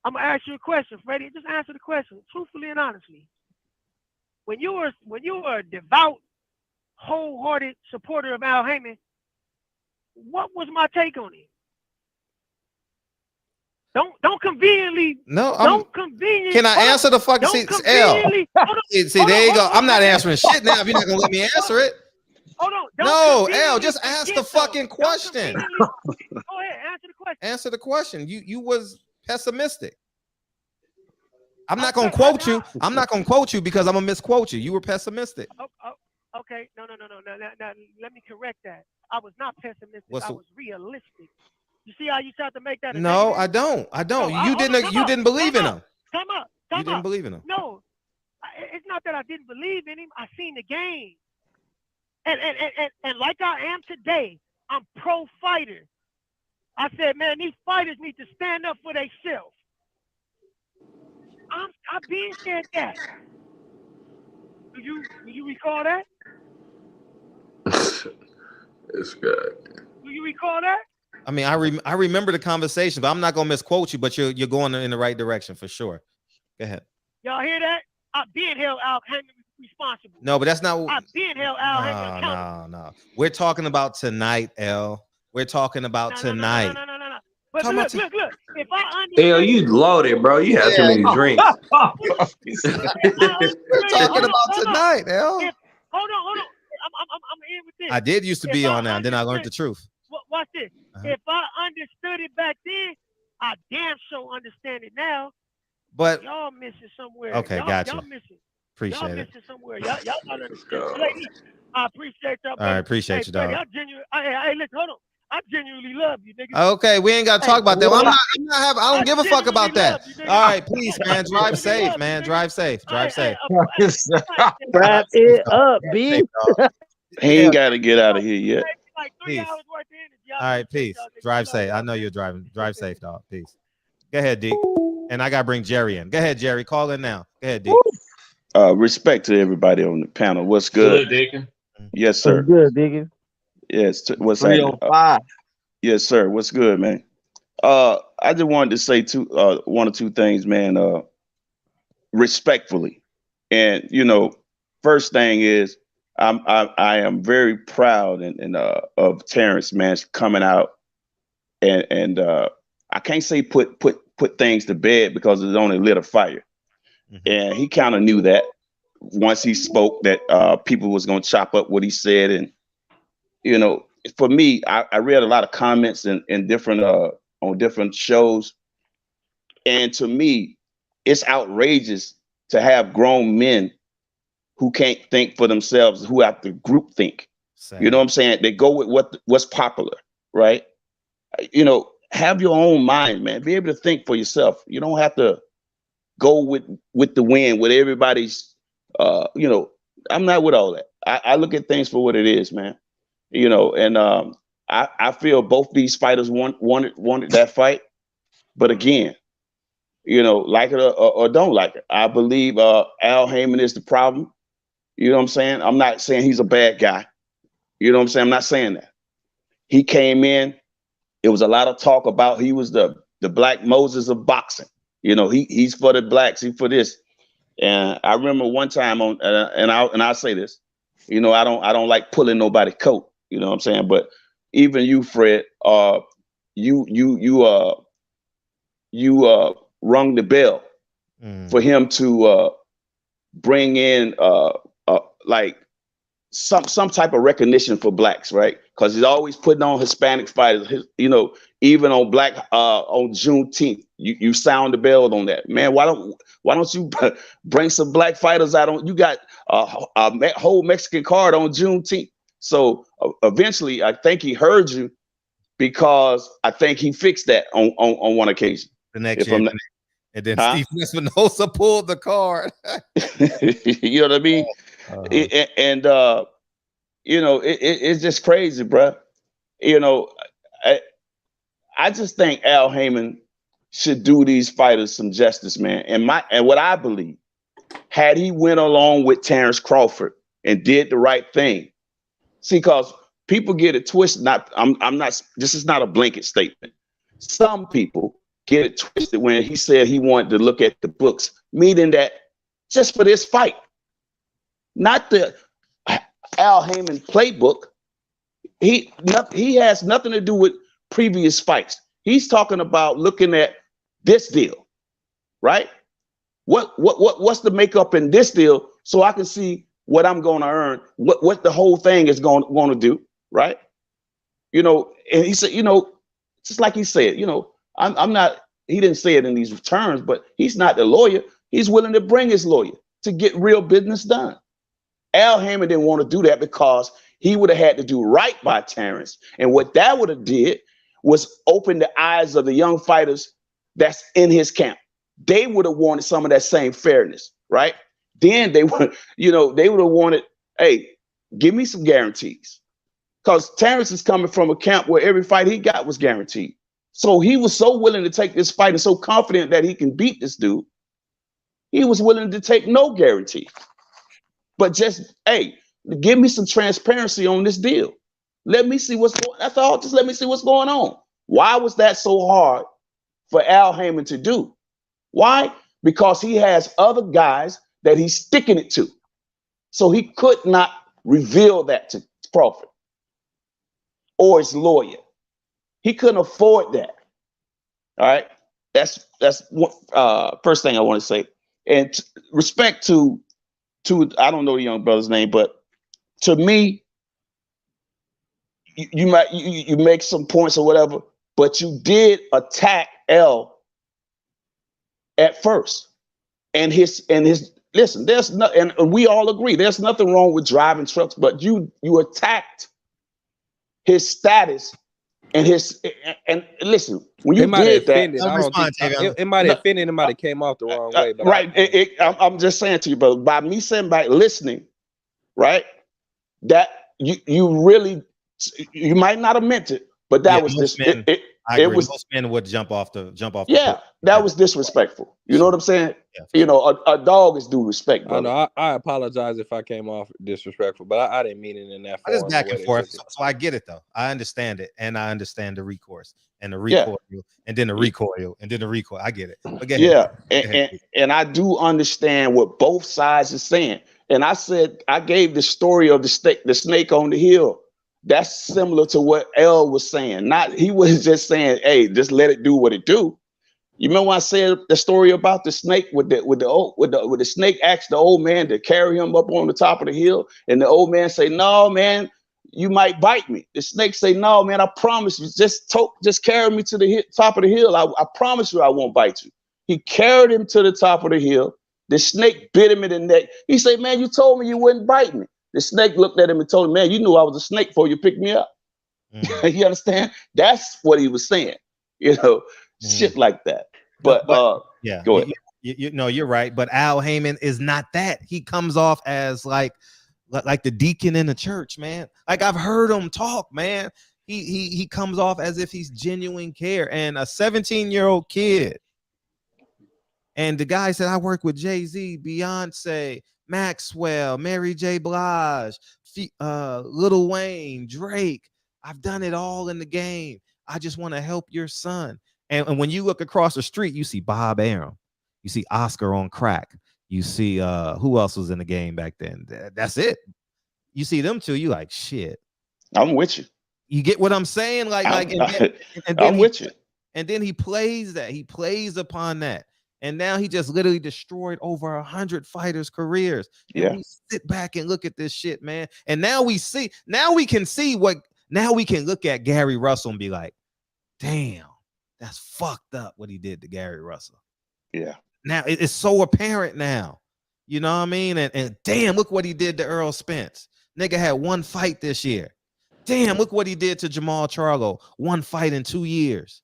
I'm gonna ask you a question, Freddie. Just answer the question truthfully and honestly. When you were a devout, wholehearted supporter of Al Heyman, what was my take on it? Don't conveniently. No, don't conveniently. Can I answer the fucking L? See, there you go. I'm not answering shit now. If you're not gonna let me answer it. Hold on. No, L, just ask the fucking question. Go ahead, answer the question. Answer the question. You was pessimistic. I'm not gonna quote you. I'm not gonna quote you because I'm gonna misquote you. You were pessimistic. Okay. No. Now, let me correct that. I was not pessimistic. I was realistic. You see how you tried to make that? No, I don't. No, you didn't believe in him. Come up. You didn't believe in him. No, it's not that I didn't believe in him. I seen the game, and like I am today, I'm pro fighter. I said, man, these fighters need to stand up for themselves. I've been said that. Do you recall that? It's good. Do you recall that? I mean, I remember the conversation, but I'm not gonna misquote you. But you're going in the right direction for sure. Go ahead. Y'all hear that? I've been held Al Heyman responsible. No, but that's not. I've been held Al Heyman accountable. No. We're talking about tonight, L. We're talking about tonight. No. But look. If I understand, Hell, you loaded, bro. You had too many drinks. We're talking about tonight, L. Hold on. I'm in with this. I did used to be on now, then I learned the truth. Watch this. If I understood it back then, I damn sure understand it now. But y'all missing somewhere. Okay, gotcha. Y'all missing. Appreciate y'all it. Missing somewhere. Y'all not understand. I appreciate y'all. All right, appreciate you, dog. Hey, listen, hold on. I genuinely love you, nigga. Okay, we ain't got to talk about that. Well, I don't give a fuck about that. All right, peace, man. Drive safe, man. Drive safe. Drive safe. Wrap it up, B. He ain't got to get out of here yet. Peace. All right, peace. Drive safe. I know you're driving. Drive safe, dog. Peace. Go ahead, D. And I got to bring Jerry in. Go ahead, Jerry. Call in now. Go ahead, D. Respect to everybody on the panel. What's good? Good, Deacon. Yes, sir. What's good, Deacon? Yes. What's that? Yes, sir. What's good, man? I just wanted to say one or two things, man. Respectfully, and first thing is, I am very proud of Terence, man, coming out and I can't say put things to bed because it only lit a fire, and he kind of knew that once he spoke that people was gonna chop up what he said, and for me, I read a lot of comments in different on different shows, and to me, it's outrageous to have grown men who can't think for themselves, who have to group think. Same. You know what I'm saying? They go with what's popular, right? Have your own mind, man. Be able to think for yourself. You don't have to go with the wind, with everybody's I'm not with all that. I look at things for what it is, man. You know, and I feel both these fighters wanted that fight, but again, you know, like it or don't like it. I believe Al Heyman is the problem. You know what I'm saying? I'm not saying he's a bad guy. You know what I'm saying? I'm not saying that. He came in. It was a lot of talk about he was the Black Moses of boxing. You know, he's for the blacks. He's for this. And I remember one time on, and I'll say this. You know, I don't like pulling nobody's coat. You know what I'm saying? But even you, Fred, you rung the bell for him to bring in like some type of recognition for blacks, right? Because he's always putting on Hispanic fighters. You know, even on on Juneteenth, you sound the bell on that, man. Why don't you bring some black fighters out on? You got a whole Mexican card on Juneteenth. So eventually, I think he heard you, because I think he fixed that on one occasion. The next year, and then Steve Espinosa pulled the card. You know what I mean? And you know, it's just crazy, bro. You know, I just think Al Heyman should do these fighters some justice, man. And what I believe, had he went along with Terence Crawford and did the right thing. See, because people get it twisted. I'm not. This is not a blanket statement. Some people get it twisted when he said he wanted to look at the books, meaning that just for this fight, not the Al Heyman playbook. He has nothing to do with previous fights. He's talking about looking at this deal, right? What's the makeup in this deal, so I can see what I'm going to earn, what the whole thing is going to do, right? You know, and he said, you know, just like he said, you know, I'm not. He didn't say it in these terms, but he's not the lawyer. He's willing to bring his lawyer to get real business done. Al Heyman didn't want to do that because he would have had to do right by Terence. And what that would have did was open the eyes of the young fighters that's in his camp. They would have wanted some of that same fairness, right? Then they would, you know, they would have wanted, hey, give me some guarantees. Because Terence is coming from a camp where every fight he got was guaranteed. So he was so willing to take this fight and so confident that he can beat this dude. He was willing to take no guarantee. But just, hey, give me some transparency on this deal. Let me see what's going on. That's all. Just let me see what's going on. Why was that so hard for Al Heyman to do? Why? Because he has other guys that he's sticking it to. So he could not reveal that to Crawford or his lawyer. He couldn't afford that. All right. That's one first thing I want to say. And respect to I don't know the young brother's name, but to me, you make some points or whatever, but you did attack L at first. And his listen, there's no, and we all agree there's nothing wrong with driving trucks, but you attacked his status and listen, when you did that, it might have offended, it might have came off the wrong way. But right. I'm just saying to you, brother, by me saying, by listening, right, that you really, you might not have meant it, but that was this. Most men would jump off the. Yeah, that was disrespectful. You know what I'm saying? Yeah. You know, a dog is due respect, brother. I know. I apologize if I came off disrespectful, but I didn't mean it in that form. Just back and forth. So I get it though. I understand it, and I understand the recourse and the recoil, and then the recoil, and then the recoil. I get it. Again, yeah, and I do understand what both sides are saying. And I said I gave the story of the snake on the hill. That's similar to what L was saying. He was just saying, "Hey, just let it do what it do." You remember when I said the story about the snake with the snake asked the old man to carry him up on the top of the hill, and the old man say, "No, man, you might bite me." The snake say, "No, man, I promise you, just carry me to the top of the hill. I promise you, I won't bite you." He carried him to the top of the hill. The snake bit him in the neck. He said, "Man, you told me you wouldn't bite me." The snake looked at him and told him, "Man, you knew I was a snake before you picked me up." You understand? That's what he was saying. You know, shit like that. But yeah, go ahead. You know, you're right. But Al Heyman is not that. He comes off as like the deacon in the church, man. Like I've heard him talk, man. He comes off as if he's genuine care. And a 17-year-old kid. And the guy said, I work with Jay-Z, Beyonce, Maxwell, Mary J. Blige, Lil Wayne, Drake. I've done it all in the game. I just want to help your son. And when you look across the street, you see Bob Arum. You see Oscar on crack. You see who else was in the game back then? That's it. You see them two, you like, shit. I'm with you. You get what I'm saying? I'm with you. And then he plays that. He plays upon that. And now he just literally destroyed over 100 fighters' careers. And we sit back and look at this shit, man. And now we can look at Gary Russell and be like, damn, that's fucked up what he did to Gary Russell. Yeah. Now it's so apparent now. You know what I mean? And damn, look what he did to Earl Spence. Nigga had one fight this year. Damn, look what he did to Jamal Charlo. One fight in 2 years.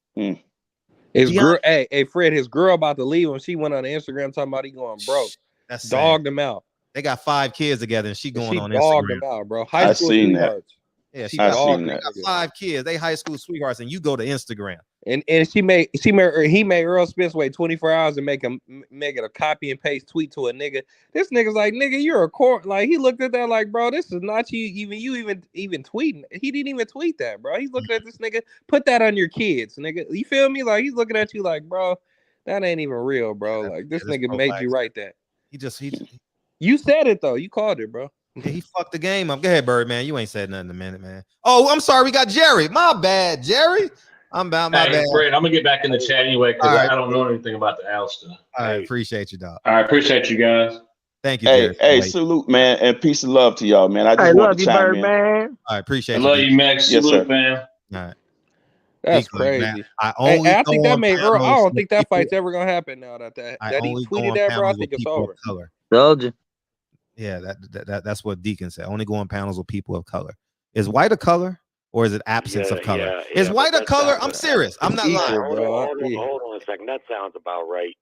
His girl, hey, Fred, his girl about to leave him. She went on Instagram talking about he going broke. That's dogged him out. They got 5 kids together, and she going on dogged Instagram. Him out, bro. High school sweethearts. Yeah, she got 5 kids. They high school sweethearts, and you go to Instagram. And he made Earl Spence wait 24 hours and make it a copy and paste tweet to a nigga. This nigga's like, nigga, you're a court. Like he looked at that like, bro, this is not you even tweeting. He didn't even tweet that, bro. He's looking at this nigga. Put that on your kids, nigga. You feel me? Like he's looking at you like, bro, that ain't even real, bro. Like this nigga made you write that. You said it though. You called it, bro. Yeah, he fucked the game up. Go ahead, Bird, man. You ain't said nothing in a minute, man. Oh, I'm sorry. We got Jerry. My bad, Jerry. My bad. Fred, I'm gonna get back in the chat anyway because I don't know anything about the Al stuff. All right, appreciate you, dog. I appreciate you guys. Thank you. Hey, salute, man, and peace of love to y'all, man. I just want to chime in. Man. I appreciate I you. love you, Max. Yes, salute, sir. man. All right. That's crazy. Man, I think that made Earl. I don't think that fight's ever gonna happen now. That he tweeted that, bro. I think it's over. Told you. Yeah, that's what Deacon said. Only go on panels with people of color. Is white a color or is it absence of color? Is white a color? I'm serious. I'm not lying. Hold on a second. That sounds about right.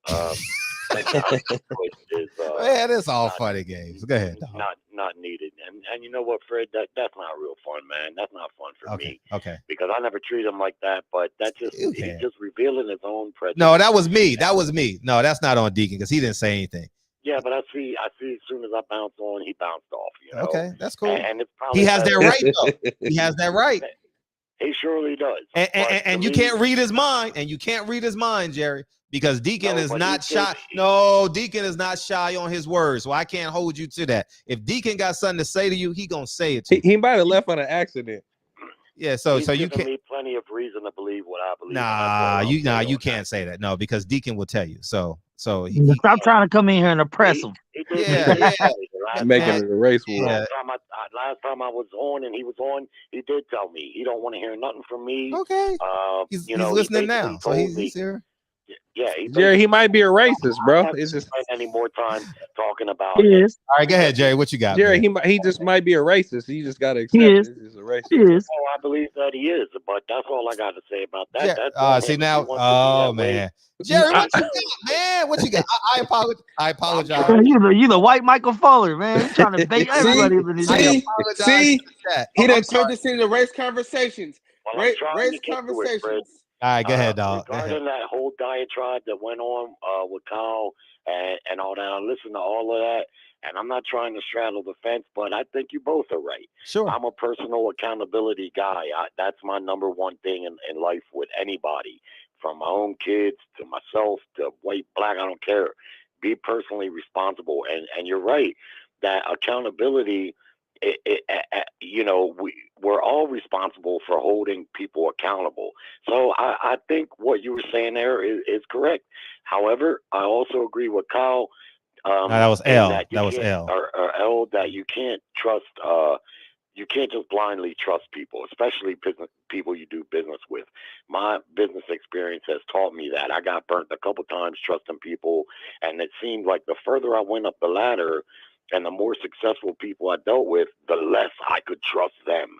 Man, it's all funny games. Go ahead, dog. Not needed. And you know what, Fred? That's not real fun, man. That's not fun for me. Okay. Because I never treat him like that. But that's just he's just revealing his own prejudice. No, that was me. No, that's not on Deacon because he didn't say anything. Yeah, but I see. As soon as I bounce on, he bounced off. You know? Okay, that's cool. And it's probably he has that right, though. He has that right. He surely does. And you can't read his mind. And you can't read his mind, Jerry, because Deacon is not shy. No, Deacon is not shy on his words. So I can't hold you to that. If Deacon got something to say to you, he gonna say it to you. He might have left on an accident. Yeah, so you can't. Me plenty of reason to believe what I believe. You can't say that. No, because Deacon will tell you. So stop trying to come in here and oppress him. Yeah. Making it a race war. Last time I was on and he was on, he did tell me he don't want to hear nothing from me. Okay. He's listening now, so he's here. Yeah, Jerry, he might be a racist, bro. It's just spend any more time talking about it. Is. All right, go ahead, Jerry. What you got? Jerry, he just might be a racist. You just gotta accept it. He's a racist. He is. Oh, I believe that he is, but that's all I got to say about that. Yeah. See now, oh man, Jerry, what you got, man? What you got? I apologize. You the white Michael Fuller, man. You're trying to bait everybody in this. See, he done turned this into race conversations. Race conversations. All right, go ahead, dog. Regarding that whole diatribe that went on with Kyle and all that, I listened to all of that, and I'm not trying to straddle the fence, but I think you both are right. Sure. I'm a personal accountability guy. That's my number one thing in life with anybody, from my own kids to myself to white, black, I don't care. Be personally responsible. And you're right, that accountability, we're all responsible for holding people accountable. So I think what you were saying there is correct. However, I also agree with Kyle. That was L. That was L. Or L, that you can't trust. You can't just blindly trust people, especially people you do business with. My business experience has taught me that. I got burnt a couple times trusting people, and it seemed like the further I went up the ladder, and the more successful people I dealt with, the less I could trust them.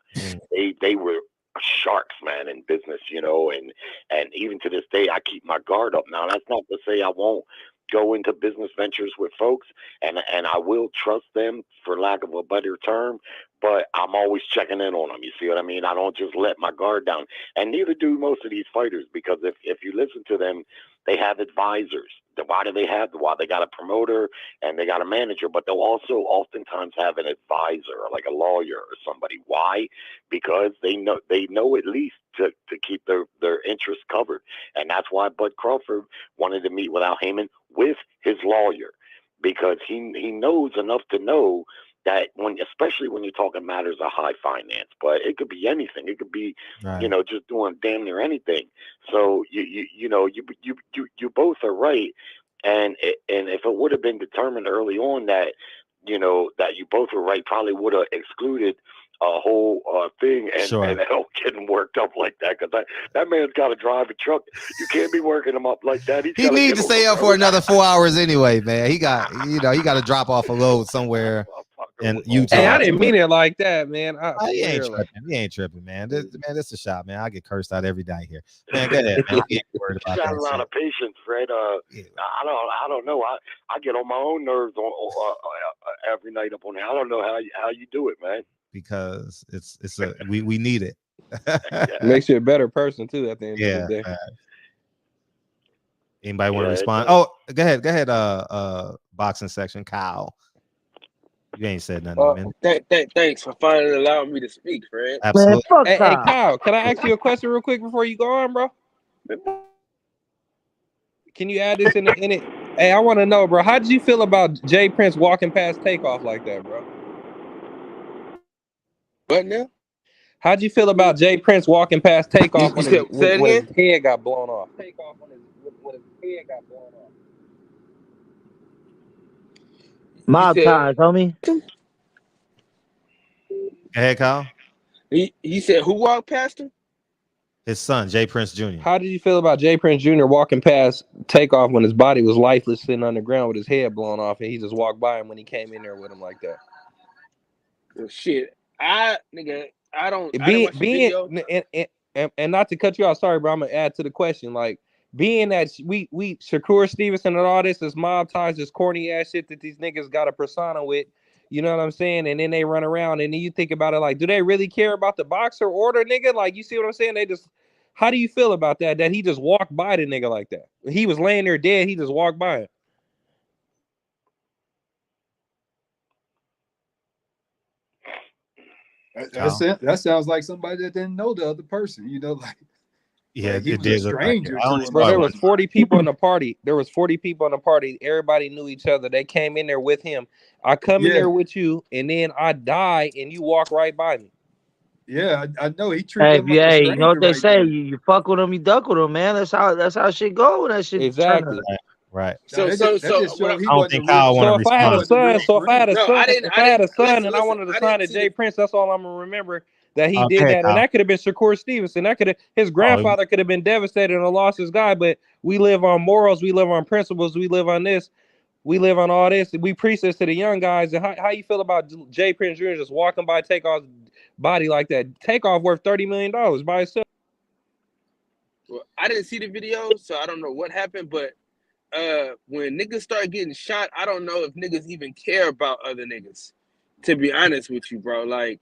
They were sharks, man, in business, and even to this day, I keep my guard up. Now, that's not to say I won't go into business ventures with folks, and I will trust them, for lack of a better term, but I'm always checking in on them. You see what I mean? I don't just let my guard down, and neither do most of these fighters, because if you listen to them, they have advisors. Why do they have? Why they got a promoter and they got a manager, but they'll also oftentimes have an advisor, like a lawyer or somebody. Why? Because they know at least to keep their interests covered, and that's why Bud Crawford wanted to meet with Al Heyman with his lawyer, because he knows enough to know that especially when you're talking matters of high finance, but it could be anything. It could be, just doing damn near anything. So you both are right, and if it would have been determined early on that that you both were right, probably would have excluded a whole thing, and help getting worked up like that, because that man's got to drive a truck. You can't be working him up like that. He needs to stay up for another 4 hours anyway, man. He got to drop off a load somewhere in Utah. Hey, I didn't mean it like that, man. He ain't tripping, man. This is a shot, man. I get cursed out every day here, man. Go ahead, man. You got a lot of patience, Fred. I don't know. I get on my own nerves on every night up on there. I don't know how you do it, man. Because we need it. Makes you a better person too at the end of the day. Anybody want to respond? Oh, go ahead. Boxing section, Kyle. You ain't said nothing, man. Thanks for finally allowing me to speak, Fred. Absolutely. Hey, Kyle, can I ask you a question real quick before you go on, bro? Can you add this in it? Hey, I want to know, bro. How did you feel about Jay Prince walking past Takeoff like that, bro? What now? How'd you feel about Jay Prince walking past Takeoff when his head got blown off? Takeoff when his head got blown off. Mob ties, homie. Go ahead, Kyle. He said who walked past him? His son, Jay Prince Jr. How did you feel about Jay Prince Jr. walking past Takeoff when his body was lifeless, sitting on the ground with his head blown off, and he just walked by him when he came in there with him like that? Well, shit, I don't watch the video. And not to cut you off, sorry, bro. I'm gonna add to the question. Like, being that we Shakur Stevenson and all this is mob ties, this corny ass shit that these niggas got a persona with. You know what I'm saying? And then they run around, and then you think about it like, do they really care about the boxer order, nigga? Like, you see what I'm saying? They just, how do you feel about that? That he just walked by the nigga like that? He was laying there dead. He just walked by him. That sounds like somebody that didn't know the other person. He was a stranger. Bro, there was 40 people in the party. Everybody knew each other. They came in there with him. I come in there with you, and then I die, and you walk right by me. Yeah, I know. He treated him like a stranger. You know what they say? You fuck with him, you duck with him, man. That's how shit go. That shit exactly. Right. So if I had a son and I wanted to sign to Jay Prince, that's all I'm gonna remember. That he did that, and that could have been Shakur Stevenson. His grandfather could have been devastated and lost his guy. But we live on morals, we live on principles, we live on this, we live on all this. We preach this to the young guys. And how you feel about Jay Prince Jr. just walking by Takeoff's body like that? Takeoff worth $30 million by himself. Well, I didn't see the video, so I don't know what happened. But when niggas start getting shot, I don't know if niggas even care about other niggas. To be honest with you, bro, like.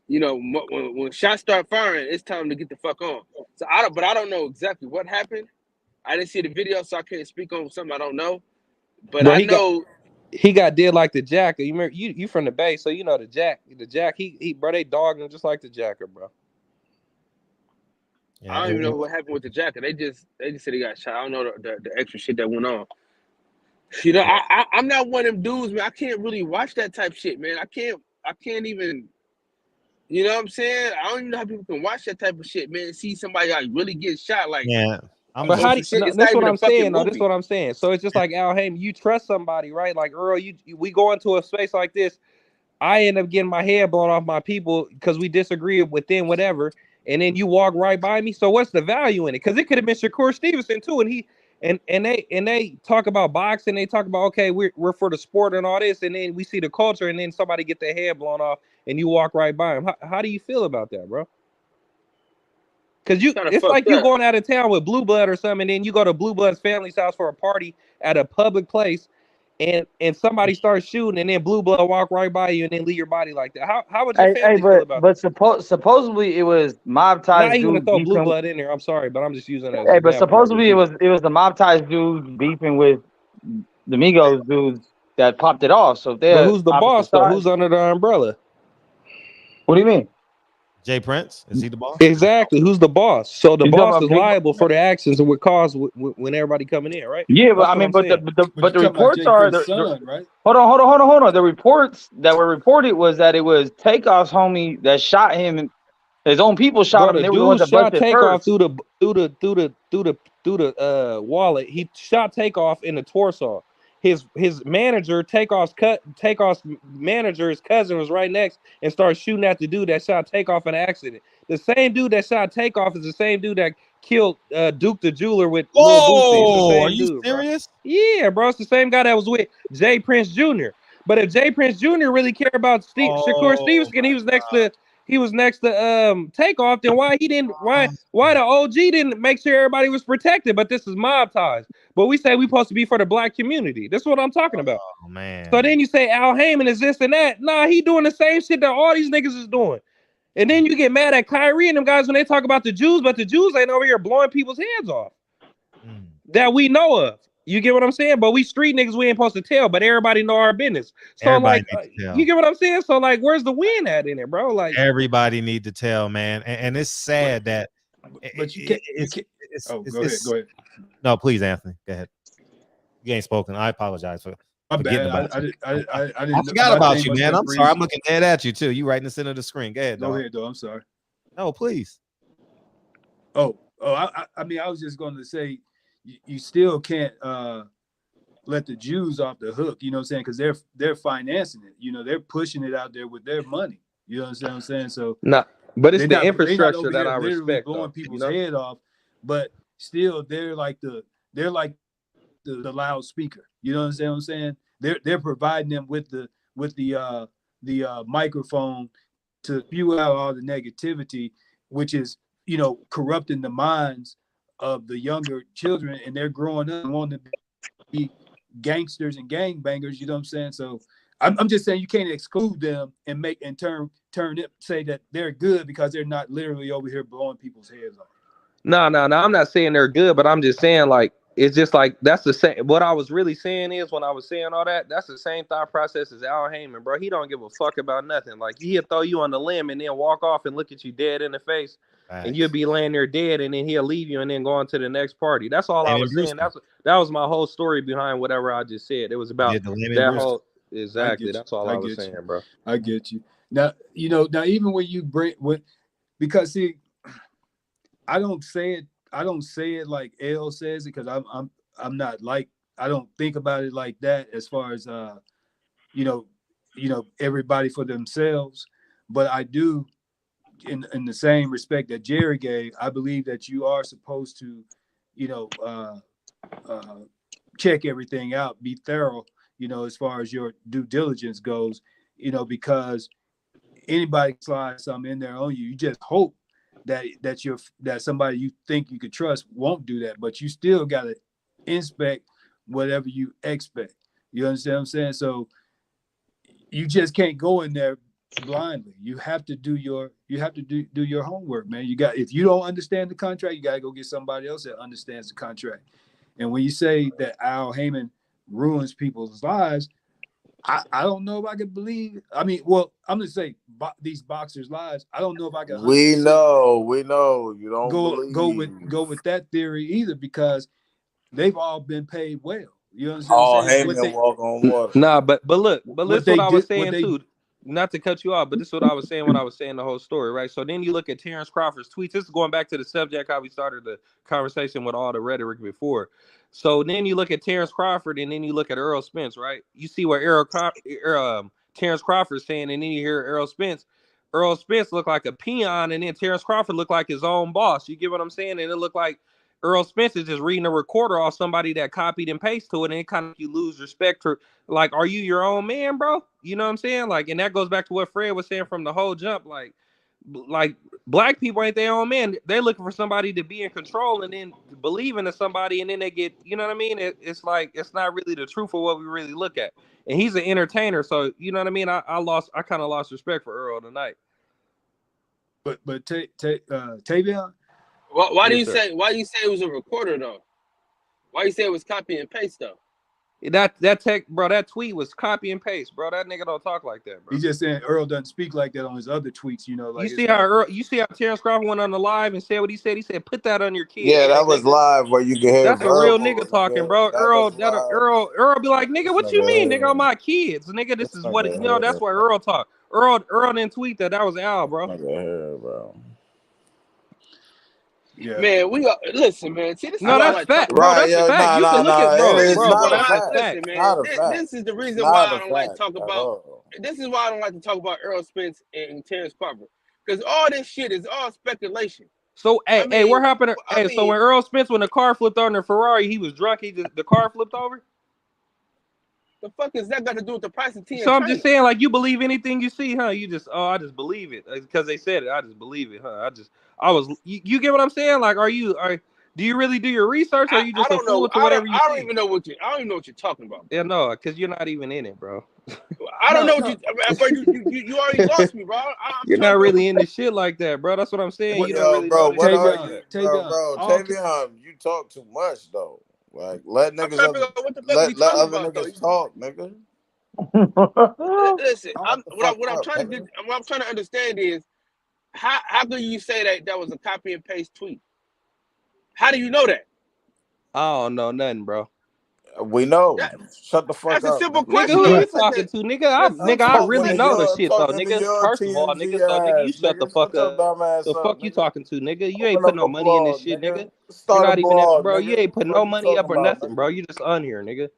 When shots start firing, it's time to get the fuck on. So I don't know exactly what happened. I didn't see the video, so I can't speak on something I don't know. But I know he got dead like the Jacker. You remember you from the Bay, so you know the Jack. The Jack, he bro, they dogged him just like the Jacker, bro. Yeah, I don't even know what happened with the Jacker. They just said he got shot. I don't know the extra shit that went on. I'm not one of them dudes, man. I can't really watch that type shit, man. I can't even. You know what I'm saying? I don't even know how people can watch that type of shit, man. And see somebody like really get shot, like But how do you, that's what I'm saying. No, that's what I'm saying. So it's just like Al Heyman. You trust somebody, right? Like Earl, we go into a space like this. I end up getting my head blown off my people because we disagree within whatever, and then you walk right by me. So what's the value in it? Because it could have been Shakur Stevenson too, and they talk about boxing. They talk about, okay, we're for the sport and all this, and then we see the culture, and then somebody get their head blown off, and you walk right by him. How do you feel about that, bro? Cause it's like you going out of town with Blue Blood or something, and then you go to Blue Blood's family's house for a party at a public place, and somebody starts shooting, and then Blue Blood walk right by you and then leave your body like that. How would your family feel about that? But supposedly it was mob ties. Not even to dude throw Blue beefing. Blood in there. I'm sorry, but I'm just using that as Hey, an but example. supposedly it was the mob ties dude beefing with the Migos dudes that popped it off. So they're But who's the boss though? Who's under the umbrella? What do you mean? Jay Prince, is he the boss? Exactly. Who's the boss? So the You boss talking is about Big liable for the actions and what caused when everybody coming in, right? Yeah, but That's I what mean, I'm but saying. the you talking about reports Jay are Prince's son, right? Hold on. The reports that were reported was that it was Takeoff's homie that shot him. His own people shot him. The They were the ones dude that shot busted Takeoff first. through the wallet. He shot Takeoff in the torso. His manager, Takeoff's manager, his cousin was right next and started shooting at the dude that shot Takeoff in an accident. The same dude that shot Takeoff is the same dude that killed Duke the jeweler with Lil Boosie. It's the same Are you dude, serious? bro. Yeah, bro. It's the same guy that was with Jay Prince Jr. But if Jay Prince Jr. really cared about Shakur Stevenson, he was next to Takeoff, then why the OG didn't make sure everybody was protected? But this is mob ties. But we say we supposed to be for the black community. That's what I'm talking about. Oh man. So then you say Al Heyman is this and that. Nah, he doing the same shit that all these niggas is doing. And then you get mad at Kyrie and them guys when they talk about the Jews, but the Jews ain't over here blowing people's heads off that we know of. You get what I'm saying? But we street niggas, we ain't supposed to tell, but everybody know our business. So Everybody like, needs to tell. you get what I'm saying? So like, where's the win at in it, bro? Like everybody need to tell, man. And it's sad that. But you can't. Go ahead. No, please, Anthony. Go ahead. You ain't spoken. I apologize for forgetting about you. I forgot about you, man. I'm sorry. I'm looking dead at you too. You right in the center of the screen. Go ahead, dog. Go ahead, though. I'm sorry. No, please. I mean, I was just going to say, you still can't let the Jews off the hook. You know what I'm saying? Because they're financing it. You know, they're pushing it out there with their money. You know what I'm saying? So but it's the infrastructure that I respect. Blowing people's head off, but still they're like the loudspeaker. You know what I'm saying? They're providing them with the microphone to spew out all the negativity, which is, you know, corrupting the minds of the younger children, and they're growing up and wanting to be gangsters and gangbangers. You know what I'm saying? So I'm just saying you can't exclude them and turn it, say that they're good because they're not literally over here blowing people's heads off. No. I'm not saying they're good, but I'm just saying like it's just like that's the same. What I was really saying is when I was saying all that, that's the same thought process as Al Heyman, bro. He don't give a fuck about nothing. Like he'll throw you on the limb and then walk off and look at you dead in the face, and you'll be laying there dead, and then he'll leave you and then go on to the next party. That's all I was saying. That was my whole story behind whatever I just said. It was about that whole. Exactly. That's all I was saying, bro. I get you. Now, you know, even when you bring because see, I don't say it like L says it because I'm not like, I don't think about it like that as far as you know everybody for themselves, but I do in the same respect that Jerry gave. I believe that you are supposed to, you know, check everything out, be thorough, you know, as far as your due diligence goes, you know, because anybody slides something in there on you, you just hope that somebody you think you could trust won't do that, but you still got to inspect whatever you expect. You understand what I'm saying? So you just can't go in there blindly. You have to do your homework, man. If you don't understand the contract, you got to go get somebody else that understands the contract. And when you say that Al Heyman ruins people's lives, I don't know if I could believe. I mean, well, I'm gonna say these boxers' lives. I don't know if I can. We know you don't go with that theory either, because they've all been paid well. You know what I'm saying? Heyman walk on water. Nah, but look, this is what I was saying too. Not to cut you off, but this is what I was saying when I was saying the whole story, right? So then you look at Terence Crawford's tweets. This is going back to the subject how we started the conversation with all the rhetoric before. So then you look at Terence Crawford, and then you look at Earl Spence, right? You see what Terence Crawford is saying, and then you hear Earl Spence. Earl Spence looked like a peon, and then Terence Crawford looked like his own boss. You get what I'm saying? And it looked like Earl Spence is just reading a recorder off somebody that copied and pasted to it, and it kind of you lose respect for, like, are you your own man, bro? You know what I'm saying? Like, and that goes back to what Fred was saying from the whole jump. Like, like black people ain't their own man. They're looking for somebody to be in control and then believing in somebody, and then they get, you know what I mean? It's like it's not really the truth of what we really look at. And he's an entertainer, so you know what I mean. I kind of lost respect for Earl tonight. But Tavion, why do you say it was a recorder though? Why you say it was copy and paste though? That tech, bro, that tweet was copy and paste, bro. That nigga don't talk like that, bro. He's just saying Earl doesn't speak like that on his other tweets, you know. Like you see how Terence Crawford went on the live and said what he said. He said, "Put that on your kid." Yeah, that was live where you can hear. That's a real nigga talking, bro. Earl be like, "Nigga, what you mean, nigga? On my kids, nigga. This is what that's why Earl talk. Earl didn't tweet that. That was Al, bro. Bro. Yeah. Man, listen, man. See, this no, that's like fact, bro. That's a fact. You can look at, bro. Listen, man. This is the reason why I don't like to talk about. This is why I don't like to talk about Earl Spence and Terence Crawford, because all this shit is all speculation. So, hey, what happened? So when Earl Spence, when the car flipped on the Ferrari, he was drunk. The car flipped over. The fuck is that got to do with the price of tea? So I'm just saying, like, you believe anything you see, huh? You just, I just believe it because they said it. I just believe it, huh? You get what I'm saying? Like, do you really do your research, or are you just a fool to whatever you see? I don't even know what you're talking about. Yeah, no, because you're not even in it, bro. I don't know what you already lost me, bro. You're not really in the shit like that, bro. That's what I'm saying. You don't really know Tavion, you talk too much though. Like, let niggas let other niggas talk, nigga. Listen, what I'm trying to understand is how do you say that was a copy and paste tweet? How do you know that? I don't know nothing, bro. We know. Shut the fuck up. That's a simple question. Nigga, who you talking to, nigga? I really know the shit, though, nigga. First of all, nigga, so nigga, you shut the fuck up. The fuck you talking to, nigga? You ain't putting no money in this shit, nigga. You're not even, bro. You ain't putting no money up or nothing, bro. You just on here, nigga.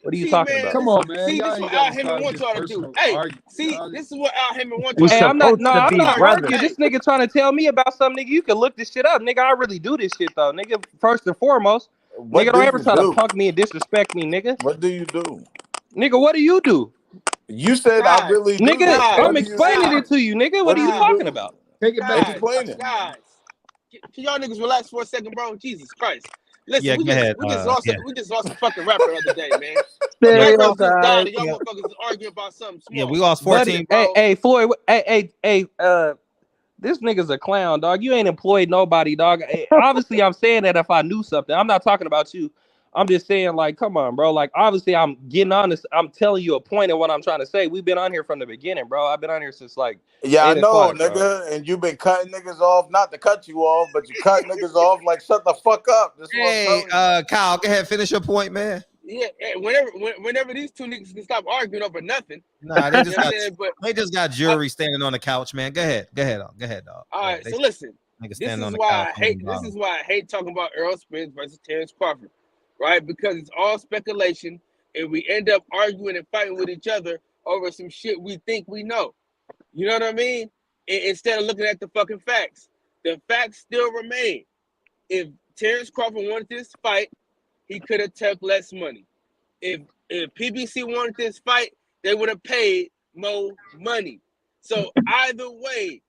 What are you talking about? Come on, man. See, this is what Al Hammond wants y'all to do. Hey, see, this is what Al Hammond wants y'all to do. Hey, I'm not arguing. This nigga trying to tell me about something, nigga. You can look this shit up, nigga. I really do this shit, though, nigga. First and foremost. Nigga, don't ever try to punk me and disrespect me, nigga. What do you do? Nigga, what do you do? You said I really do. Nigga, I'm explaining it to you, nigga. What are you talking about? Take it back. Explain it. Guys, can y'all niggas relax for a second, bro? Jesus Christ. Listen, we just lost a fucking rapper the other day, man. Y'all motherfuckers arguing about something small. Yeah, we lost 14. Hey, Floyd. Hey, this nigga's a clown, dog. You ain't employed nobody, dog. Obviously, I'm saying that if I knew something. I'm not talking about you. I'm just saying, like, come on, bro. Like, obviously, I'm getting honest. I'm telling you a point of what I'm trying to say. We've been on here from the beginning, bro. I've been on here since, like, yeah, I know, nigga. Bro. And you've been cutting niggas off. Not to cut you off, but you cut niggas off. Like, shut the fuck up. Hey, Kyle, go ahead. Finish your point, man. Yeah, whenever these two niggas can stop arguing over nothing. Nah, they just got jury standing on the couch, man. Go ahead, dog. All right, so listen. This is why I hate talking about Earl Spence versus Terence Crawford, right? Because it's all speculation, and we end up arguing and fighting with each other over some shit we think we know. You know what I mean? Instead of looking at the fucking facts. The facts still remain. If Terence Crawford wanted this fight, he could have took less money. If PBC wanted this fight, they would have paid more money. So either way,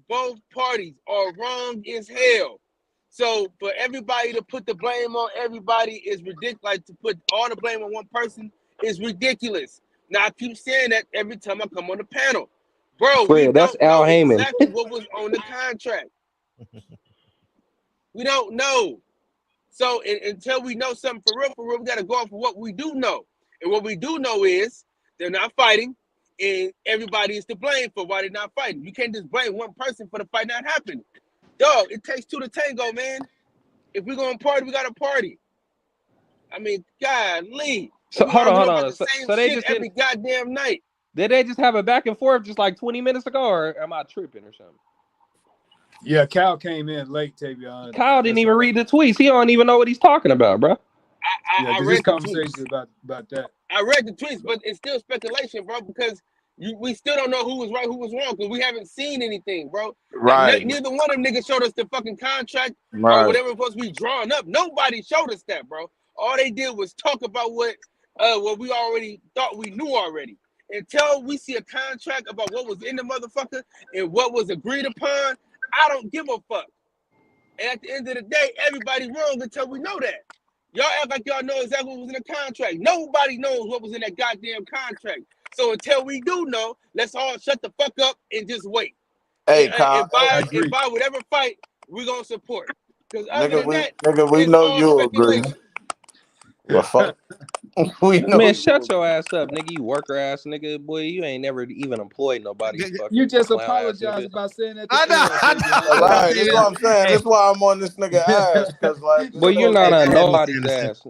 both parties are wrong as hell. So for everybody to put the blame on everybody is ridiculous. Like, to put all the blame on one person is ridiculous. Now I keep saying that every time I come on the panel, bro. Swear, that's Al Hammond. Exactly what was on the contract. We don't know. So until we know something for real, we got to go off of what we do know. And what we do know is they're not fighting, and everybody is to blame for why they're not fighting. You can't just blame one person for the fight not happening. Dog, it takes two to tango, man. If we're going to party, we got to party. I mean, golly. So hold on. So they just every goddamn night. Did they just have a back and forth just like 20 minutes ago, or am I tripping or something? Yeah, Kyle came in late, Tavion. Kyle didn't even read the tweets. He don't even know what he's talking about, bro. I read this conversation about that. I read the tweets, but it's still speculation, bro, because we still don't know who was right, who was wrong, because we haven't seen anything, bro. Right. Like, neither one of them niggas showed us the fucking contract or whatever was supposed to be drawn up. Nobody showed us that, bro. All they did was talk about what we already thought we knew already. until we see a contract about what was in the motherfucker and what was agreed upon. I don't give a fuck. And at the end of the day, everybody wrong until we know that. Y'all act like y'all know exactly what was in the contract. Nobody knows what was in that goddamn contract. So until we do know, let's all shut the fuck up and just wait. Hey, And Kyle, buy whatever fight we're gonna support. Because other than that, we it's know all you agree. speculation. Well, fuck. We know Man, you shut your ass up, nigga. You worker ass nigga. Boy, you ain't never even employed nobody. You just clown ass apologize nigga. about saying that. I know. right. That's what I'm saying. That's why I'm on this nigga ass. Cause like, Boy, you're not on nobody's ass.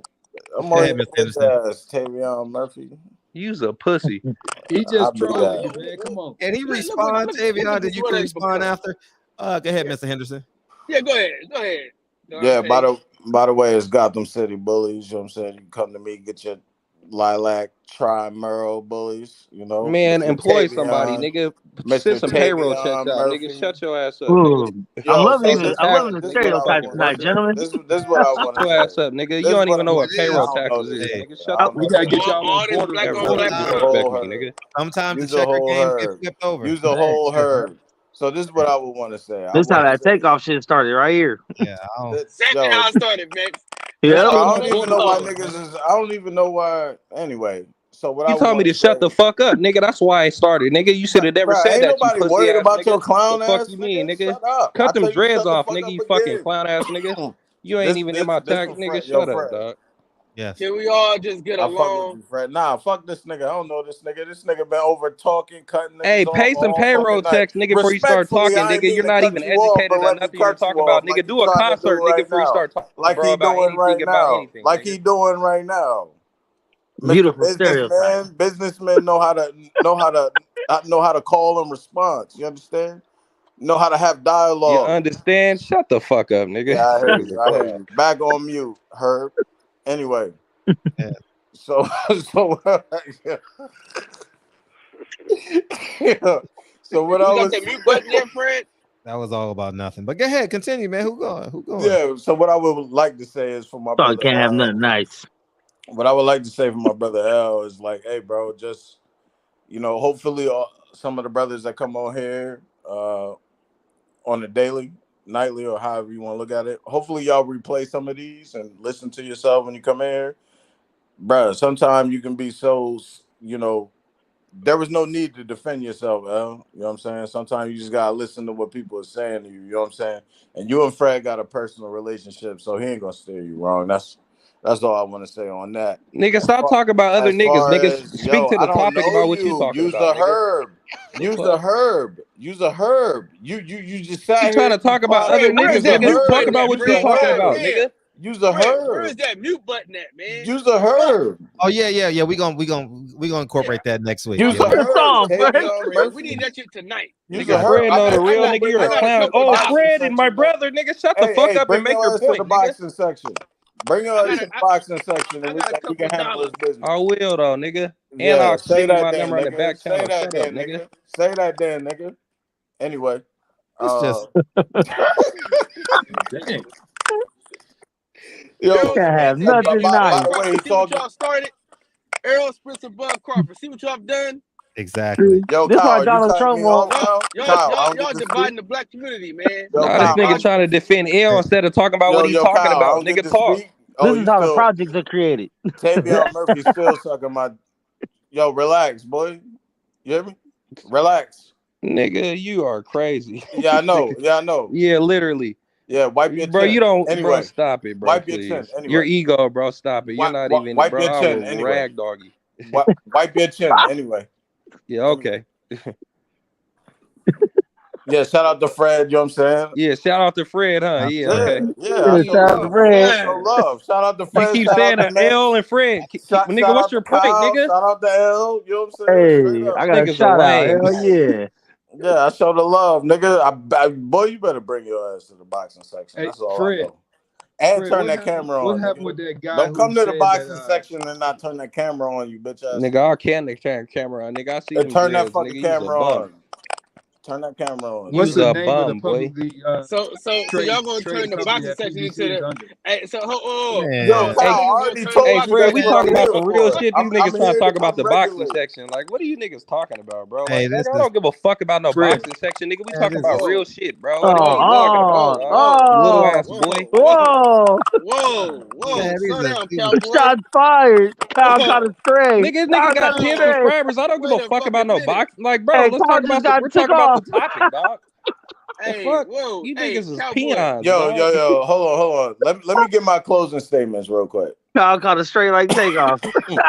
I'm on his ass, Tavion Murphy. You's a pussy. He I'll just be trolling back. you, man. Come on. And he respond, Tavion. Did you can respond after? Go ahead, Mr. Henderson. Yeah, go ahead. Go ahead. Yeah, by the way, it's Gotham City Bullies. You know what I'm saying? You can come to me, get your lilac tri-merle bullies, you know. Man, Mr. employ somebody, Tavion, nigga. Mr. Send some payroll checks Tavion out, Murphy. nigga. Shut your ass up, Ooh, nigga. Yo, I'm loving so the stereotypes tonight, gentlemen. This is what I want Shut to your ass say. up, nigga. This You don't what even know what I payroll don't know taxes this is, nigga. nigga. Shut I the don't We fuck gotta up. get y'all on this board. black Ever on black Use a crime. whole disrespect me, herb. nigga. Sometimes Use the a checker whole game gets herb. flipped over. Use a whole herb. So this is what I would want to say. This how that takeoff shit started right here. Yeah, Exactly how it started, Max. Yeah. I don't even know why niggas is. I don't even know why. Anyway, so what I You would told me want to shut the fuck up, nigga. That's why I started, nigga. You should have never Bruh, said ain't that, you nobody pussy worried ass about nigga. your clown The fuck ass, you mean, nigga? Shut up. Cut I them tell you to dreads shut the off, fuck nigga. up You fucking again. clown ass nigga. You ain't even in my tax, for nigga. Fred. Shut Yo, up, Fred. dog. Yes. Can we all just get I fuck with along? you, Fred. Nah, fuck this nigga. I don't know this nigga. This nigga been over talking, cutting niggas Hey, off pay some all payroll fucking night. checks, nigga, before you start Respectfully, talking, I ain't nigga. mean You're to not cut even you off, educated but on let me nothing you're cut you talking off about, like nigga. he Do a trying to do concert, nigga, right before you now. start talking, Like bro, he about doing anything right about now. anything, Like nigga. he doing right now. Mr. Beautiful stereotype. Businessmen know how to call and response. You understand? Know how to have You dialogue. understand? Shut the fuck up, nigga. Yeah, I hear Niggas you. are I hear quiet. you. Back on mute, Herb. Anyway, Yeah. so yeah. So what I You got was the mute button there, Fred? That was all about nothing. But go ahead, continue, man. Who going? Who going? yeah. So what I would like to say is for my So I brother can't have L. nothing nice. What I would like to say for my brother L is like, hey, bro, just hopefully some of the brothers that come on here on the daily, nightly, or however you want to look at it, hopefully y'all replay some of these and listen to yourself when you come in here. Bruh, sometimes you can be so, there was no need to defend yourself, L. You know what I'm saying? Sometimes you just gotta listen to what people are saying to you, you know what I'm saying? And you and Fred got a personal relationship, so he ain't gonna steer you wrong. That's all I want to say on that. Nigga, stop talking about other As niggas. far Nigga, as speak to I the don't topic know about what you you. talking Use about, a nigga. herb. Use a herb. Use a herb. You just You sat trying here to talk about other Fred, where is niggas, that Use a nigga. mute Talk button herb. about at, what Use you a Fred? talking God about, herb. damn. nigga. Use a Fred, where is herb. that mute button at, man? Use a Fuck. herb. Oh yeah. We gonna incorporate that next week. Use Yeah. a herb. Fred. Tavion Fred, we Murphy. need that shit tonight. Use We a got Nigga, you. herb. Fred I know the got real I nigga. You're a got a clown. couple Oh, boxing Fred and my section, man. brother, nigga. Shut the fuck Hey, up and bring make your your ass to point, the nigga. boxing section. Bring your I ass got to the boxing section, and I got a we couple can handle this dollars. business. I will though, nigga. And Yeah, I'll say send you that my then, number on the nigga. back Say channel. that Shut up, then, nigga. nigga. Say that then, nigga. Anyway, It's just Dang. yo, Errol Can't have Spence and nothing by nice. the way, Crawford. he See what talking. y'all started? Errol Spence above Crawford. See what y'all have done? exactly. Yo, This why Kyle, you Donald cutting Trump me off won't. now? Kyle, I don't get Y'all to speak. dividing the black community, man. Yo, Nah, this Kyle, I nigga don't get. trying to defend L instead of talking about what he Yo, talking Kyle, I about. don't get Nigga, to talk. speak. Oh, This is you how the still projects are created. Tavion Murphy still sucking my. Yo, relax, boy. You hear me? Relax. Nigga, you are crazy. Yeah, I know. Nigga. Yeah, I know. Yeah, literally. Yeah, wipe your Bro, chin. you don't, bro, Anyway, stop it, bro, wipe your chin. please. Your Anyway, ego, bro, stop it. You're not even, wipe bro, your I chin. will Anyway, rag dog you. wipe your chin. Anyway. Yeah, okay. Yeah, shout out to Fred. You know what I'm saying? Yeah, shout out to Fred, huh? Yeah, okay. Yeah. I show love. I show love. Shout out to You Fred. keep Shout saying out to a L Nets. and Fred. Shout Nigga, what's out your to point, Kyle. nigga? Shout out to L. You know what I'm saying? Straight Hey, up. I got a Niggas shout are out. lame. Hell yeah. Yeah, I show the love, nigga. Boy, you better bring your ass to the boxing section. Hey, That's all Fred. I know. And Fred, turn that camera what on, happened nigga. with that guy Don't who come to the said boxing that? section and not turn that camera on, you bitch ass. Nigga, I can turn camera on. Nigga, I see And them turn that dreads. fucking Nigga, you's a camera bum. on. Turn that camera on. What's Use the a name of the bum, boy. publicly So y'all gonna turn the boxing section into the. Hey, so Yo, Man. Kyle, I Niggas gonna already turn the told Hey, you boxing Fred, that's we what talking I'm about here some real for. shit. These I'm niggas trying here to to talk about come the boxing regulate. section. Like, what are you niggas talking about, bro? Hey, Like, this nigga, I is don't give a fuck about no Fred. boxing section, nigga. We man, talking this about is real shit, bro. What are you talking about, dog? Little ass boy. man, these Slow are down, these cowboy. Shots fired. Kyle caught Whoa, a stray. Nigga, Kyle nigga got caught a 10 stray. subscribers. I don't give wait a a fuck about fucking no minute. boxing. Like, bro, Hey, let's Kyle talk just about some. got We're took talking about the off. topic, dog. The Hey, fuck? whoa, You hey, niggas is cowboy. peons, Yo, dog. hold on. Let me get my closing statements real quick. Kyle caught a straight like takeoff.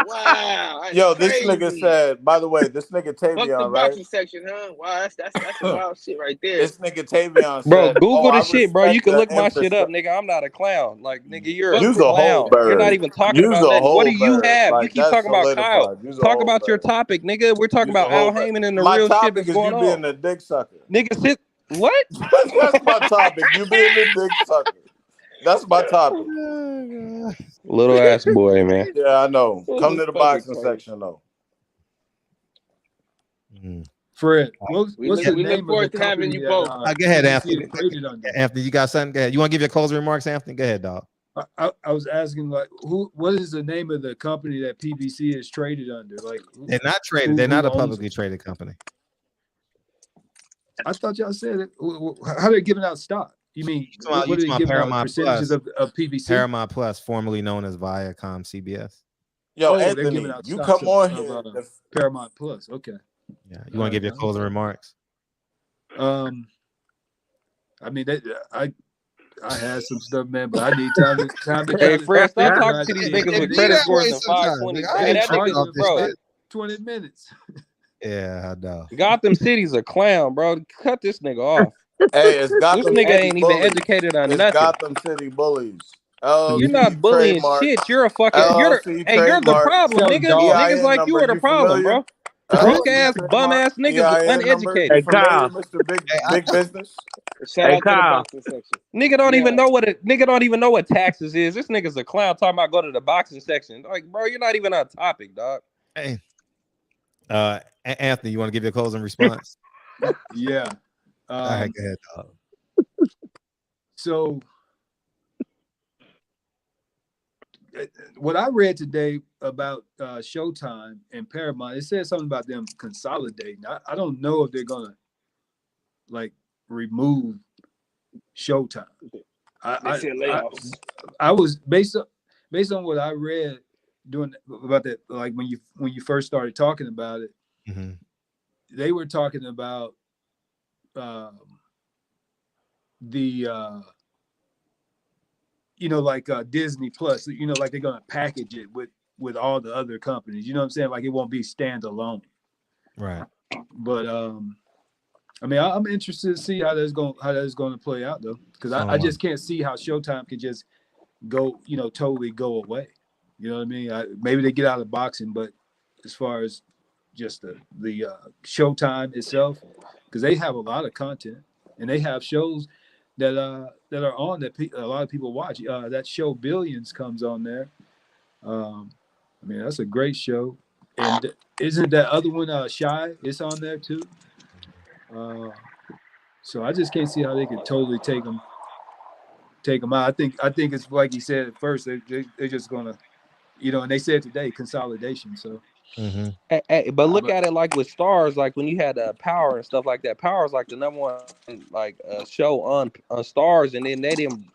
Wow, that's Yo, this nigga crazy. said, by the way, this nigga Fuck the Tavion, right? boxing section, huh? Wow, that's some wild shit right there. This nigga Tavion Bro, said, Google the I shit, bro. You respect can the look my shit up, infrastructure. nigga. I'm not a clown. Like, nigga, you're a You's a whole clown. You're not bird. even talking You's about a nothing. What do whole you bird. have? You Like, keep that's talking about Kyle. solidified. You's a Talk whole about your bird. topic, nigga. We're talking You's a about whole Al bird. Heyman and the My real shit topic that's is going you on. being a dick sucker. Nigga, sit. What? That's my topic. You being a dick sucker. That's my topic. Little ass boy, man. Yeah, I know. This Come is to the fucking boxing crazy. section, though. Fred, what's We the look name of the forward to having company you that both. go ahead, PBC Anthony. is traded under? Anthony, you got something? Go ahead. You want to give your closing remarks, Anthony? Go ahead, dog. I was asking, like, what is the name of the company that PBC is traded under? Like, They're not traded. They're not a publicly traded company. I thought y'all said it. How they're giving out stock? You mean what are they giving out? Percentages of PBC? Paramount Plus, formerly known as Viacom CBS. Yo, they're Anthony, giving out you stocks come on of, here. Paramount Plus. Okay. Yeah. You want to give your closing remarks? I mean, I had some stuff, man, but I need time to Hey, kind Fred, of stop think talking about to these it. niggas with be credit that scores way and sometimes, 520. nigga. I Hey, ain't that trying nigga, off this bro. shit. 20 minutes. Yeah, I know. Gotham City's a clown, bro. Cut this nigga off. Hey, it's Gotham This nigga City ain't even bullies. educated on It's nothing. Gotham City bullies. You're LLC not bullying trademark. shit. You're a fucking. LLC You're the trademark. problem, nigga. Niggas EIN like you number. are the You problem, familiar? bro. Broke LLC ass, bum trademark. ass niggas, EIN number. uneducated. You familiar, Mr. Big Business? Shout out to the boxing section. Nigga don't Yeah. even know what taxes is. This nigga's a clown talking about go to the boxing section. Like, bro, you're not even on topic, dog. Hey, Anthony, you want to give your closing response? Yeah. All right, go ahead, dog. So, what I read today about Showtime and Paramount, it said something about them consolidating. I don't know if they're gonna like remove Showtime. They said layoffs. I was based on what I read doing about that, like when you first started talking about it, they were talking about like Disney Plus, like they're gonna package it with all the other companies. You know what I'm saying? Like it won't be standalone. Right. But I mean, I'm interested to see how that's going to play out though, because I just can't see how Showtime can just go, totally go away. You know what I mean? Maybe they get out of boxing, but as far as just the Showtime itself, because they have a lot of content and they have shows that are on that a lot of people watch. That show Billions comes on there. I mean, that's a great show. And isn't that other one Shy? It's on there too. So I just can't see how they could totally take them out. I think it's like he said at first. They're just gonna, and they said today consolidation. So. But look at it like with Stars, like when you had Power and stuff like that. Power is like the number one show on Stars, and then they didn't,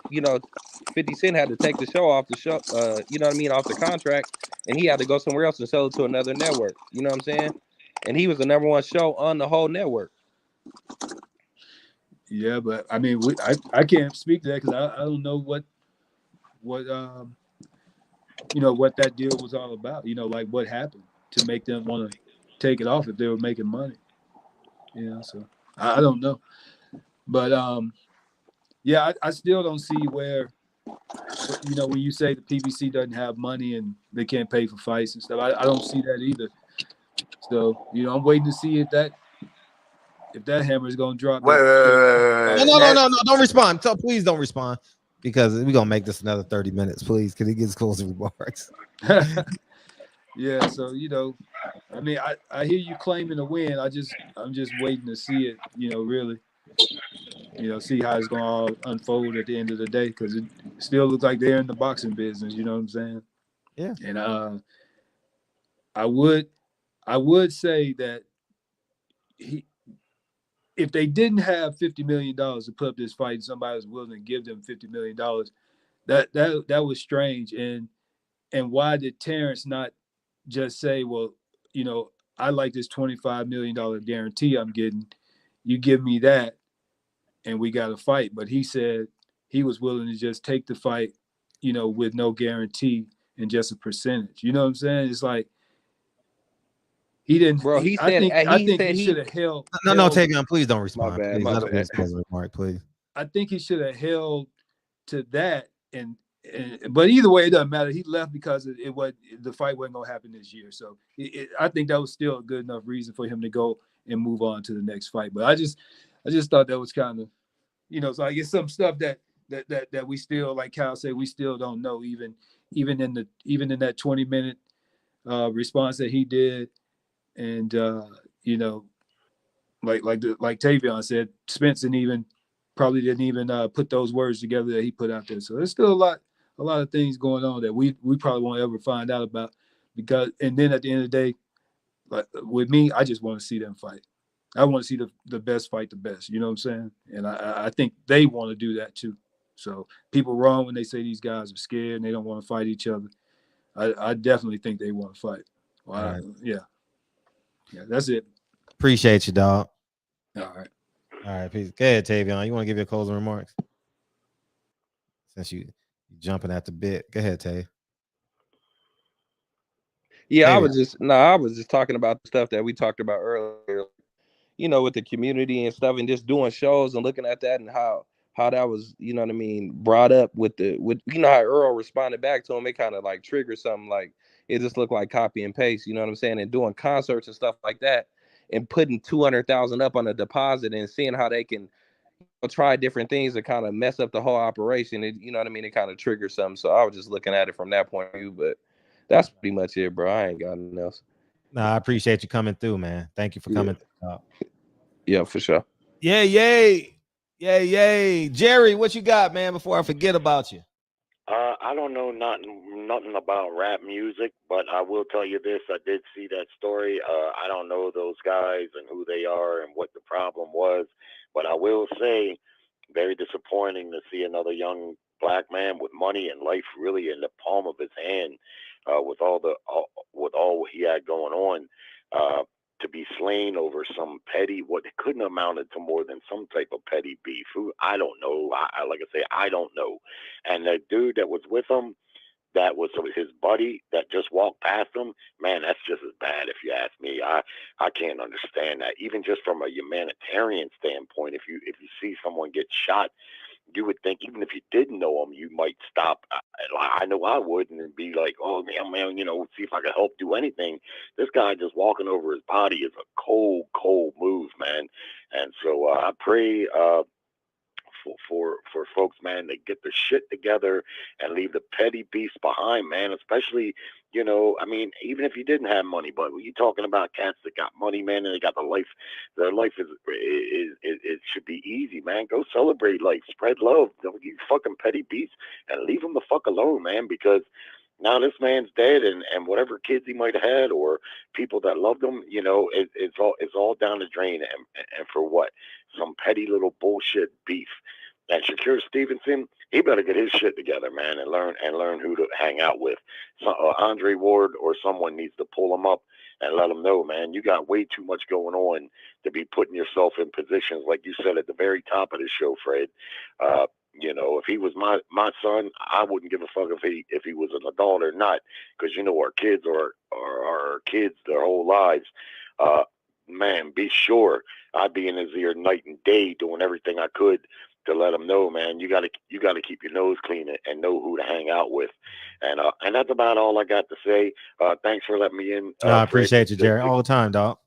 50 Cent had to take the show off the show, off the contract, and he had to go somewhere else and sell it to another network. You know what I'm saying? And he was the number one show on the whole network. Yeah, but I mean, I can't speak to that because I don't know what what that deal was all about. Like what happened to make them want to take it off if they were making money. So I don't know. But yeah, I still don't see where, when you say the PBC doesn't have money and they can't pay for fights and stuff, I don't see that either. So, I'm waiting to see if that hammer is going to drop. Wait. No, don't respond. So please don't respond because we're going to make this another 30 minutes, please, because he gets closing remarks. Yeah, so, I mean, I hear you claiming a win. I'm just waiting to see it. Really. See how it's going to unfold at the end of the day, because it still looks like they're in the boxing business. You know what I'm saying? Yeah. And I would say that if they didn't have $50 million to put up this fight, and somebody was willing to give them $50 million, that was strange. And why did Terence not just say, well, I like this $25 million guarantee I'm getting. You give me that, and we got to fight. But he said he was willing to just take the fight, with no guarantee and just a percentage. You know what I'm saying? It's like he didn't. Bro, I think he should have held. No, Tavion, please don't respond. bad, Please my let him bad. his closing remark, please. I think he should have held to that, but either way, it doesn't matter. He left because the fight wasn't gonna happen this year. So I think that was still a good enough reason for him to go and move on to the next fight. But I just thought that was kind of, so I guess some stuff that we still, like Kyle said, we still don't know, even in that 20-minute response that he did. And like Tavion said, Spence probably didn't even put those words together that he put out there. So there's still a lot of things going on that we probably won't ever find out about, and then at the end of the day, like with me, I just want to see them fight. I want to see the best fight the best. You know what I'm saying? And I think they want to do that too. So people wrong when they say these guys are scared and they don't want to fight each other. I definitely think they want to fight. Well, right. Yeah, that's it. Appreciate you, dog. All right, peace. Go ahead, Tavion. You want to give your closing remarks? Since you jumping at the bit. Go ahead, Tay. Yeah, I was just talking about the stuff that we talked about earlier, with the community and stuff, and just doing shows and looking at that and how that was, brought up with how Earl responded back to him. It kind of like triggered something, like it just looked like copy and paste, you know what I'm saying? And doing concerts and stuff like that and putting 200,000 up on a deposit and seeing how they can try different things to kind of mess up the whole operation. It, it kind of triggers something. So I was just looking at it from that point of view, but that's pretty much it, bro. I ain't got nothing else. No, I appreciate you coming through, man. Thank you for coming through. Yeah, for sure. Yay. Jerry, what you got, man, before I forget about you? I don't know nothing about rap music, but I will tell you this. I did see that story. I don't know those guys and who they are and what the problem was, but I will say very disappointing to see another young black man with money and life really in the palm of his hand, with all he had going on, to be slain over some petty, what couldn't have amounted to more than some type of petty beef. I don't know. Like I say, I don't know. And the dude that was with him, that was his buddy that just walked past him, man, that's just as bad if you ask me. I can't understand that. Even just from a humanitarian standpoint, if you see someone get shot, you would think, even if you didn't know him, you might stop. I know I would, and be like, oh, man, see if I can help do anything. This guy just walking over his body is a cold move, man. And so I pray for folks, man, to get their shit together and leave the petty beasts behind, man. Especially, even if you didn't have money, but when you're talking about cats that got money, man, and they got their life is it should be easy, man. Go celebrate life, spread love. Don't you fucking petty beasts, and leave them the fuck alone, man, because now this man's dead, and whatever kids he might have had or people that loved him, it's all down the drain, and for what? Some petty little bullshit beef. And Shakur Stevenson, he better get his shit together, man, and learn who to hang out with. So, Andre Ward or someone needs to pull him up and let him know, man, you got way too much going on to be putting yourself in positions like you said at the very top of the show, Fred. If he was my son, I wouldn't give a fuck if he was an adult or not, because our kids are our kids their whole lives. Man, be sure I'd be in his ear night and day doing everything I could to let him know, man, you gotta keep your nose clean and know who to hang out with. And that's about all I got to say. Thanks for letting me in. I appreciate you, Jerry, all the time, dog.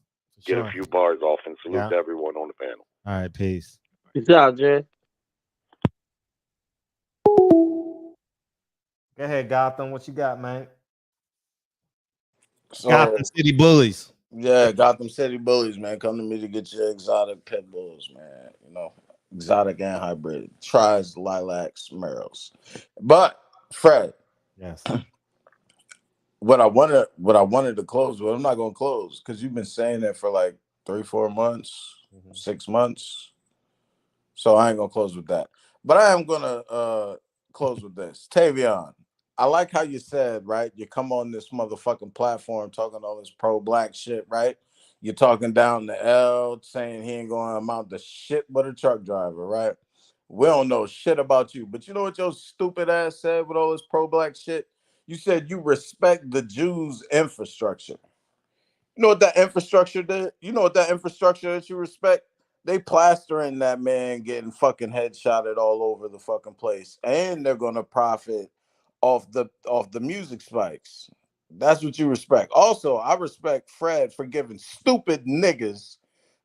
Get a few bars off and salute to everyone on the panel. All right, peace. Good job, Jerry. Go ahead, Gotham. What you got, man? So, Gotham City Bullies. Yeah, Gotham City Bullies, man. Come to me to get your exotic pit bulls, man. You know, exotic and hybrid. Tries, lilacs, merles. But Fred, Yes. what I wanted to close with, I'm not gonna close because you've been saying that for like 3-4 months, 6 months. So I ain't gonna close with that. But I am gonna close with this. Tavion, I like how you said, right? You come on this motherfucking platform talking all this pro-black shit, right? You're talking down the L, saying he ain't gonna amount to shit but a truck driver, right? We don't know shit about you. But you know what your stupid ass said with all this pro-black shit? You said you respect the Jews' infrastructure. You know what that infrastructure did? You know what that infrastructure that you respect? They plastering that man getting fucking headshotted all over the fucking place, and they're gonna profit off the music spikes. That's what you respect. Also, I respect Fred for giving stupid niggas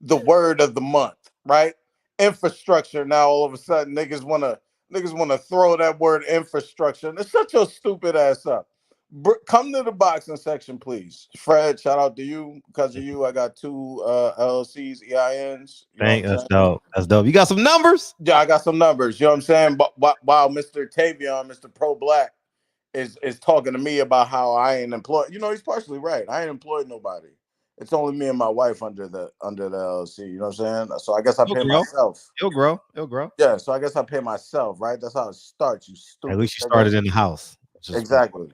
the word of the month, right? Infrastructure. Now all of a sudden niggas wanna throw that word infrastructure. Let's shut your stupid ass up. Come to the boxing section, please. Fred, shout out to you. Because of you, I got 2 LLCs, EINs. You know what I'm That's saying? dope. That's dope. You got some numbers? Yeah, I got some numbers. You know what I'm saying? But while Mr. Tavion, Mr. Pro Black, is talking to me about how I ain't employed. You know, he's partially right. I ain't employed nobody. It's only me and my wife under the LLC. You know what I'm saying? So I guess I It'll pay grow. myself. It'll grow. It'll grow. Yeah, so I guess I pay myself, right? That's how it starts, you stupid. At least you nigga. started in the house. Exactly.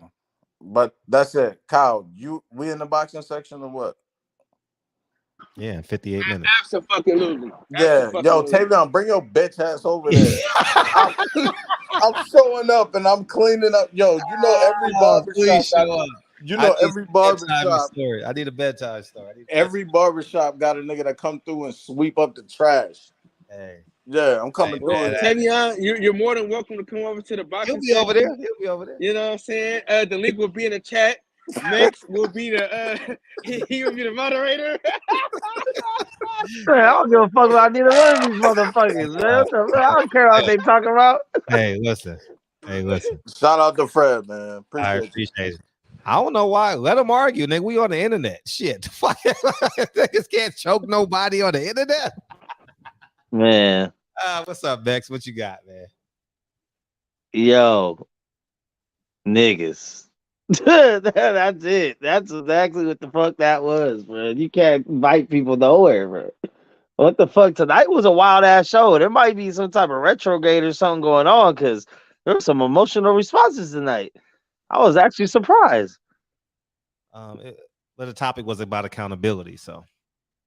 But that's it. Kyle, we in the boxing section or what? Yeah, 58 minutes. Absolutely. Yeah, yo, Tavion, bring your bitch ass over there. I'm showing up and I'm cleaning up. Yo, you know every barbershop got, you know every barbershop. I need a bedtime story. Every barbershop got a nigga that come through and sweep up the trash. Hey. Yeah, I'm coming through. Tavion, you're more than welcome to come over to the boxing. He'll be over there. He'll be over there. You know what I'm saying? The link will be in the chat. Max will be the he will be the moderator. Man, I don't give a fuck about neither one of these motherfuckers, man. I don't care what they talking about. Hey, listen. Shout out to Fred, man. I appreciate it. I don't know why. Let them argue, nigga. We on the internet. Shit. Niggas can't choke nobody on the internet. Man. What's up, Bex? What you got, man? Yo. Niggas. That's it. That's exactly what the fuck that was, bro. You can't invite people nowhere, bro. What the fuck? Tonight was a wild ass show. There might be some type of retrograde or something going on because there were some emotional responses tonight. I was actually surprised. But the topic was about accountability. So,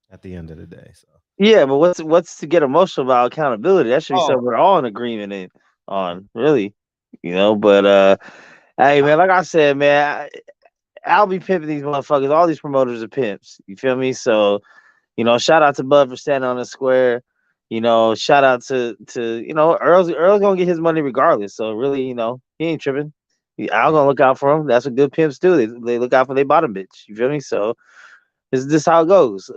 at the end of the day, so yeah. But what's to get emotional about accountability? That should be something we're all in agreement on, really. You know. But hey, man, like I said, man, I'll be pimping these motherfuckers. All these promoters are pimps. You feel me? So. You know, shout out to Bud for standing on the square. You know, shout out to you know, Earl's gonna get his money regardless. So really, you know, he ain't tripping. I'm gonna look out for him. That's what good pimps do. They look out for their bottom bitch. You feel me? So this is how it goes.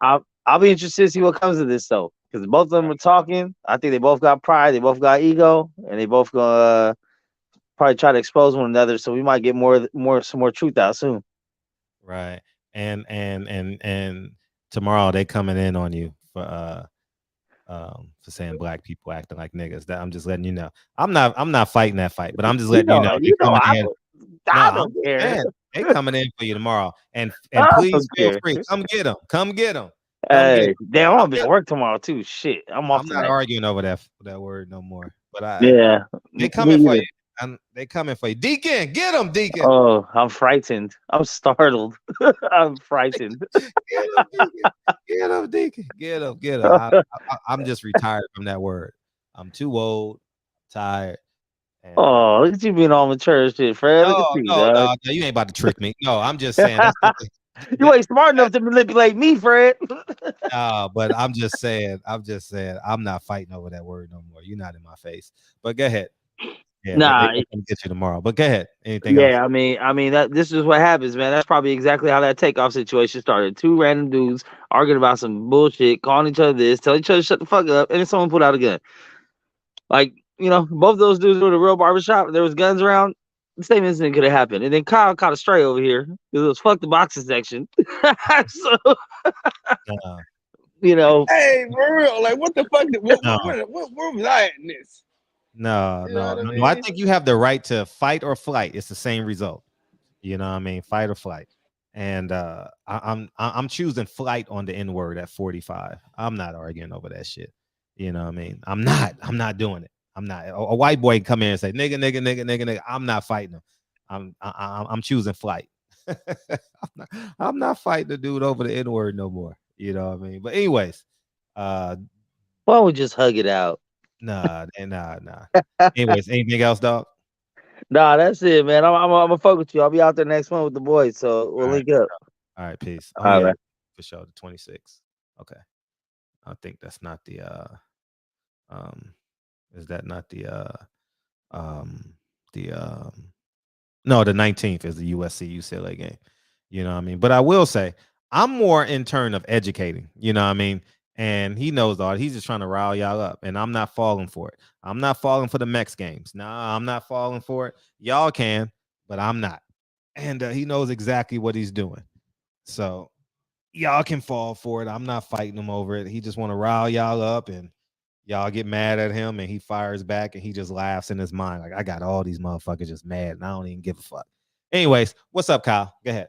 I'll be interested to see what comes of this though, because both of them are talking. I think they both got pride. They both got ego, and they both gonna probably try to expose one another. So we might get some more truth out soon. Right. And tomorrow they coming in on you for saying black people acting like niggas. That I'm just letting you know. I'm not fighting that fight, but I'm just letting you know. I don't care. They coming in for you tomorrow, and please feel free. Come get them. Come get them. Hey, damn, I'm gonna be at work tomorrow too. Shit, I'm off. I'm not arguing over that word no more. But they coming for you. They coming for you. Deacon, get him, Deacon. Oh, I'm frightened. I'm startled. I'm frightened. Get him, Deacon. Get him. I'm just retired from that word. I'm too old, tired. Oh, look at you being all mature and shit, Fred. No, you ain't about to trick me. No, I'm just saying. You ain't smart enough to manipulate me, Fred. But I'm just saying. I'm not fighting over that word no more. You're not in my face. But go ahead. Yeah, nah, they can get you tomorrow. But go ahead. Anything else? I mean this is what happens, man. That's probably exactly how that takeoff situation started. 2 random dudes arguing about some bullshit, calling each other this, telling each other to shut the fuck up, and then someone put out a gun. Like, you know, both those dudes were at a real barbershop. There was guns around. the same incident could have happened. And then Kyle caught a stray over here. It was fuck the boxing section. So, you know. Hey, for real, like what the fuck? Where was I at in this? No, You know no, what I no. I mean? think you have the right to fight or flight. It's the same result. You know what I mean? Fight or flight. And I'm choosing flight on the N word at 45. I'm not arguing over that shit. You know what I mean? I'm not doing it. I'm not. A white boy can come in and say nigga, nigga, nigga, nigga, nigga. I'm not fighting him. I'm choosing flight. I'm not fighting the dude over the N word no more. You know what I mean? But anyways, why don't we just hug it out? Nah. Anyways, anything else, dog? Nah, that's it, man. I'm gonna fuck with you. I'll be out there next month with the boys, so we'll link up. All right, peace. All right, man. For sure, the 26th. Okay. I think that's not the is that not the no, the 19th is the USC UCLA game. You know what I mean? But I will say I'm more in turn of educating, you know what I mean? And he knows all. He's just trying to rile y'all up, and I'm not falling for it. I'm not falling for the Mex games. Nah, I'm not falling for it. Y'all can, but I'm not. And he knows exactly what he's doing. So y'all can fall for it. I'm not fighting him over it. He just want to rile y'all up, and y'all get mad at him, and he fires back, and he just laughs in his mind like, I got all these motherfuckers just mad, and I don't even give a fuck. Anyways, what's up, Kyle? Go ahead.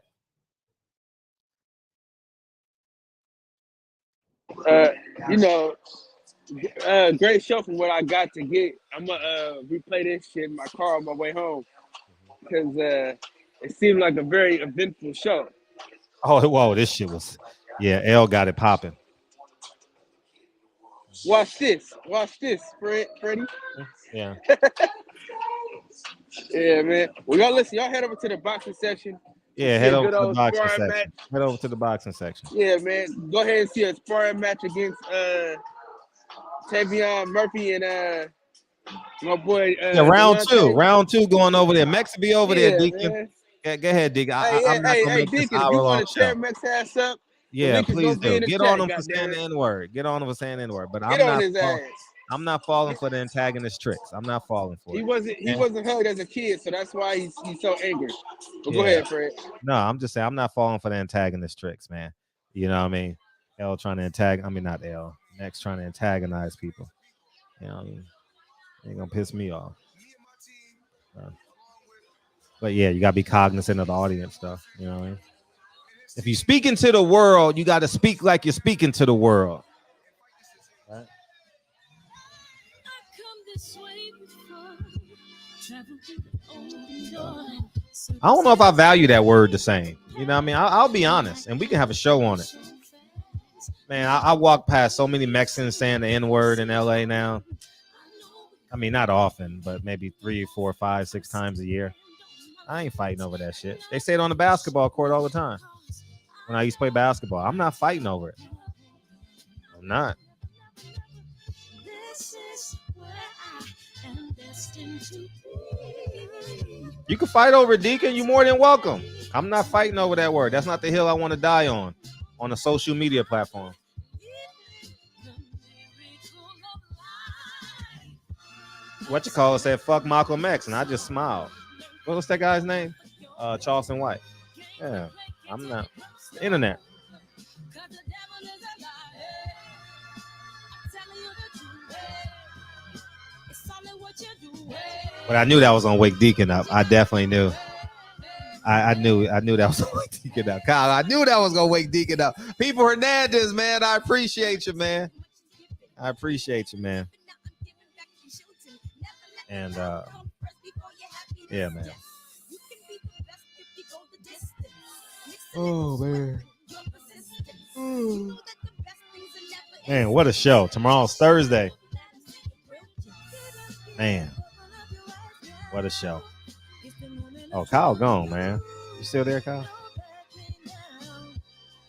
Great show from what I got to get. I'm gonna replay this shit in my car on my way home because it seemed like a very eventful show. Oh, whoa, this shit was, yeah, L got it popping. Watch this, Freddie. Yeah. Yeah, man. Well, y'all listen. Y'all head over to the boxing section. Yeah, head over to the boxing section. Match. Head over to the boxing section. Yeah, man. Go ahead and see a sparring match against Tavion Murphy and my boy. Yeah, round two going over there. Mex will be over there, Deacon. Yeah, go ahead, Deacon. I'm not gonna make Deacon, this hour long show. Tear Mex ass up. Yeah, please do. Get on him for saying the N-word. Get on him for saying the N-word. But I'm not falling for the antagonist tricks. I'm not falling for it. He wasn't hugged as a kid, so that's why he's so angry. But go ahead, Fred. No, I'm just saying I'm not falling for the antagonist tricks, man. You know what I mean? L trying to not L. Mex trying to antagonize people. You know what I mean? Ain't gonna piss me off. But yeah, you gotta be cognizant of the audience stuff. You know what I mean? If you speak into the world, you gotta speak like you're speaking to the world. Right? I don't know if I value that word the same. You know what I mean? I'll be honest, and we can have a show on it. Man, I walk past so many Mexicans saying the N-word in LA now. I mean, not often, but maybe 3, 4, 5, 6 times a year. I ain't fighting over that shit. They say it on the basketball court all the time. When I used to play basketball, I'm not fighting over it. I'm not. You can fight over it, Deacon. You're more than welcome. I'm not fighting over that word. That's not the hill I want to die on a social media platform. What you call it said, fuck Malcolm X, and I just smiled. What was that guy's name? Charleston White. Yeah, I'm not. The internet. But I knew that was gonna wake Deacon up. I definitely knew. I knew that was gonna wake Deacon up. Kyle, I knew that was gonna wake Deacon up. People Hernandez, man, I appreciate you, man. I appreciate you, man. And yeah, man. Oh man. Man, what a show. Tomorrow's Thursday. Man. What a show. Oh, Kyle gone, man. You still there, Kyle?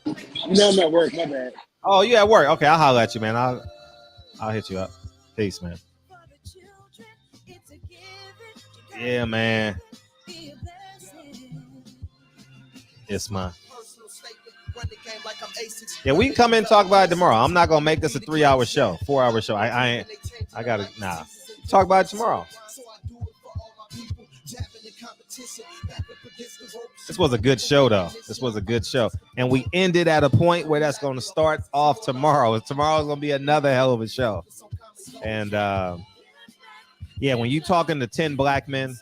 No, I'm at work. My bad. Oh, you at work? Okay, I'll holler at you, man. I'll hit you up. Peace, man. Yeah, man. It's mine. Yeah, we can come in and talk about it tomorrow. I'm not gonna make this a 3-hour show, 4-hour show. I gotta talk about it tomorrow. This was a good show, though. This was a good show. And we ended at a point where that's going to start off tomorrow. Tomorrow's going to be another hell of a show. And, yeah, when you talking to 10 black men,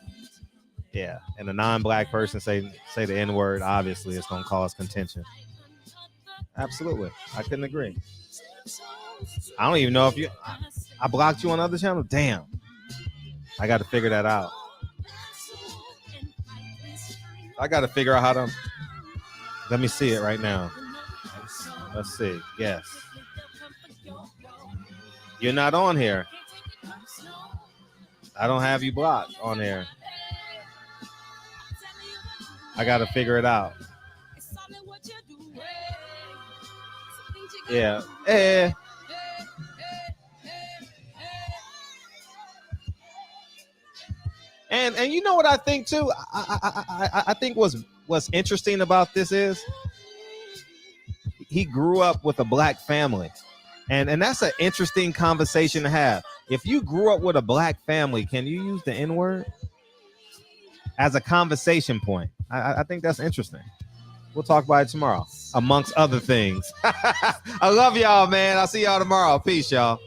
yeah, and a non-black person say the N-word, obviously it's going to cause contention. Absolutely. I couldn't agree. I don't even know if I blocked you on other channels. Damn. I got to figure that out. I got to figure out how to. Let me see it right now. Let's see. Yes. You're not on here. I don't have you blocked on here. I got to figure it out. Yeah. And you know what I think too? I think what's interesting about this is he grew up with a black family. And that's an interesting conversation to have. If you grew up with a black family, can you use the N-word as a conversation point? I think that's interesting. We'll talk about it tomorrow, amongst other things. I love y'all, man. I'll see y'all tomorrow. Peace, y'all.